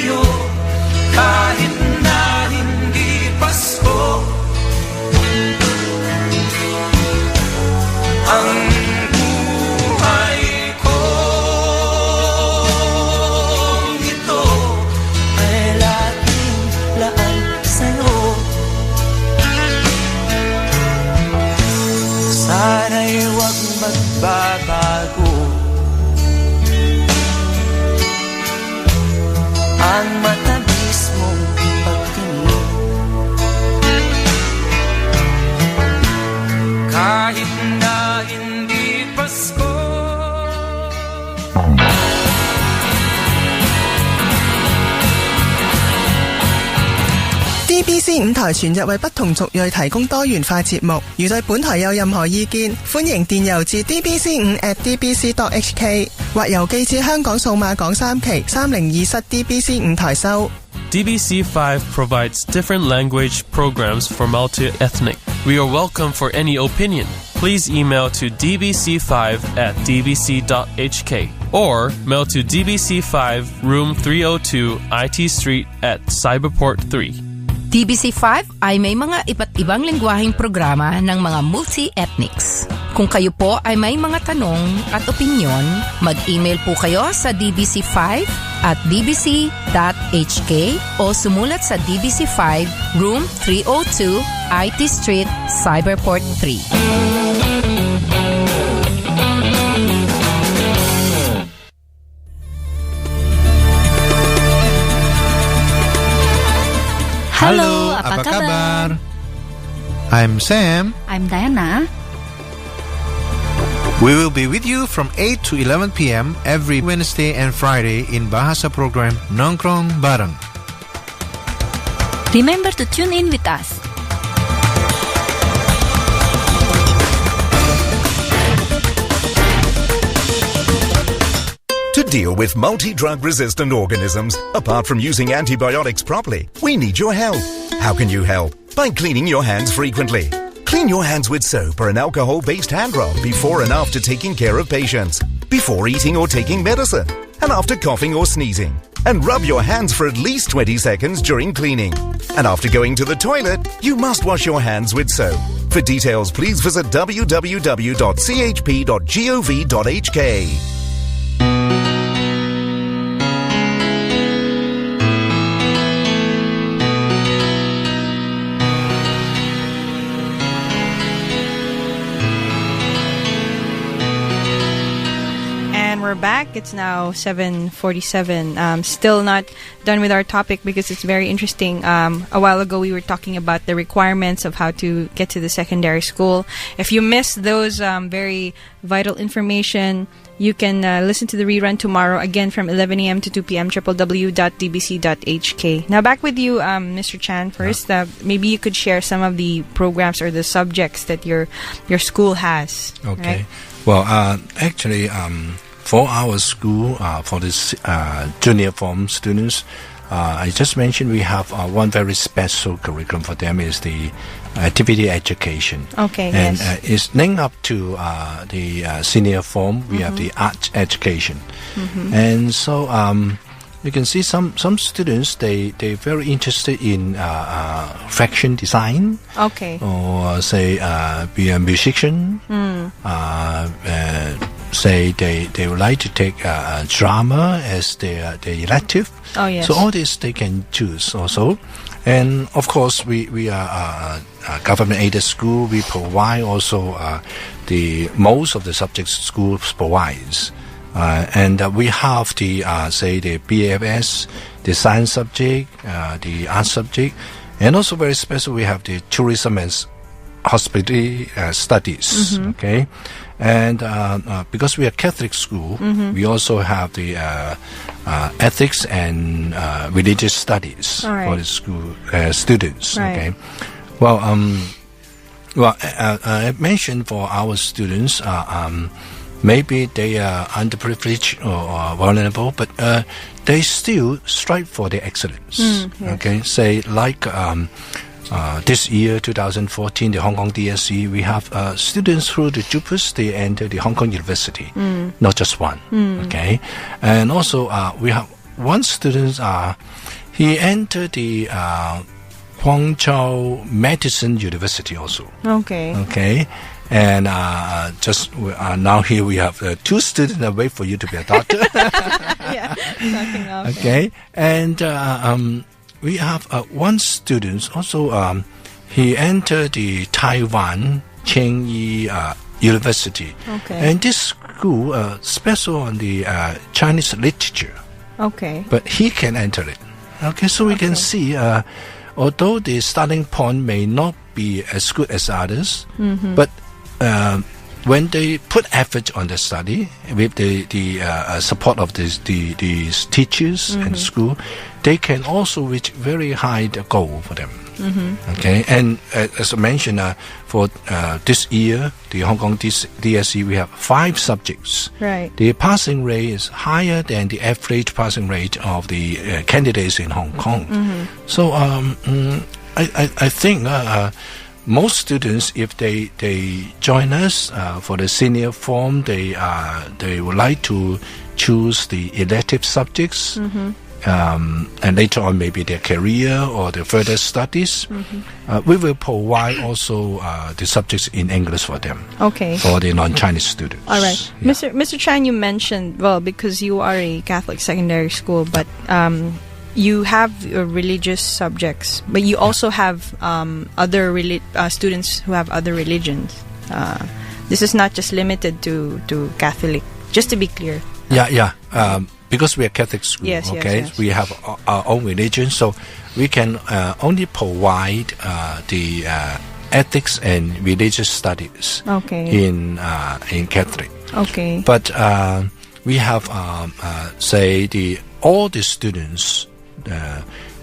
iyo, kahit na hindi Pasko. Ang buhay kong ito ay laging laan sa'yo. Sana'y huwag magbabago ang matamis mong pagtingin, kahit na hindi Pasko. DBC 5台全日為不同族裔提供多元化節目。如對本台有任何意見，歡迎電郵至 dbc5@dbc.hk 或郵寄至香港數碼港3期302室 DBC 5台收。DBC5 provides different language programs for multi-ethnic. We are welcome for any opinion. Please email to dbc5@dbc.hk or mail to DBC5 Room 302 IT Street at Cyberport 3. DBC5 ay may mga iba't ibang lengguwaheng programa ng mga multi-ethnics. Kung kayo po ay may mga tanong at opinyon, mag-email po kayo sa dbc5@dbc.hk o sumulat sa DBC5 Room 302 IT Street, Cyberport 3. Halo, apa kabar? I'm Sam. I'm Diana. We will be with you from 8 to 11 p.m. every Wednesday and Friday in Bahasa program Nongkrong Bareng. Remember to tune in with us. To deal with multi-drug-resistant organisms, apart from using antibiotics properly, we need your help. How can you help? By cleaning your hands frequently. Clean your hands with soap or an alcohol-based hand rub before and after taking care of patients, before eating or taking medicine, and after coughing or sneezing. And rub your hands for at least 20 seconds during cleaning. And after going to the toilet, you must wash your hands with soap. For details, please visit www.chp.gov.hk. We're back. It's now 7:47. Still not done with our topic because it's very interesting. A while ago, we were talking about the requirements of how to get to the secondary school. If you missed those very vital information, you can listen to the rerun tomorrow again from 11 a.m. to 2 p.m. www.dbc.hk. Now back with you, Mr. Chan. First, maybe you could share some of the programs or the subjects that your school has. Okay. Right? Well, actually, for our school, for this junior form students, I just mentioned we have one very special curriculum for them is the activity education. Okay, and yes. It's linked up to the senior form. We have the art education. And so you can see some students, they're very interested in fashion design. Okay. Or say be a musician. Say they would like to take drama as their elective. Oh, yes. So all this they can choose also. And of course we are a government aided school. We provide also the most of the subjects schools provides. And we have the say the BFS, the science subject, the art subject, and also very special we have the tourism and hospitality studies. Okay. And because we are Catholic school, we also have the ethics and religious studies for the school students. Right. Okay. Well, I mentioned for our students, maybe they are underprivileged or vulnerable, but they still strive for the excellence. Yes. Okay. Say like. This year, 2014, the Hong Kong DSC, we have students through the JUPAS, they enter the Hong Kong University, not just one. Okay, and also we have one student, he entered the Guangzhou Medicine University also. Okay. Okay, and just now here we have two students that wait for you to be a doctor. Yeah, talking of. Okay, and we have one student also. He entered the Taiwan Chengyi University. Okay. And this school special on the Chinese literature. Okay. But he can enter it. Okay, so we can see, although the starting point may not be as good as others, but when they put effort on the study with the support of the teachers and school, they can also reach very high goal for them. Okay, and as I mentioned, for this year, the Hong Kong DSE, we have 5 subjects. Right. The passing rate is higher than the average passing rate of the candidates in Hong Kong. So I think most students, if they join us for the senior form, they would like to choose the elective subjects. And later on, maybe their career or their further studies. We will provide also the subjects in English for them. Okay. For the non-Chinese students. All right. Mr. Chan, you mentioned, well, because you are a Catholic secondary school, but you have religious subjects, but you also have other students who have other religions. This is not just limited to Catholic, just to be clear. Yeah. Because we are Catholic school, yes, we have our own religion, so we can only provide the ethics and religious studies in Catholic. Okay. But we have, all the students,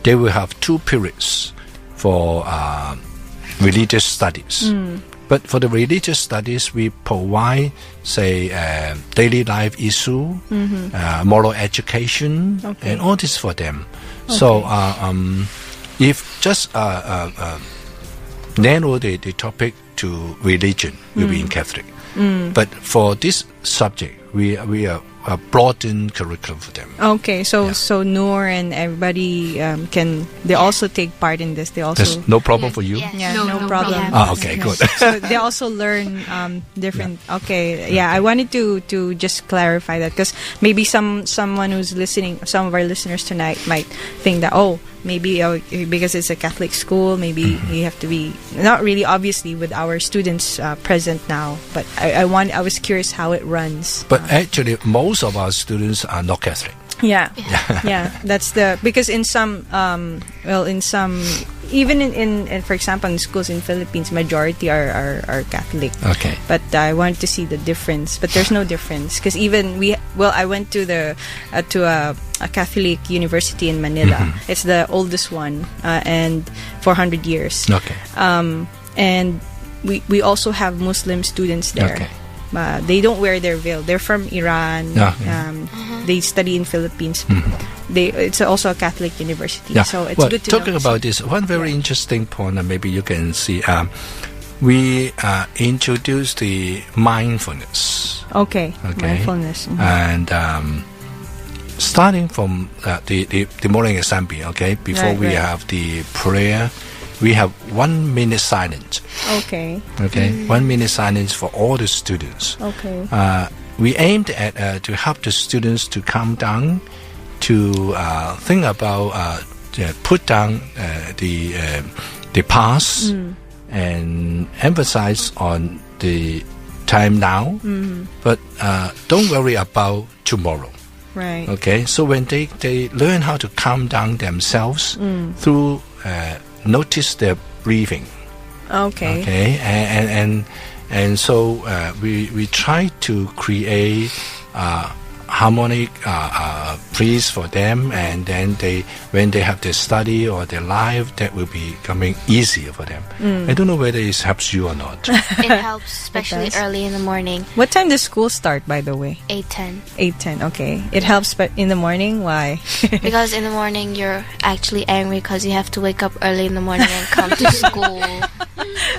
they will have 2 periods for religious studies. But for the religious studies, we provide, daily life issue, moral education, and all this for them. So, if just narrow the topic to religion, will be in Catholic. But for this subject, we are a broadened curriculum for them. Okay, so Noor and everybody they also take part in this. They also There's no problem for you? Yeah, no problem. Okay, good. So they also learn different. Yeah. Okay, yeah. I wanted to just clarify that, because maybe someone who's listening, some of our listeners tonight might think that maybe because it's a Catholic school, maybe you have to be not really obviously with our students present now. But I was curious how it runs. But actually, most of our students are not Catholic. Yeah. That's because in some even in for example in schools in Philippines, majority are Catholic. Okay. But I wanted to see the difference. But there's no difference, because even I went to a Catholic university in Manila. It's the oldest one, and 400 years. Okay. And we also have Muslim students there. Okay. They don't wear their veil. They're from Iran. They study in Philippines. It's also a Catholic university. Yeah. So it's good to talking know. about this, one very interesting point, and maybe you can see, we introduced the mindfulness. Okay. Mindfulness. And starting from the morning assembly, before we have the prayer, we have 1 minute silence. Okay. 1 minute silence for all the students. Okay. We aimed at to help the students to calm down, to think about, put down the past, and emphasize on the time now. But don't worry about tomorrow. Right. Okay. So when they learn how to calm down themselves through notice their breathing. Okay. And so we try to create harmonic breeze for them, and then when they have their study or their life, that will be coming easier for them. I don't know whether it helps you or not. It helps, especially early in the morning. What time does school start, by the way? 8:10. 8:10. Okay. It helps, but in the morning, why? Because in the morning you're actually angry because you have to wake up early in the morning and come to school.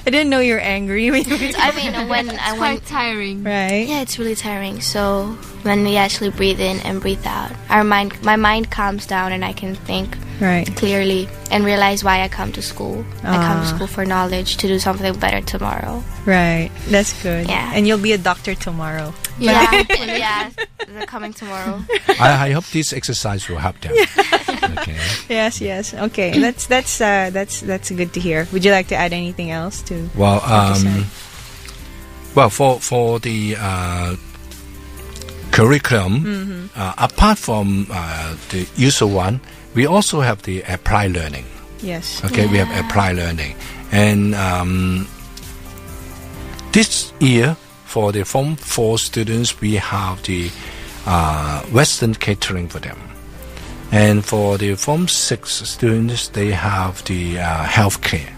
I didn't know you're angry. I mean, when it's quite tiring, right? Yeah, it's really tiring. So when we actually breathe in and breathe out, my mind calms down, and I can think clearly and realize why I come to school. I come to school for knowledge, to do something better tomorrow. Right. That's good. Yeah. And you'll be a doctor tomorrow. Yeah. Yeah. They're coming tomorrow. I hope this exercise will help them. Okay. Yes. Okay. That's good to hear. Would you like to add anything else to? For the curriculum, apart from the usual one, we also have the applied learning. Yes. Okay, we have applied learning, and this year for the Form 4 students, we have the Western catering for them. And for the Form 6 students, they have the healthcare.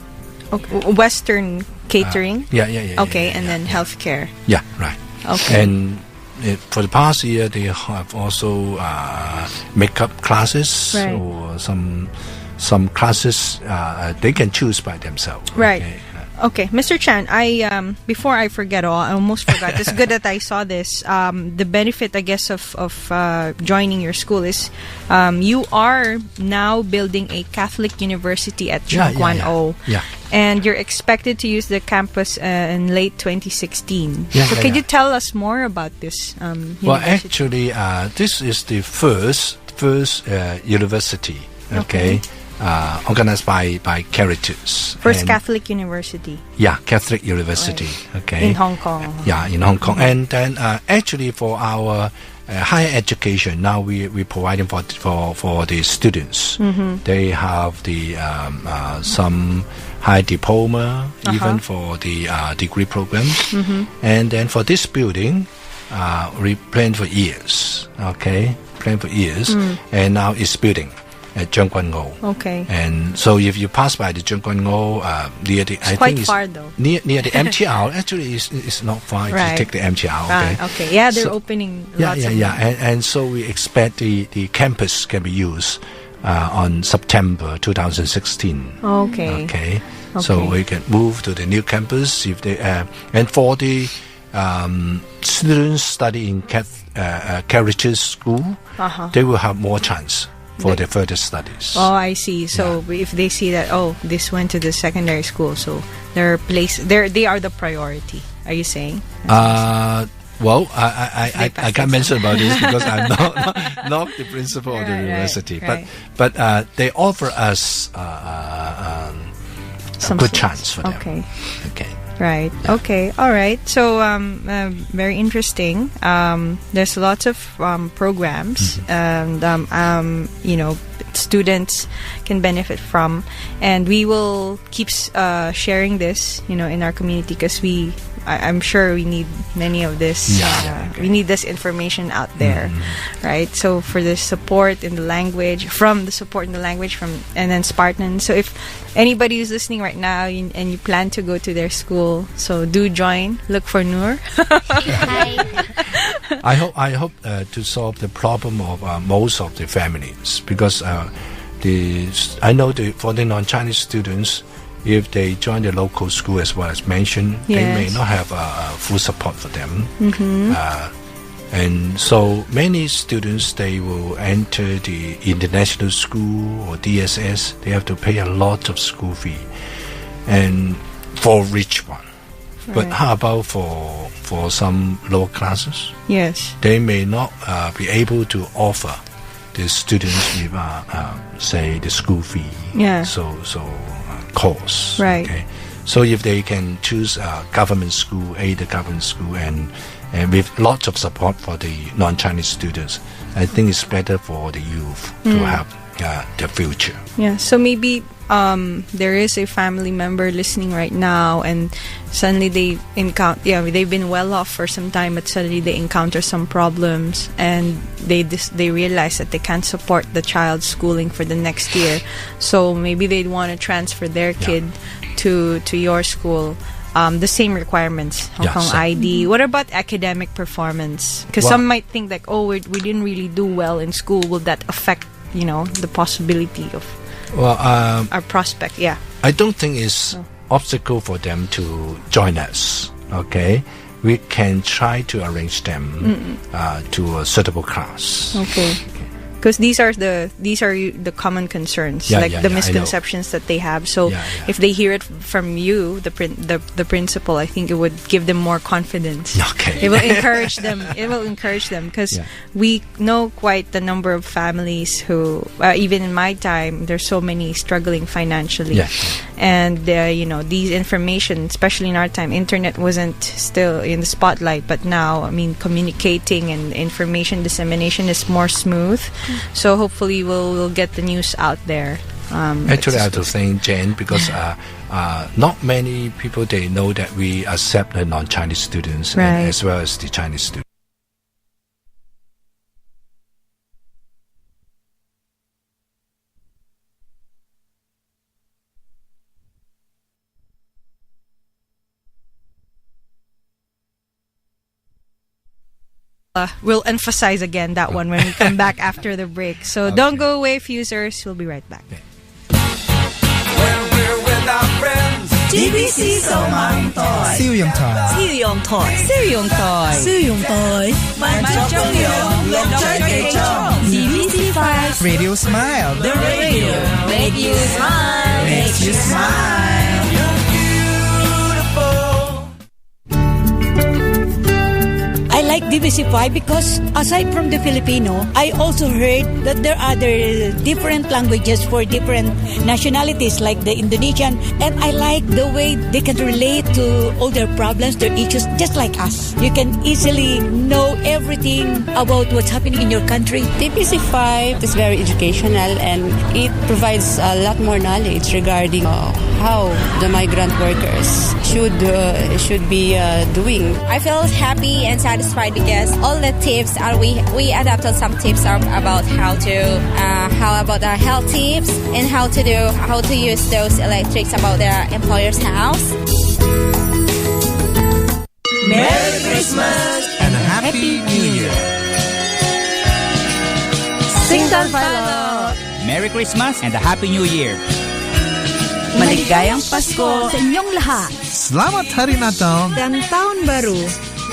Okay. Western catering. Okay, and then healthcare. Yeah, right. Okay. And for the past year, they have also makeup classes or some classes they can choose by themselves. Right. Okay, Mr. Chan, I before I forget, I almost forgot. It's good that I saw this. The benefit, I guess, of joining your school is you are now building a Catholic university at Chung Kwan O. Yeah. And you're expected to use the campus in late 2016. Could you tell us more about this university? Well, actually, this is the first university, organized by Caritas. First Catholic university. Yeah, Catholic university. Right. Okay. In Hong Kong. Yeah, in Hong Kong. And then actually for our higher education, now we providing for the students. They have the some high diploma, even for the degree programs. And then for this building, we planned for years. And now it's building at Chung Kwan O. Okay. And so if you pass by the Chung Kwan O, near the far though. Near the MTR, actually it's not far if you take the MTR. Okay. Yeah, they're opening lots of them. And so we expect the campus can be used on September 2016. Okay. So we can move to the new campus if they and for the students studying Caritas school, they will have more chance for their further studies. Oh, I see. So if they see that, this went to the secondary school, so they are the priority. Are you saying? Well, I can't mention about this because I'm not the principal of the university. Right. But they offer us a good chance for them. Okay. Right. Yeah. Okay. All right. So very interesting. There's lots of programs, and students can benefit from, and we will keep sharing this, in our community because I'm sure we need many of this. We need this information out there, right? So for the support in the language, and then Spartan. So if anybody is listening right now and you plan to go to their school, so do join. Look for Noor. I hope to solve the problem of most of the families because I know for the non-Chinese students, if they join the local school as well as mentioned, they may not have full support for them. And so many students, they will enter the international school or DSS. They have to pay a lot of school fee, and for rich one. But how about for some lower classes? Yes, they may not be able to offer the students with say the school fee. Course. Right. Okay. So if they can choose government school, aided government school, and with lots of support for the non-Chinese students, I think it's better for the youth to have their future. Yeah. So maybe there is a family member listening right now, and suddenly they've been well off for some time, but suddenly they encounter some problems, and they realize that they can't support the child's schooling for the next year. So maybe they'd want to transfer their kid to your school. The same requirements, Hong Kong ID. What about academic performance? Because some might think like, we didn't really do well in school. Will that affect the possibility of our prospect? I don't think it's obstacle for them to join us. Okay, we can try to arrange them to a suitable class. Okay. Because these are the common concerns, the misconceptions that they have. So if they hear it from you, the principal, I think it would give them more confidence. Okay. It will encourage them. It will encourage them because we know quite the number of families who, even in my time, there's so many struggling financially. And these information, especially in our time, internet wasn't still in the spotlight, but now, communicating and information dissemination is more smooth. So hopefully we'll get the news out there. Actually, I have to thank Jane because not many people, they know that we accept the non-Chinese students as well as the Chinese students. we'll emphasize again that one when we come back after the break. So don't go away, Fusers. We'll be right back. When we're with our friends, DBC Somang Toy. 笑容台，笑容台，笑容台，笑容台，萬眾用樂在其中。DBC 5 Radio Smile, The Radio Make You Smile, Makes You Smile. I like DBC5 because aside from the Filipino, I also heard that there are other different languages for different nationalities like the Indonesian, and I like the way they can relate to all their problems, their issues, just like us. You can easily know everything about what's happening in your country. DBC5 is very educational and it provides a lot more knowledge regarding how the migrant workers should be doing. I feel happy and satisfied because all the tips are we adapted some tips are about how about our health tips and how to use those electrics about their employer's house. Merry Christmas and a Happy New Year. Sing that pilot. Merry Christmas and a Happy New Year. Maligayang Pasko sa inyong lahat. Selamat Hari Natal Dan Taon Baru.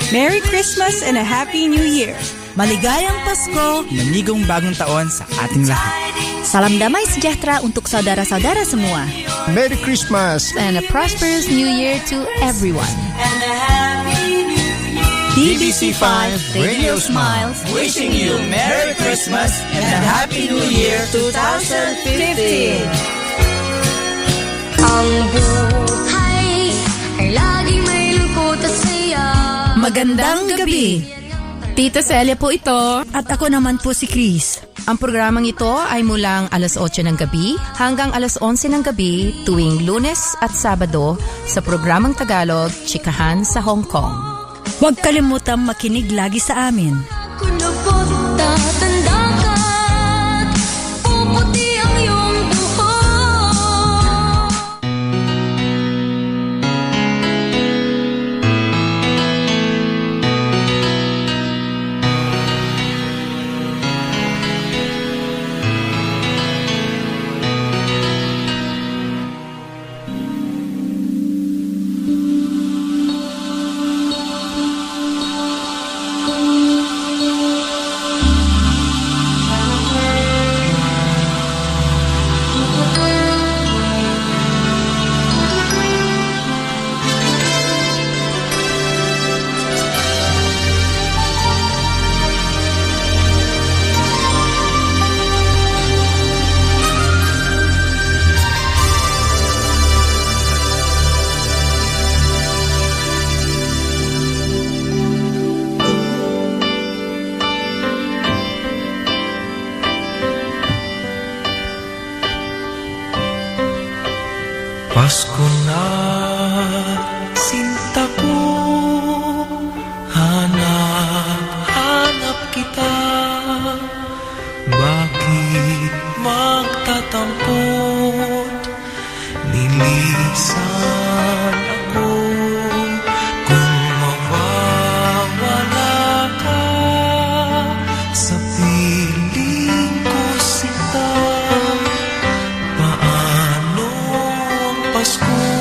Merry Christmas and a Happy New Year. Maligayang Pasko. Manigong bagong taon sa ating lahat. Salam damai sejahtera untuk saudara-saudara semua. Merry Christmas and a prosperous New Year to everyone. DBC5 Radio Smiles wishing you Merry Christmas and a Happy New Year 2015. Ang buhay ay laging may lungkot at saya. Magandang gabi. Tita Celia po ito. At ako naman po si Chris. Ang programang ito ay mulang alas 8 ng gabi hanggang alas 11 ng gabi tuwing Lunes at Sabado sa programang Tagalog, Chikahan sa Hong Kong. Huwag kalimutang makinig lagi sa amin. Kung tatanda ka, puputi ang iyong buhok. Pasko na, sinta ko, hanap kita. Bakit magtatampot, nilisan ako. Kung mawawala ka, sa piling ko sinta. Paano ang Pasko?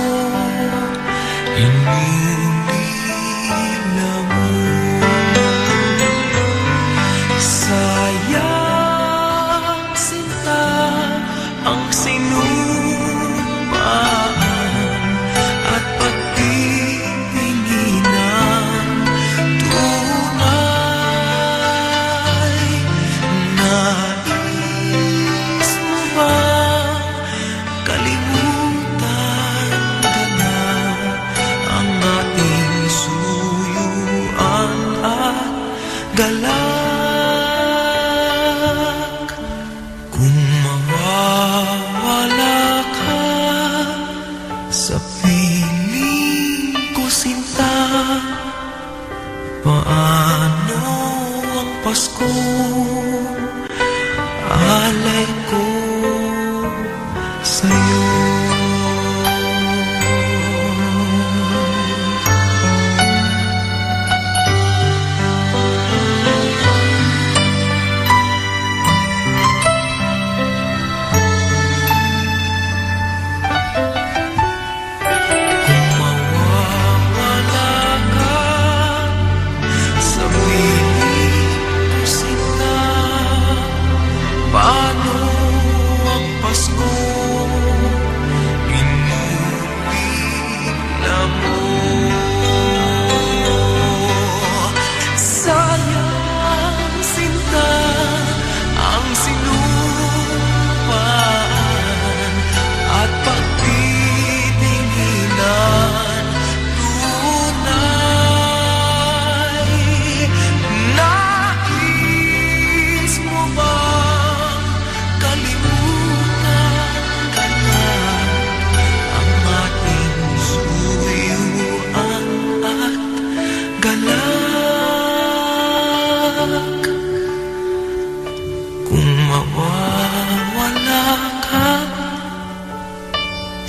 Mawawala ka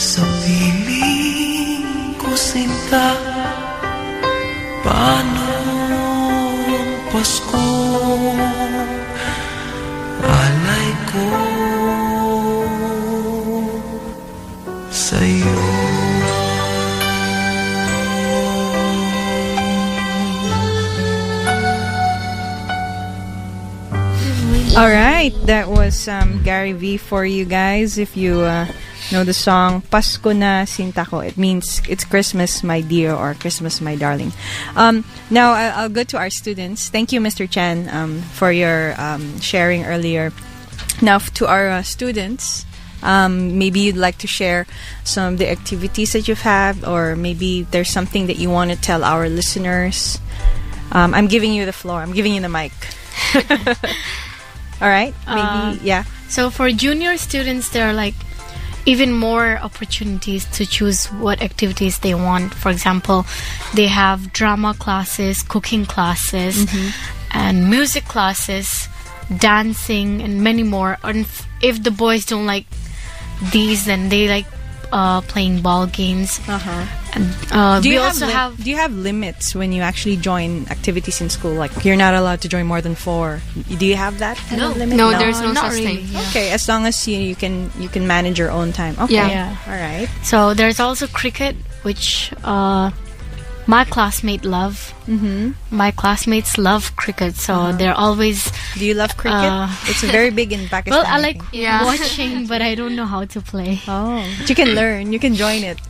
sa piling ko, sinta. Paano ang Pasko? Alay ko sa'yo. All right, that was Gary V for you guys. If you know the song Pasko na Sinta Ko, it means it's Christmas, my dear, or Christmas, my darling. Now I'll go to our students. Thank you, Mr. Chan, for your sharing earlier. Now to our students, maybe you'd like to share some of the activities that you've had, or maybe there's something that you want to tell our listeners. I'm giving you the floor. I'm giving you the mic. All right, maybe, yeah. So for junior students, there are like even more opportunities to choose what activities they want. For example, they have drama classes, cooking classes, and music classes, dancing, and many more. And if the boys don't like these, then they like playing ball games. And Do we you also have do you have limits when you actually join activities in school? Like you're not allowed to join more than 4. Do you have that kind of limit? No, there's no not such really. thing. Okay, as long as you can manage your own time. Okay, Yeah. all right. So there's also cricket, which my classmate love. My classmates love cricket, so they're always. Do you love cricket? It's very big in Pakistan. Well, I like Yeah. watching, but I don't know how to play. Oh, but you can learn. You can join it.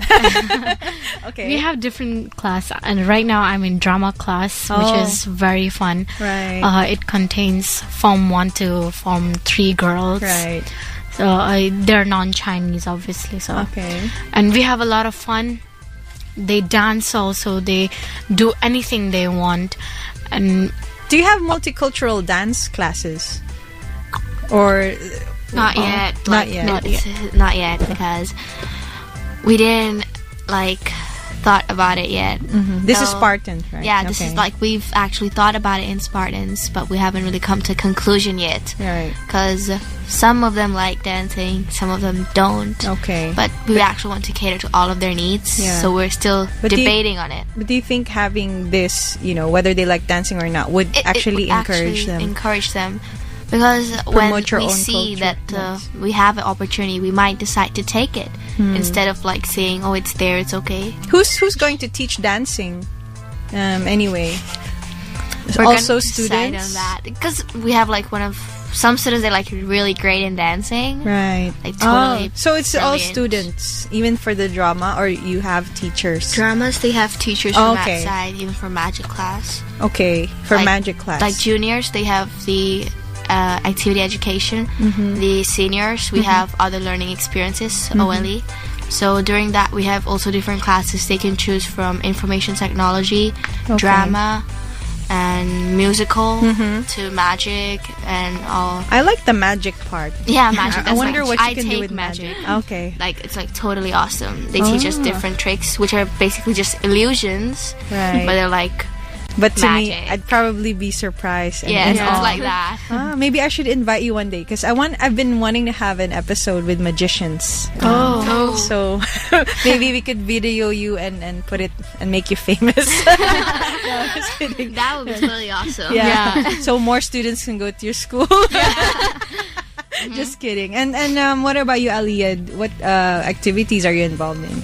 Okay. We have different class, and right now I'm in drama class, which Oh. is very fun. Right. It contains Form 1 to Form 3 girls. Right. So they're non-Chinese, obviously. So Okay. and we have a lot of fun. They dance also. They do anything they want. And do you have multicultural dance classes? Or Not yet. Not yet. Not yet, because we didn't thought about it yet. This is So, Spartans, right? Yeah, this Okay. is we've actually thought about it in Spartans, but we haven't really come to conclusion yet. Right. Because some of them like dancing, some of them don't. Okay. But we actually want to cater to all of their needs, Yeah. so we're still But do you- debating on it. But do you think having this, whether they like dancing or not, would It actually would encourage actually them? encourage them. Because Promote your when we own see culture. that we have an opportunity, we might decide to take it instead of saying, "Oh, it's there, it's okay." Who's going to teach dancing? Anyway, We're also gonna decide students. on that because we have some students that really great in dancing. Right. Totally. So it's all brilliant. students, even for the drama, or you have teachers? Dramas, they have teachers Oh, from okay. that side, even for magic class. Okay, for Like- magic class. Like juniors, they have the activity education. Mhm. The seniors, we Mhm. have other learning experiences, Mhm. OLE. So during that, we have also different classes they can choose from: information technology, Okay. drama, and musical Mhm. to magic and all. I like the magic part. Yeah, magic. I That's wonder what you I can do take with magic. magic. Okay. It's totally awesome. They teach us Oh. different tricks, which are basically just illusions, Right. but they're But to me, magic. I'd probably be surprised. And Yes, in it's awe. like that. Maybe I should invite you one day because I've been wanting to have an episode with magicians. Oh. So maybe we could video you and put it and make you famous. No, I'm just kidding. That would be totally awesome. Yeah. So more students can go to your school. Just kidding. And what about you, Aliyah? What activities are you involved in?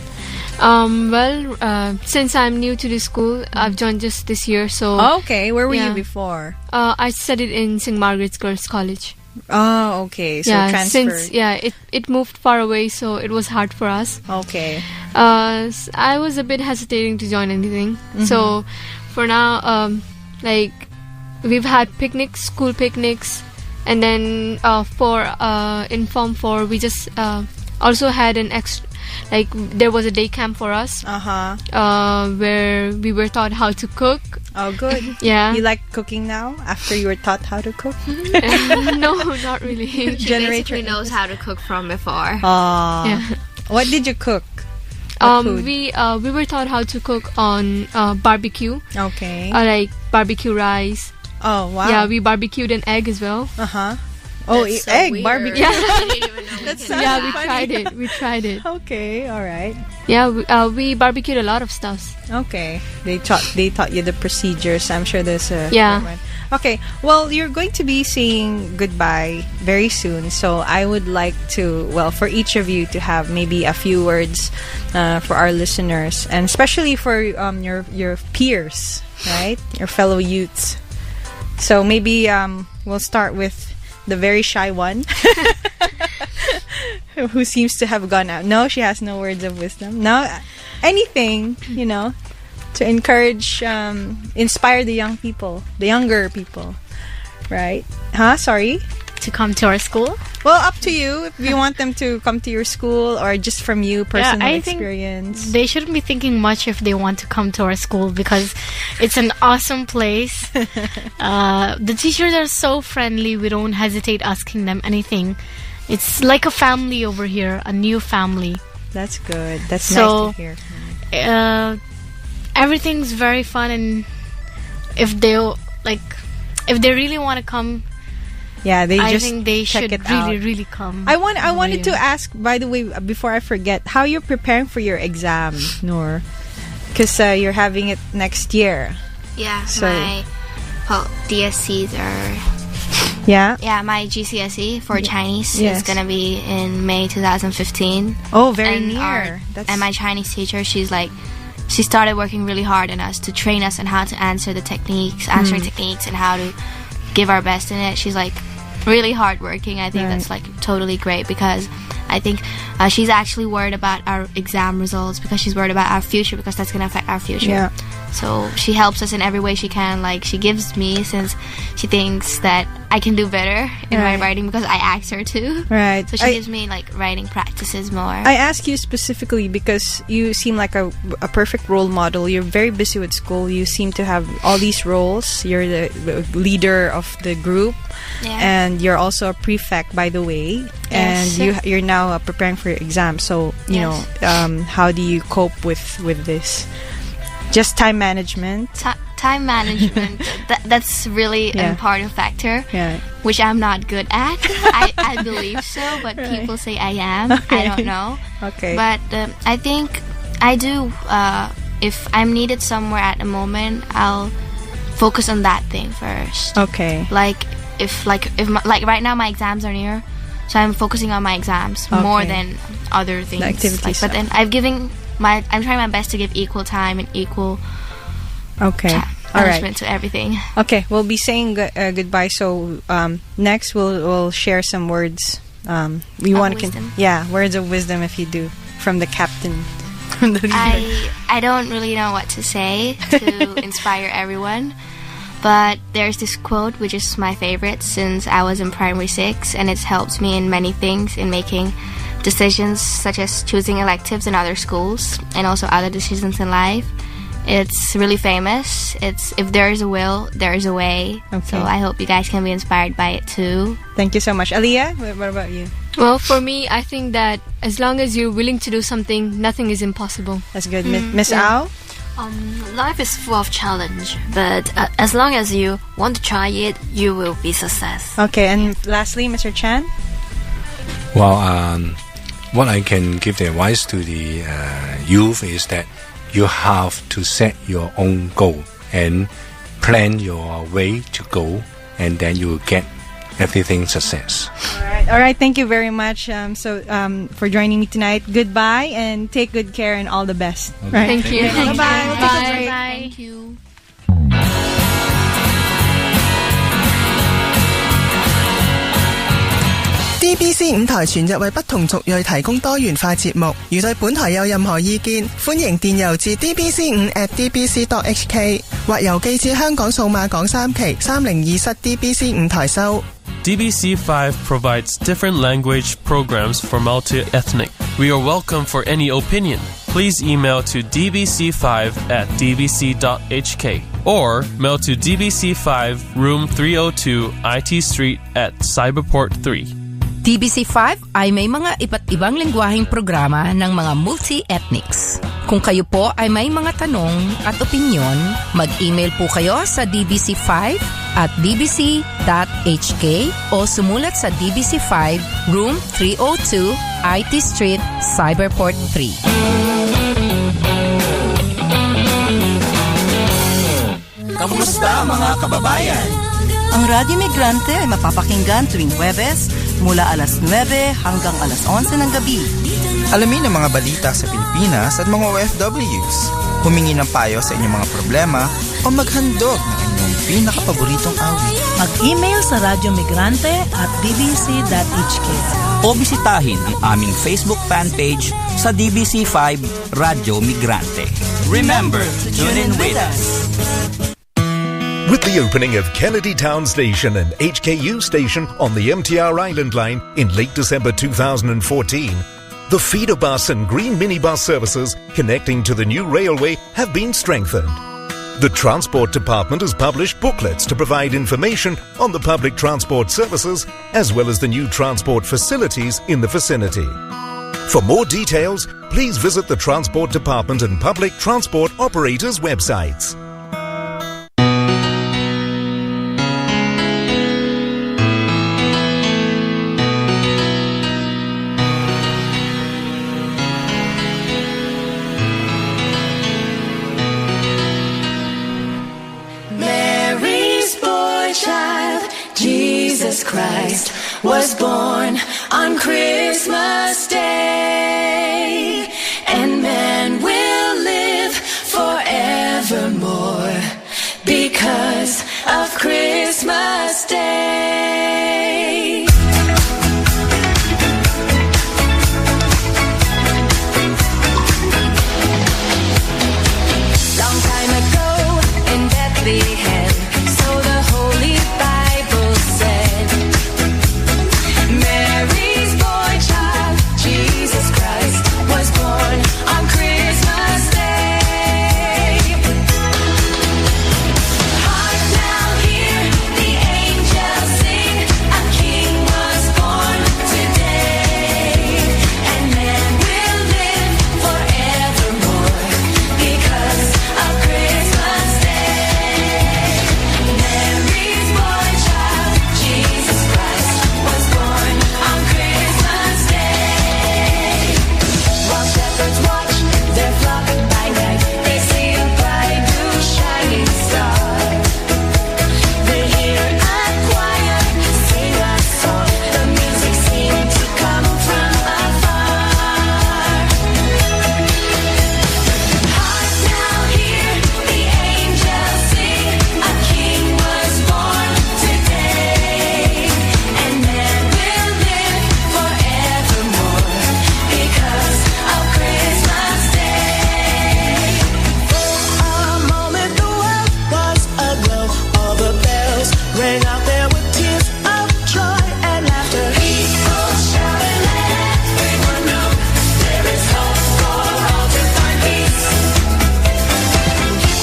Since I'm new to the school, I've joined just this year. So Okay, where were yeah. you before? I studied in St. Margaret's Girls College. Oh, okay. So transferred. Since it moved far away, so it was hard for us. Okay. I was a bit hesitating to join anything. So for now, we've had picnics, school picnics, and then in Form 4 we just also had an extra. There was a day camp for us, where we were taught how to cook. Oh, good. Yeah. You like cooking now after you were taught how to cook? No, not really. She Generate basically your knows how to cook from before. Yeah. What did you cook? What food? We were taught how to cook on barbecue. Okay. Like barbecue rice. Oh, wow. Yeah, we barbecued an egg as well. Oh, That's so egg weird. barbecue. Yeah. That's Yeah, we funny. tried it. We tried it. Okay, all right. Yeah, we barbecued a lot of stuffs. Okay, they taught you the procedures. I'm sure there's a Yeah. good one. Okay, well, you're going to be saying goodbye very soon, so I would like to, well, for each of you to have maybe a few words for our listeners, and especially for your peers, right? Your fellow youths. So maybe we'll start with the very shy one, who seems to have gone out. No, she has no words of wisdom. No, anything, to encourage, inspire the younger people, right? Sorry? To come to our school? Well, up to you. If you want them to come to your school, or just from you, personal I experience. think they shouldn't be thinking much if they want to come to our school, because it's an awesome place. The teachers are so friendly. We don't hesitate asking them anything. It's like a family over here, a new family. That's good. That's so, nice to hear. Everything's very fun, and if they really want to come, yeah, I think they check should it really, out. really come. I wanted to ask, by the way, before I forget, how you're preparing for your exam, Noor, because you're having it next year. Yeah, So- my DSCs are. Yeah. Yeah, my GCSE for Chinese Yes. is gonna be in May 2015. Oh, very and near. And my Chinese teacher, she started working really hard on us to train us on how to answering techniques, and how to give our best in it. She's like really hardworking. I think Right. that's like totally great, because I think she's actually worried about our exam results, because she's worried about our future, because that's gonna affect our future. Yeah. So she helps us in every way she can. Like, she gives me, since she thinks that I can do better in my Right. writing, because I asked her to. Right. So she gives me like writing practices more. I ask you specifically because you seem like a perfect role model. You're very busy with school. You seem to have all these roles. You're the leader of the group, Yeah. and you're also a prefect, by the way. And Yes. you're now preparing for your exam. So you know, how do you cope with this? Just time management. Time management. That's really an important factor, Yeah. which I'm not good at. I believe so, but people say I am. Okay. I don't know. Okay. But I think I do. If I'm needed somewhere at a moment, I'll focus on that thing first. Okay. Like if right now my exams are near, so I'm focusing on my exams more Okay. than other things. The activities. But then I'm trying my best to give equal time and equal Okay. All right. management to everything. Okay, we'll be saying goodbye. So next, we'll share some words. We Of want to, wisdom? words of wisdom, if you do, from the captain, from the leader. I don't really know what to say to inspire everyone, but there's this quote which is my favorite since I was in primary 6, and it's helped me in many things, in making decisions such as choosing electives in other schools and also other decisions in life. It's really famous. It's if there is a will, there is a way. Okay. So I hope you guys can be inspired by it too. Thank you so much. Aliyah, what about you? Well, for me, I think that as long as you're willing to do something, nothing is impossible. That's good. Miss Au? Life is full of challenge, but as long as you want to try it, you will be success. Okay, and lastly, Mr. Chan? Well, what I can give the advice to the youth is that you have to set your own goal and plan your way to go, and then you will get everything success. All right. Thank you very much. For joining me tonight. Goodbye, and take good care, and all the best. Okay. Right. Thank you. Bye-bye. We'll take a break. Thank you. DBC 五台全日為不同族裔提供多元化節目。如對本台有任何意見，歡迎電郵至 dbc5@dbc.hk 或郵寄至香港數碼港3期302室 DBC 五台收。DBC5 provides different language programs for multi-ethnic. We are welcome for any opinion. Please email to dbc5@dbc.hk or mail to DBC5 Room 302 IT Street at Cyberport 3. DBC5 ay may mga iba't ibang lengguwaheng programa ng mga multi-ethnics. Kung kayo po ay may mga tanong at opinyon, mag-email po kayo sa dbc5 dbc.hk o sumulat sa DBC5, Room 302, IT Street, Cyberport 3. Kamusta mga kababayan? Ang Radyo Migrante ay mapapakinggan tuwing Huwebes mula alas 9 hanggang alas 11 ng gabi. Alamin ang mga balita sa Pilipinas at mga OFWs. Humingi ng payo sa inyong mga problema o maghandog ng inyong pinakapaboritong awit. Mag-email sa radyomigrante@dbc.hk O bisitahin ang aming Facebook fan page sa DBC5 Radyo Migrante. Remember to tune in with us. With the opening of Kennedy Town Station and HKU Station on the MTR Island Line in late December 2014, the feeder bus and green minibus services connecting to the new railway have been strengthened. The Transport Department has published booklets to provide information on the public transport services as well as the new transport facilities in the vicinity. For more details, please visit the Transport Department and Public Transport Operators websites. Jesus Christ was born on Christmas Day, and man will live forevermore because of Christmas Day. Long time ago in Bethlehem, so the Holy Bible said, Mary's boy child, Jesus Christ, was born on Christmas Day. Hark now, hear the angels sing, a king was born today, and man will live forevermore because of Christmas Day. Mary's boy child, Jesus Christ, was born on Christmas Day. While shepherds watch their flock by night, they see a bright new shining star. They hear a choir sing a song, the music seemed to come from afar. Hark now, hear the angels sing, a king was born today, and man will live forevermore because of Christmas Day. For a moment the world was aglow. All the bells rang out there with tears of joy and laughter. People shout and let everyone know there is hope for all to find peace.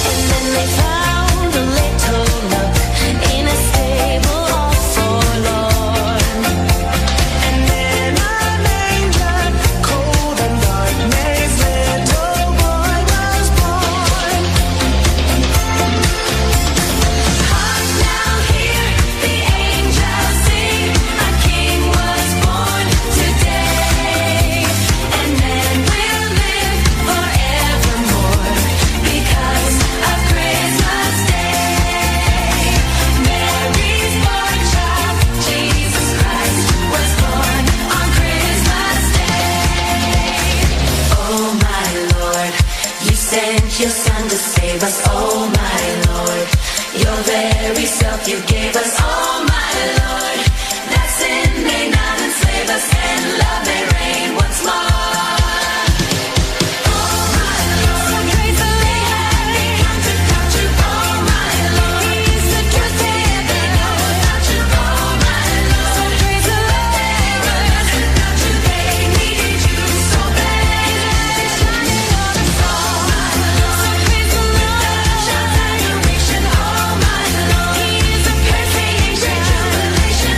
And then they found a little nook in a stable all forlorn. And then a manger, cold and dark, Mary's little boy was born. Hark now, hear the angels sing, a king was born today, and man will live forevermore because of Christmas Day. Mary's boy child, Jesus Christ, was born on Christmas Day. Oh my Lord, you sent your son to save us. Oh my Lord, your very self you gave us. Oh my Lord, that sin may not enslave us and love may reign once more. Oh my Lord, praise the Lord, they come to come true. Oh my Lord, He's the truth they ever know about you. Oh my Lord, so praise the Lord, they come true. They needed you so bad. Shining on us all. Oh my Lord, so praise the Lord, shout adoration. Oh my Lord, He is a perfect tribulation.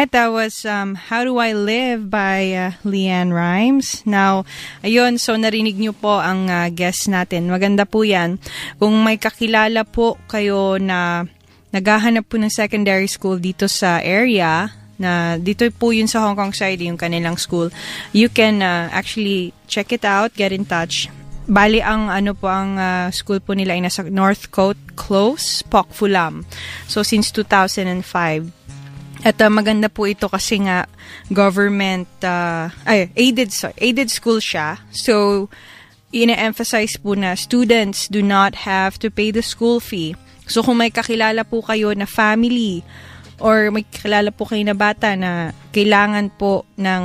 right, that was How Do I Live by Leanne Rimes. Now, ayun, so narinig nyo po ang guest natin. Maganda po yan. Kung may kakilala po kayo na naghahanap po ng secondary school dito sa area, na dito po yun sa Hong Kong side, yung kanilang school, you can actually check it out, get in touch. Bali, ang school po nila ay nasa Northcote Close, Pok Fulam. So, since 2005. At maganda po ito kasi nga government, aided school siya. So, ina-emphasize po na students do not have to pay the school fee. So, kung may kakilala po kayo na family or may kakilala po kayo na bata na kailangan po ng,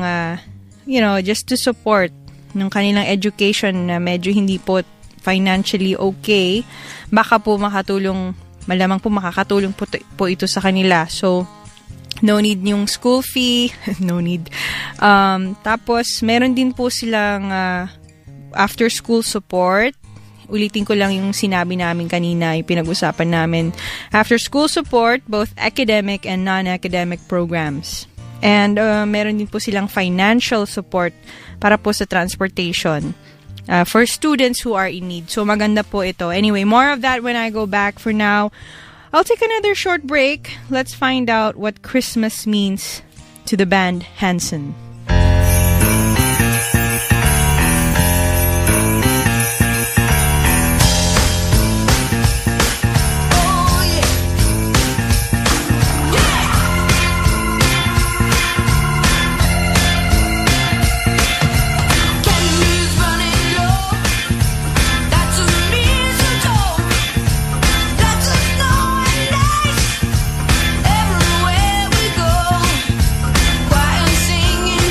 just to support ng kanilang education na medyo hindi po financially okay, baka po malamang po makakatulong po ito sa kanila. So, no need yung school fee. No need. Tapos, meron din po silang after-school support. Ulitin ko lang yung sinabi namin kanina, yung pinag-usapan namin. After-school support, both academic and non-academic programs. And meron din po silang financial support para po sa transportation for students who are in need. So, maganda po ito. Anyway, more of that when I go back. For now, I'll take another short break. Let's find out what Christmas means to the band Hanson. Everywhere we go, quiet singing.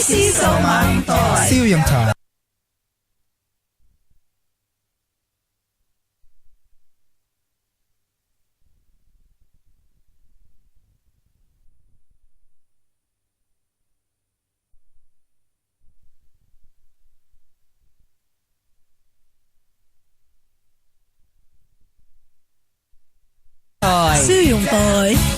DBC 數碼台，燒陽台。燒用台，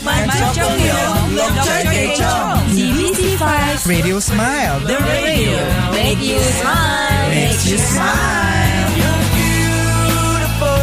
萬眾用，六追幾中 DBC 5 Radio Smile, The radio make you smile, makes you smile. You're beautiful.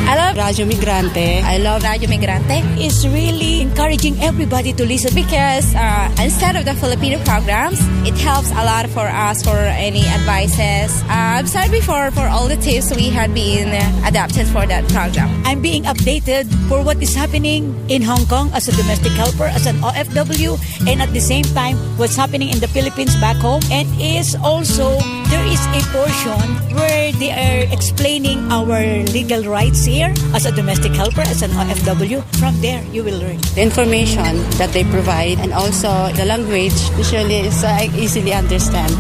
I love Radyo Migrante. I love Radio Migrante. It's really encouraging everybody to listen Because instead of the Filipino programs, it helps a lot for us for any advices. I'm sorry before for all the tips we had been adapted for that program. I'm being updated for what is happening in Hong Kong as a domestic helper, as an OFW, and at the same time, what's happening in the Philippines back home. And is also, there is a portion where they are explaining our legal rights here as a domestic helper, as an OFW. From there, you will learn. The information that they provide and also the language usually is easily understand.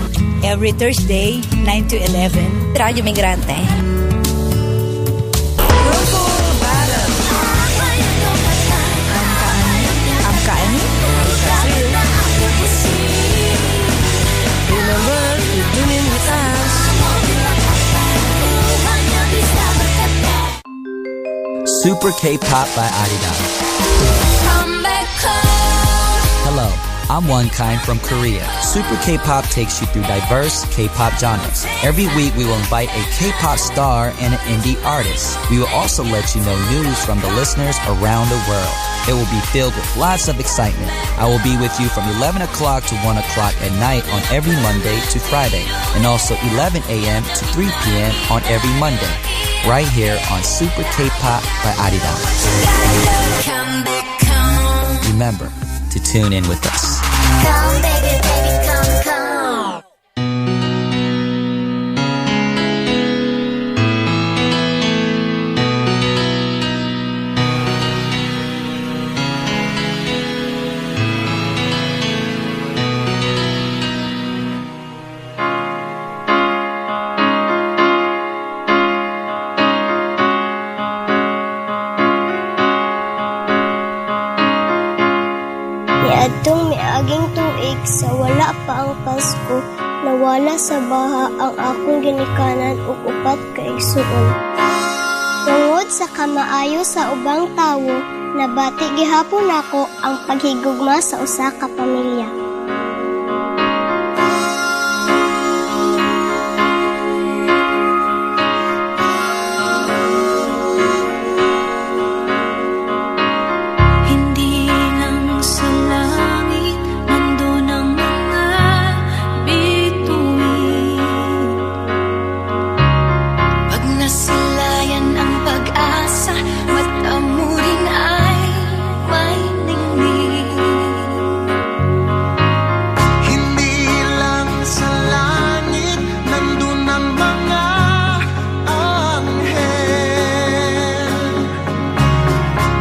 Every Thursday, 9 to 11. Radio Migrante. Super K-pop by Adidas. Hello, I'm One Kind from Korea. Super K-pop takes you through diverse K-pop genres. Every week we will invite a K-pop star and an indie artist. We will also let you know news from the listeners around the world. It will be filled with lots of excitement. I will be with you from 11 o'clock to 1 o'clock at night on every Monday to Friday, and also 11 a.m. to 3 p.m. on every Monday, right here on Super K-pop by Adidas. Remember to tune in with us. Come, baby, baby, come, come. Niadtong miaging tuig sa wala pa ang Pasko, nawala sa baha ang akong ginikanan ug upat ka igsuon. Tungod sa kamaayo sa ubang tawo, nabati gihapon ako ang paghigugma sa usa ka pamilya. Hindi lang sa langit nandun ang mga bituin. Pag nasilayan ang pag-asa, mata mo rin ay may ningning. Hindi lang sa langit nandun ang mga anghel.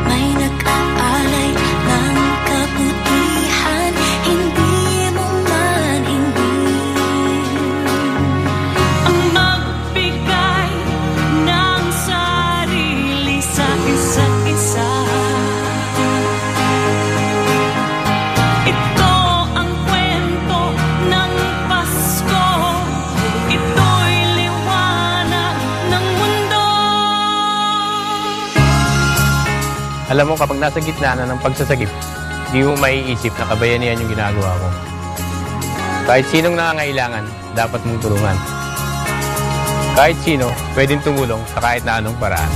May nag-aalay ng kabutihan, hindi mo maningin. Ang magbigay ng sarili sa isa't isa. Ito ang kwento ng Pasko. Ito'y liwanag ng mundo. Alam mo, kapag nasa gitna na ng pagsasagip, di mo maiisip na kabayanihan yung ginagawa mo. Kahit sinong nangangailangan, dapat mong tulungan. Kahit sino, pwedeng tumulong sa kahit na anong paraan.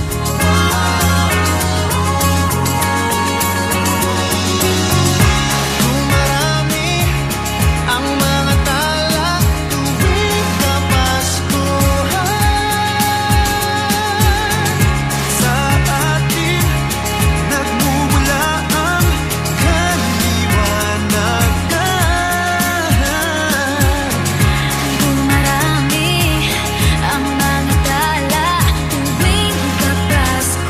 Ang mga tala tuwing Kapaskuhan, sa atin nagmumula ang kaliwanagan. Dumarami ang mga tala tuwing Kapaskuhan.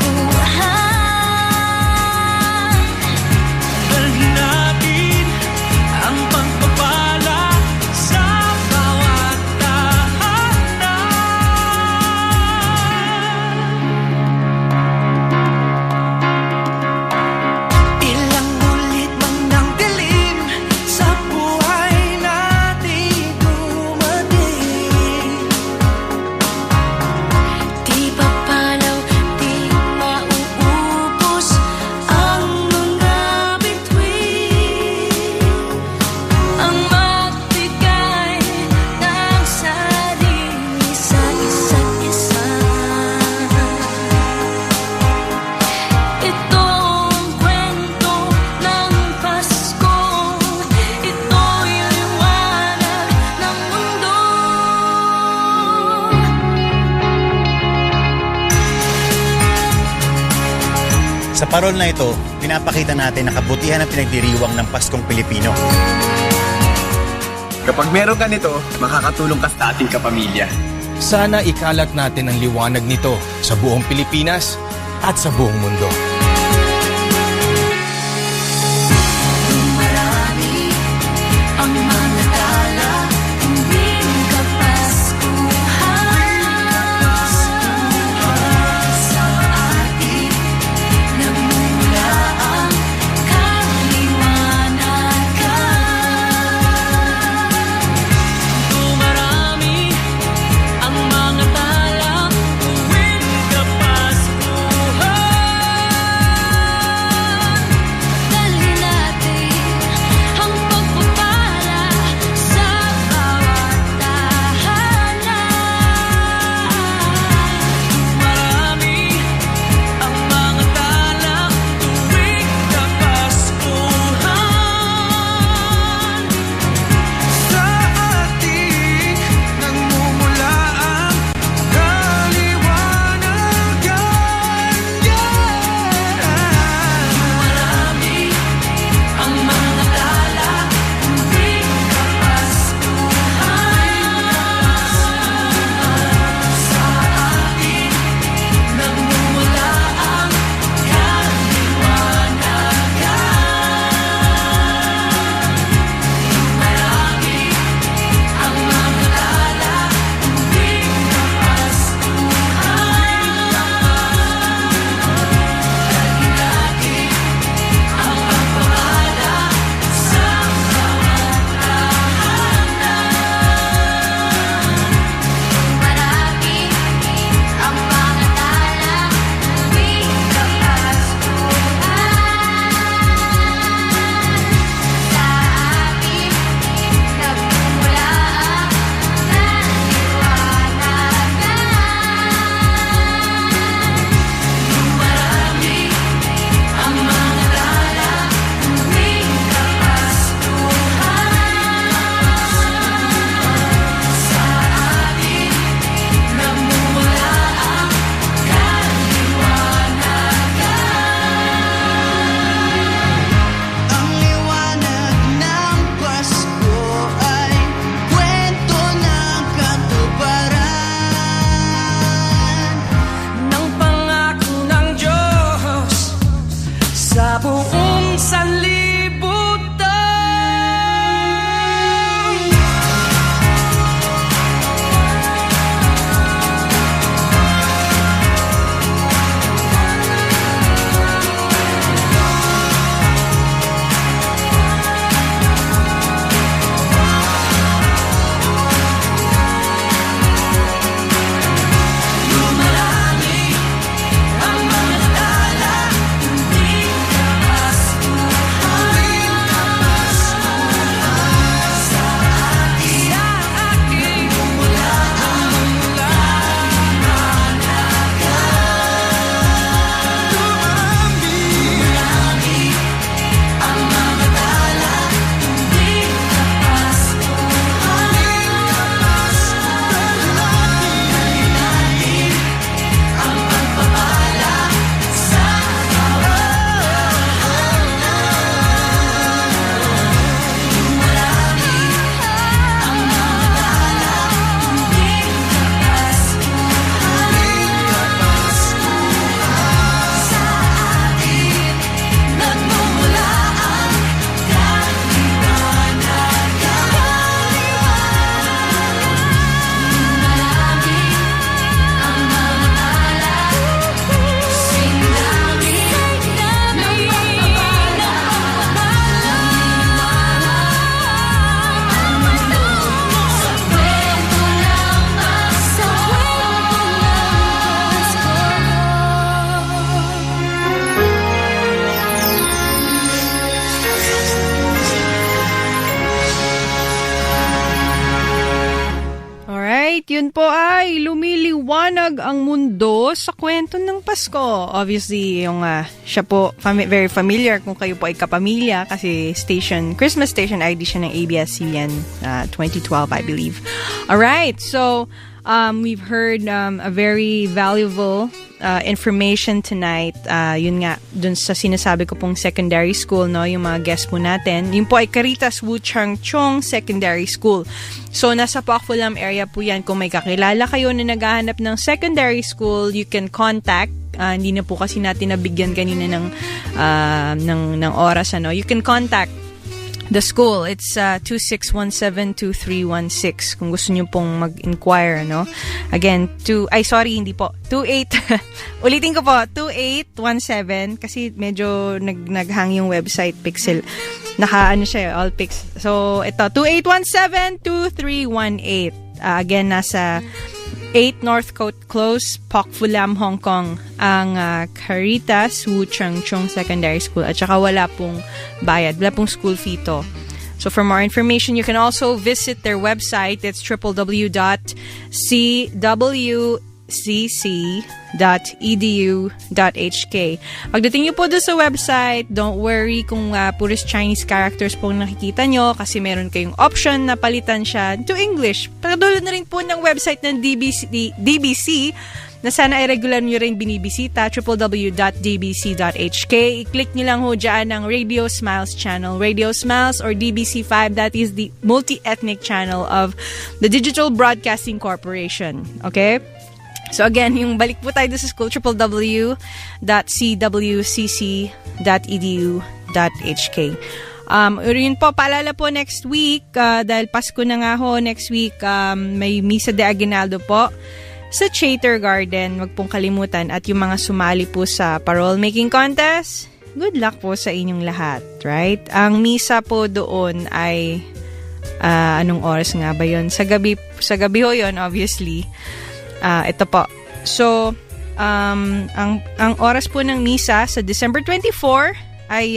Sa parol na ito, pinapakita natin na kabutihan ang pinagdiriwang ng Paskong Pilipino. Kapag meron ka nito, makakatulong ka sa ating kapamilya. Sana ikalat natin ang liwanag nito sa buong Pilipinas at sa buong mundo. Marami ang mga tala, tuwing Kapaskuhan. Sa atin nagmumula ang kaliwanagan. Dumarami ang mga tala, tuwing Kapaskuhan. Dalhin natin ang pagpapala sa bawat tahanan. Marami ang mga tala, tuwing Kapaskuhan. Sa ating nagmumula ang kaliwanagan. Marami ang mga tala, tuwing Kapaskuhan. Sa atin nagmumula ang kaliwanagan. Marami ang mga tala, tuwing Kapaskuhan. Ang pagpapala sa bawat tahanan. Marami ang mga tala, tuwing Kapaskuhan. Sa atin nagmumula ang kaliwanagan. Marami ang mga tala, tuwing Kapaskuhan. Sa atin nagmumula ang kaliwanagan. Ang liwanag ng Pasko ay kwento ng katuparan ng pangako ng Diyos sa buong sanlibutan. Marami ang mga tala, tuwing Yun po ay lumiliwanag ang mundo sa kwento ng Pasko. Obviously, yung siya po very familiar kung kayo po ay kapamilya kasi Christmas station ID siya ng ABS-CBN 2012, I believe. Alright, so We've heard a very valuable information tonight. Yun nga, dun sa sinasabi ko pong secondary school, no, yung mga guests po natin. Yun po ay Caritas Wu Chang Chong Secondary School. So, nasa Pakfulam area po yan. Kung may kakilala kayo na naghahanap ng secondary school, you can contact. Hindi na po kasi natin nabigyan kanina ng oras, ano. You can contact the school. It's 2617-2316 kung gusto nyo pong mag-inquire, no? Again, 28 ulitin ko po, 2817 kasi medyo naghang yung website pixel. Naka-ano siya, all pix. So, ito, 2817-2318. Again, nasa 8 North Coast Close, Pakfulam, Hong Kong, ang Caritas Wu Chang Chong Secondary School. At saka wala pong bayad, wala pong school fee to. So for more information, you can also visit their website. It's www.cwcc.edu.hk. Pagdating nyo po doon sa website, don't worry kung puros Chinese characters po nakikita nyo kasi meron kayong option na palitan siya to English. Pagdulod na rin po ng website ng DBC na sana ay regular nyo rin binibisita, www.dbc.hk. I-click nyo lang ho dyan ang Radio Smiles channel. Radio Smiles or DBC5, that is the multi-ethnic channel of the Digital Broadcasting Corporation. Okay? So again, yung balik po tayo sa school, www.cwcc.edu.hk. Yun po, paalala po next week, dahil Pasko na nga ho, next week, may Misa de Aguinaldo po sa Chater Garden. Wag pong kalimutan. At yung mga sumali po sa parole making contest, good luck po sa inyong lahat, right? Ang misa po doon ay anong oras nga ba yun? Sa gabi ho yun, obviously. Ito po. So, ang oras po ng misa sa December 24 ay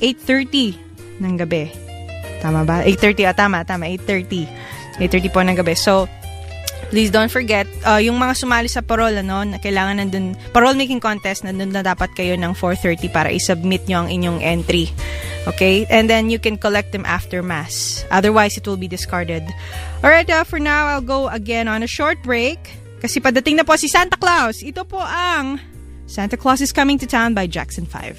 8:30 ng gabi. Tama ba? 8:30. Tama. 8:30. 8:30 po ng gabi. So, please don't forget, yung mga sumali sa parole, kailangan nandun, parole making contest, nandun na dapat kayo ng 4:30 para i-submit nyo ang inyong entry. Okay? And then you can collect them after Mass. Otherwise, it will be discarded. Alright, for now, I'll go again on a short break. Kasi padating na po si Santa Claus. Ito po ang Santa Claus is Coming to Town by Jackson 5.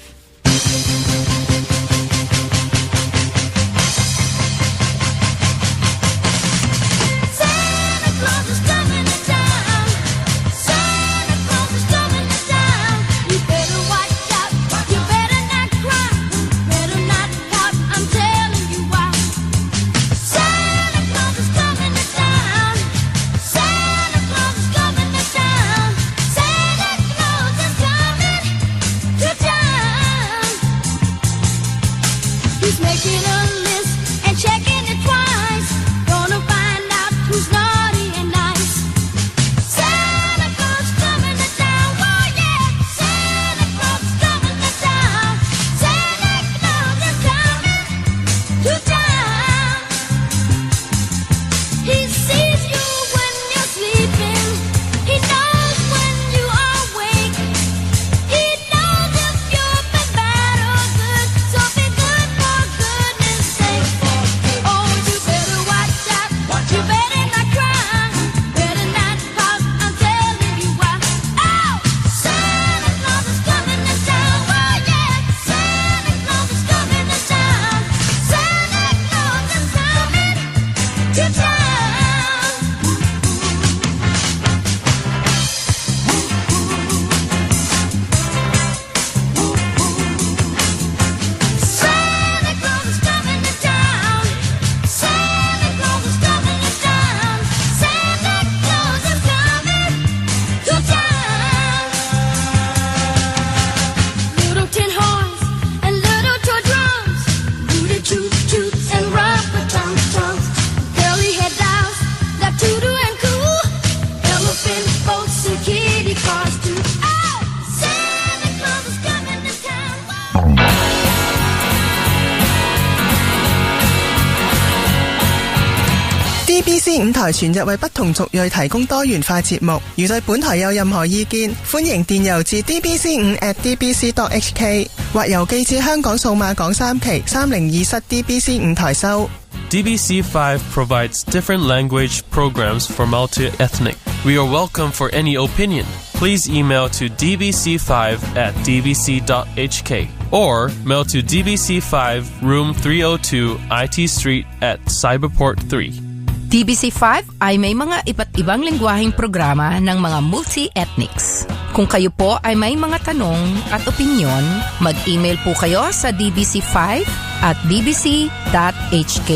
DBC 5台全日為不同族裔提供多元化節目，如對本台有任何意見，歡迎電郵至 dbc5@dbc.hk 或郵寄至香港數碼港3期302室 DBC 5台收。DBC5 provides different language programs for multi-ethnic. We are welcome for any opinion. Please email to dbc5@dbc.hk or mail to DBC5 Room 302 IT Street at Cyberport 3. DBC5 ay may mga iba't ibang lengguwaheng programa ng mga multi-ethnics. Kung kayo po ay may mga tanong at opinyon, mag-email po kayo sa dbc5@dbc.hk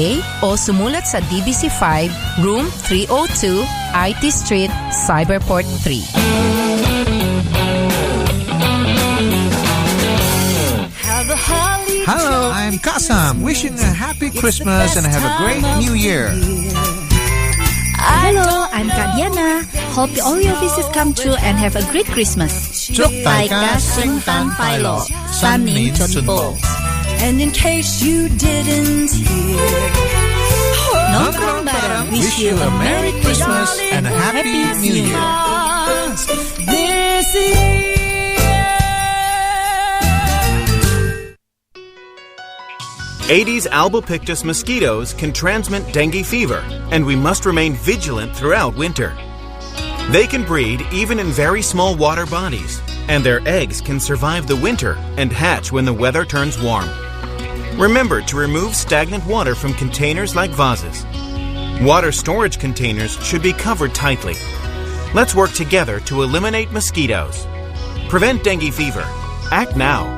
o sumulat sa DBC5 Room 302 IT Street, Cyberport 3. Hello, I'm Kasam, wishing a happy Christmas and have a great New Year. Hello, I'm Kak Diana. Hope all your wishes come true and have a great Christmas. Chúc đại ca sinh tan phai lo, san nín chun bo. And in case you didn't hear, Nong Krong Baram wish you a Merry Christmas and a Happy New Year. this year. 80s albopictus mosquitoes can transmit dengue fever, and we must remain vigilant throughout winter. They can breed even in very small water bodies, and their eggs can survive the winter and hatch when the weather turns warm. Remember to remove stagnant water from containers like vases. Water storage containers should be covered tightly. Let's work together to eliminate mosquitoes. Prevent dengue fever. Act now.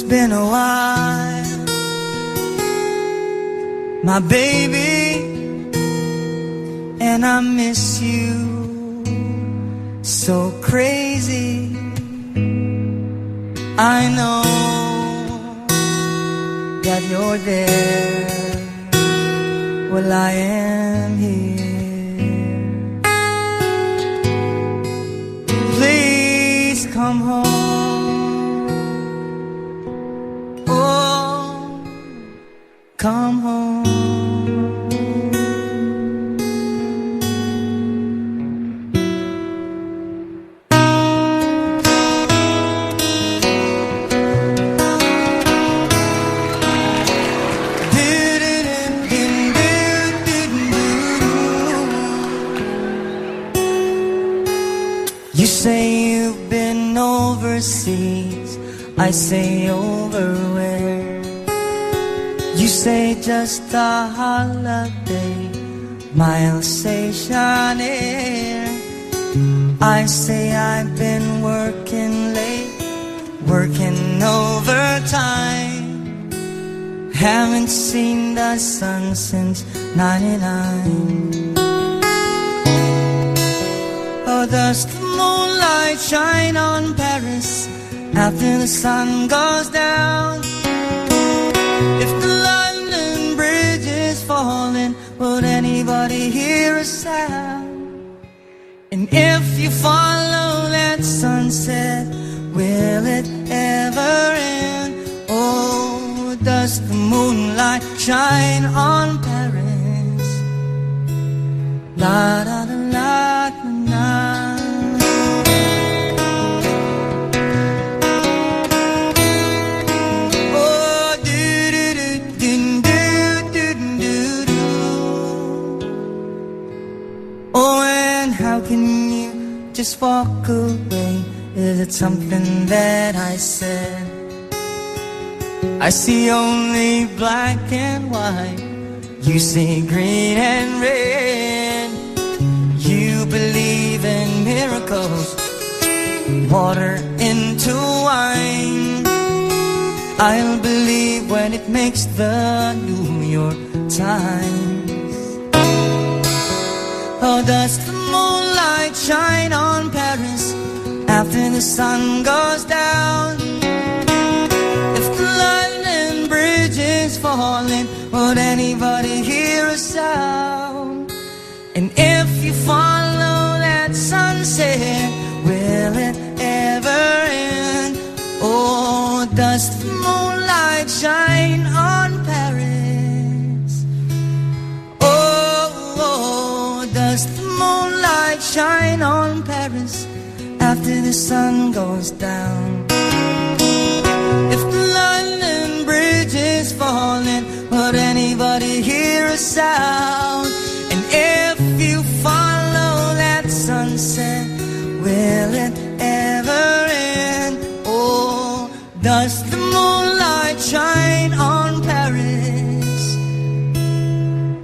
Been a while, my baby, and I miss you so crazy. I know that you're there while I am here. Please come home. Come home. You say you've been overseas, I say over where? You say just a holiday, my Alsatian air. I say I've been working late, working overtime. Haven't seen the sun since '99. Oh, does the moonlight shine on Paris after the sun goes down? If the London Bridge is falling, would anybody hear a sound? And if you follow that sunset, will it ever end? Oh, does the moonlight shine on Paris? La da da la da na. Oh, and how can you just walk away? Is it something that I said? I see only black and white. You see green and red. You believe in miracles, water into wine. I'll believe when it makes the New York Times. Oh, does the moonlight shine on Paris after the sun goes down? And if you follow that sunset, will it ever end? Oh, does the moonlight shine on Paris? Oh, does the moonlight shine on Paris after the sun goes down? If the London Bridge is falling, would anybody hear a sound? And if you follow that sunset, will it ever end? Oh, does the moonlight shine on Paris?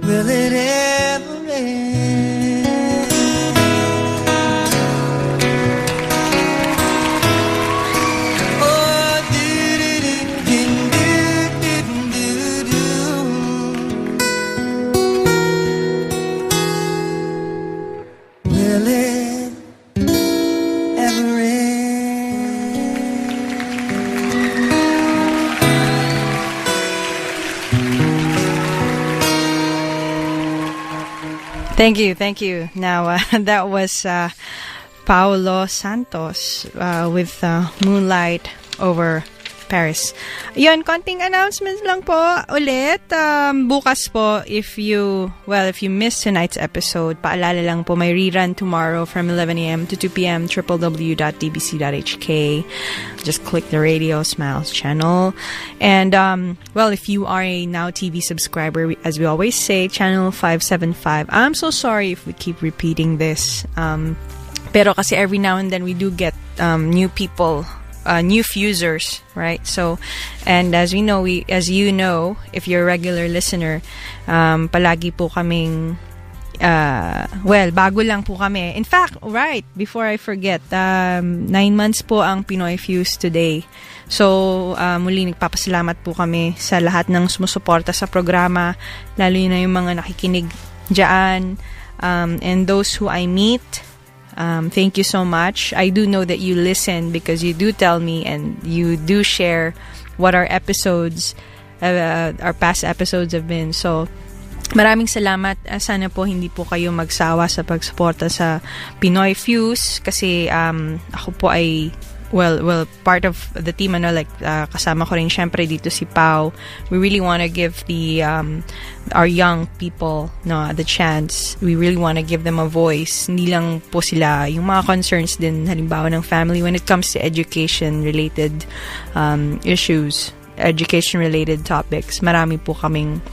Will it ever end? Oh, will it ever Thank you. Now, that was Paolo Santos with Moonlight over Paris. Yun, konting announcements lang po ulit. Bukas po, if you missed tonight's episode, paalala lang po, may rerun tomorrow from 11 a.m. to 2 p.m. www.dbc.hk. Just click the Radio Smiles channel. And, if you are a Now TV subscriber, as we always say, channel 575. I'm so sorry if we keep repeating this. Pero kasi every now and then we do get new people, new fusers, right? So, and as you know, if you're a regular listener, palagi po kaming, bago lang po kami. In fact, right, before I forget, 9 months po ang Pinoy Fuse today. So, muli nagpapasalamat po kami sa lahat ng sumusuporta sa programa, lalo na yung mga nakikinig dyan, and those who I meet. Thank you so much. I do know that you listen because you do tell me and you do share what our episodes, our past episodes have been. So, maraming salamat. Sana po hindi po kayo magsawa sa pagsuporta sa Pinoy Fuse kasi ako po ay part of the team, kasama ko rin syempre dito si Pao. We really want to give our young people the chance. We really want to give them a voice. Hindi lang po sila yung mga concerns din halimbawa ng family when it comes to education related issues, education related topics. Marami po kaming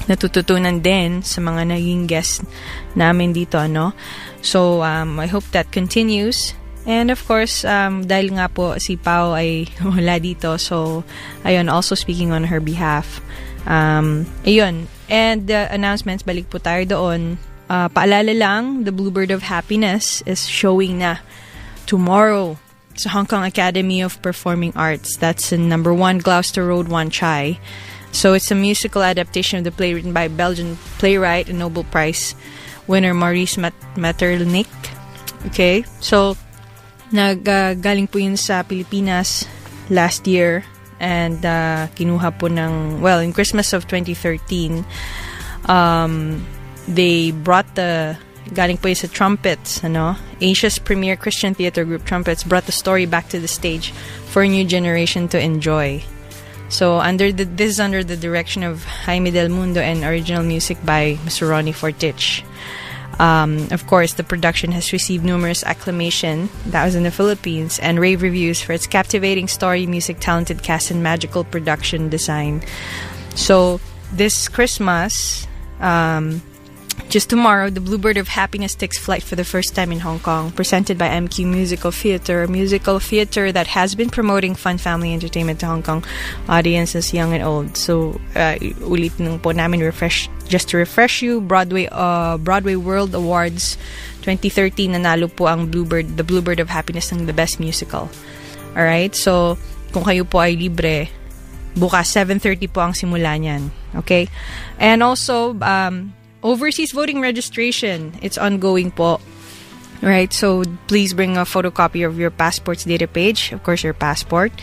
natututunan din sa mga naging guests namin dito, So I hope that continues. And of course, dahil nga po si Pao ay wala dito, so ayun, also speaking on her behalf. Ayun, and announcements, balik po tayo doon. Paalala lang, the Bluebird of Happiness is showing na tomorrow sa Hong Kong Academy of Performing Arts. That's in number 1 Gloucester Road, Wan Chai. So it's a musical adaptation of the play written by Belgian playwright and Nobel Prize winner Maurice Maeterlinck. Okay, so galing po yun sa Pilipinas last year and kinuha po in Christmas of 2013 they brought galing po yun sa Trumpets, Asia's premier Christian theater group Trumpets brought the story back to the stage for a new generation to enjoy. So this is under the direction of Jaime Del Mundo and original music by Mr. Ronnie Fortich. Of course, the production has received numerous acclamation, that was in the Philippines, and rave reviews for its captivating story, music, talented cast, and magical production design. So, this Christmas, just tomorrow, the Bluebird of Happiness takes flight for the first time in Hong Kong, presented by MQ Musical Theatre, a musical theatre that has been promoting fun family entertainment to Hong Kong audiences, young and old. So, ulit nung po namin just to refresh you, Broadway World Awards 2013, nanalo po ang the Bluebird of Happiness ng the best musical. Alright, so kung kayo po ay libre, bukas 7:30 po ang simula niyan. Okay? And also, overseas voting registration, it's ongoing po. Right, so please bring a photocopy of your passport's data page, of course your passport,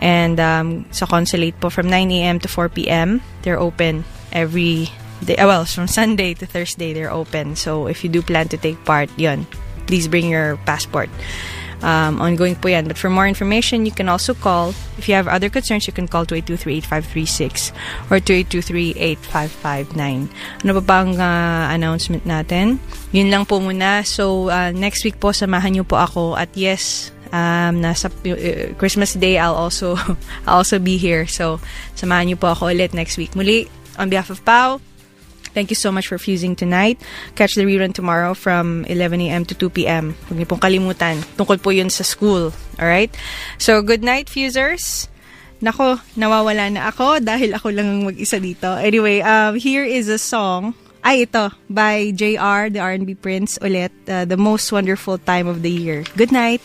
and sa consulate po from 9 a.m. to 4 p.m. They're open every From Sunday to Thursday, they're open. So if you do plan to take part, yun, please bring your passport. Ongoing po yan. But for more information, you can also call. If you have other concerns, you can call 2823-8536 or 2823-8559. Ano pa bang announcement natin? Yun lang po muna. So, next week po, samahan niyo po ako. At yes, nasa Christmas Day, I'll also be here. So, samahan niyo po ako ulit next week. Muli, on behalf of Pao, thank you so much for fusing tonight. Catch the rerun tomorrow from 11 a.m. to 2 p.m. Huwag niyo pong kalimutan. Tungkol po yun sa school. Alright? So, good night, fusers. Nako, nawawala na ako dahil ako lang ang mag-isa dito. Anyway, here is a song. Ito. By JR, the R&B Prince, ulit. The most wonderful time of the year. Good night.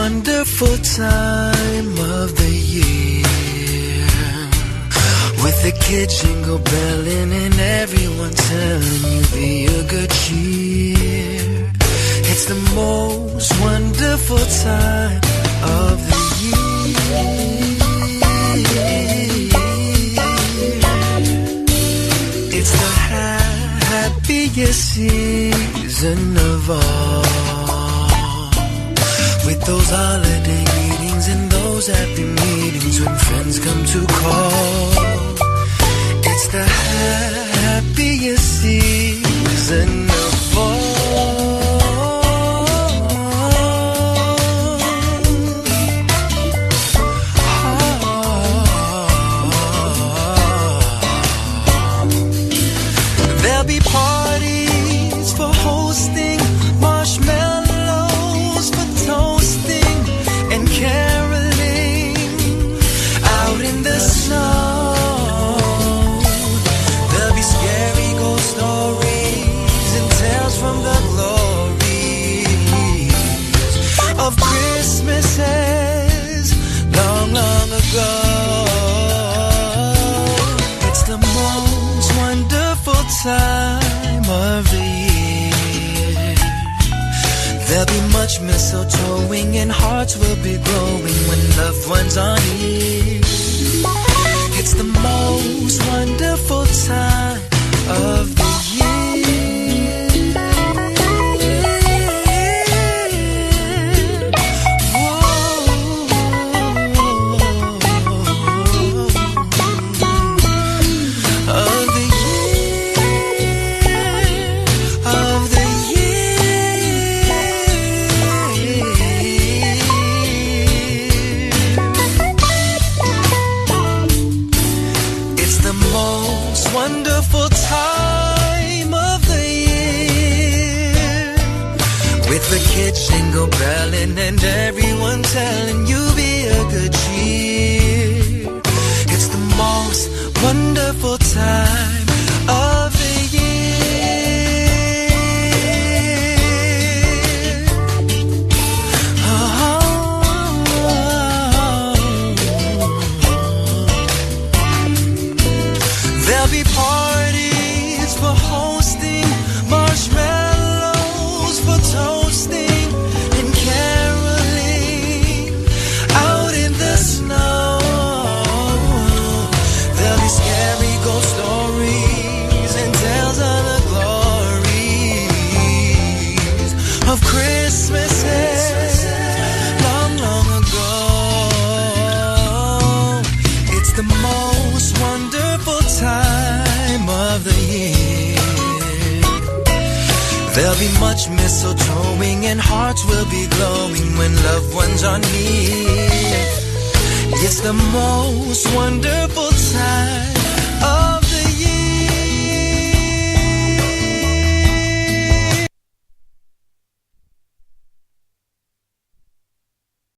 Wonderful time of the year, with the kids jingle belling and everyone telling you be a good cheer. It's the most wonderful time of the year. It's the happiest season of all, with those holiday meetings and those happy meetings when friends come to call. It's the happiest season of all. There'll be parties for hosting, marshmallows for toasting, and caroling out in the snow. There'll be scary ghost stories and tales from the glories of Christmases long, long ago. It's the most wonderful time of the year. There'll be much mistletoeing and hearts will be glowing when loved ones are near. It's the most wonderful time of the wonderful time of the year, with the kids jingle belling and everyone telling you be a good cheer. It's the most wonderful time of the year. There'll be parties for hosting, marshmallows for toasting, and caroling out in the snow. There'll be scary ghost stories and tales of the glories of Christmases long, long ago. It's the most wonderful time of the year. There'll be much mistletoeing and hearts will be glowing when loved ones are near. It's the most wonderful time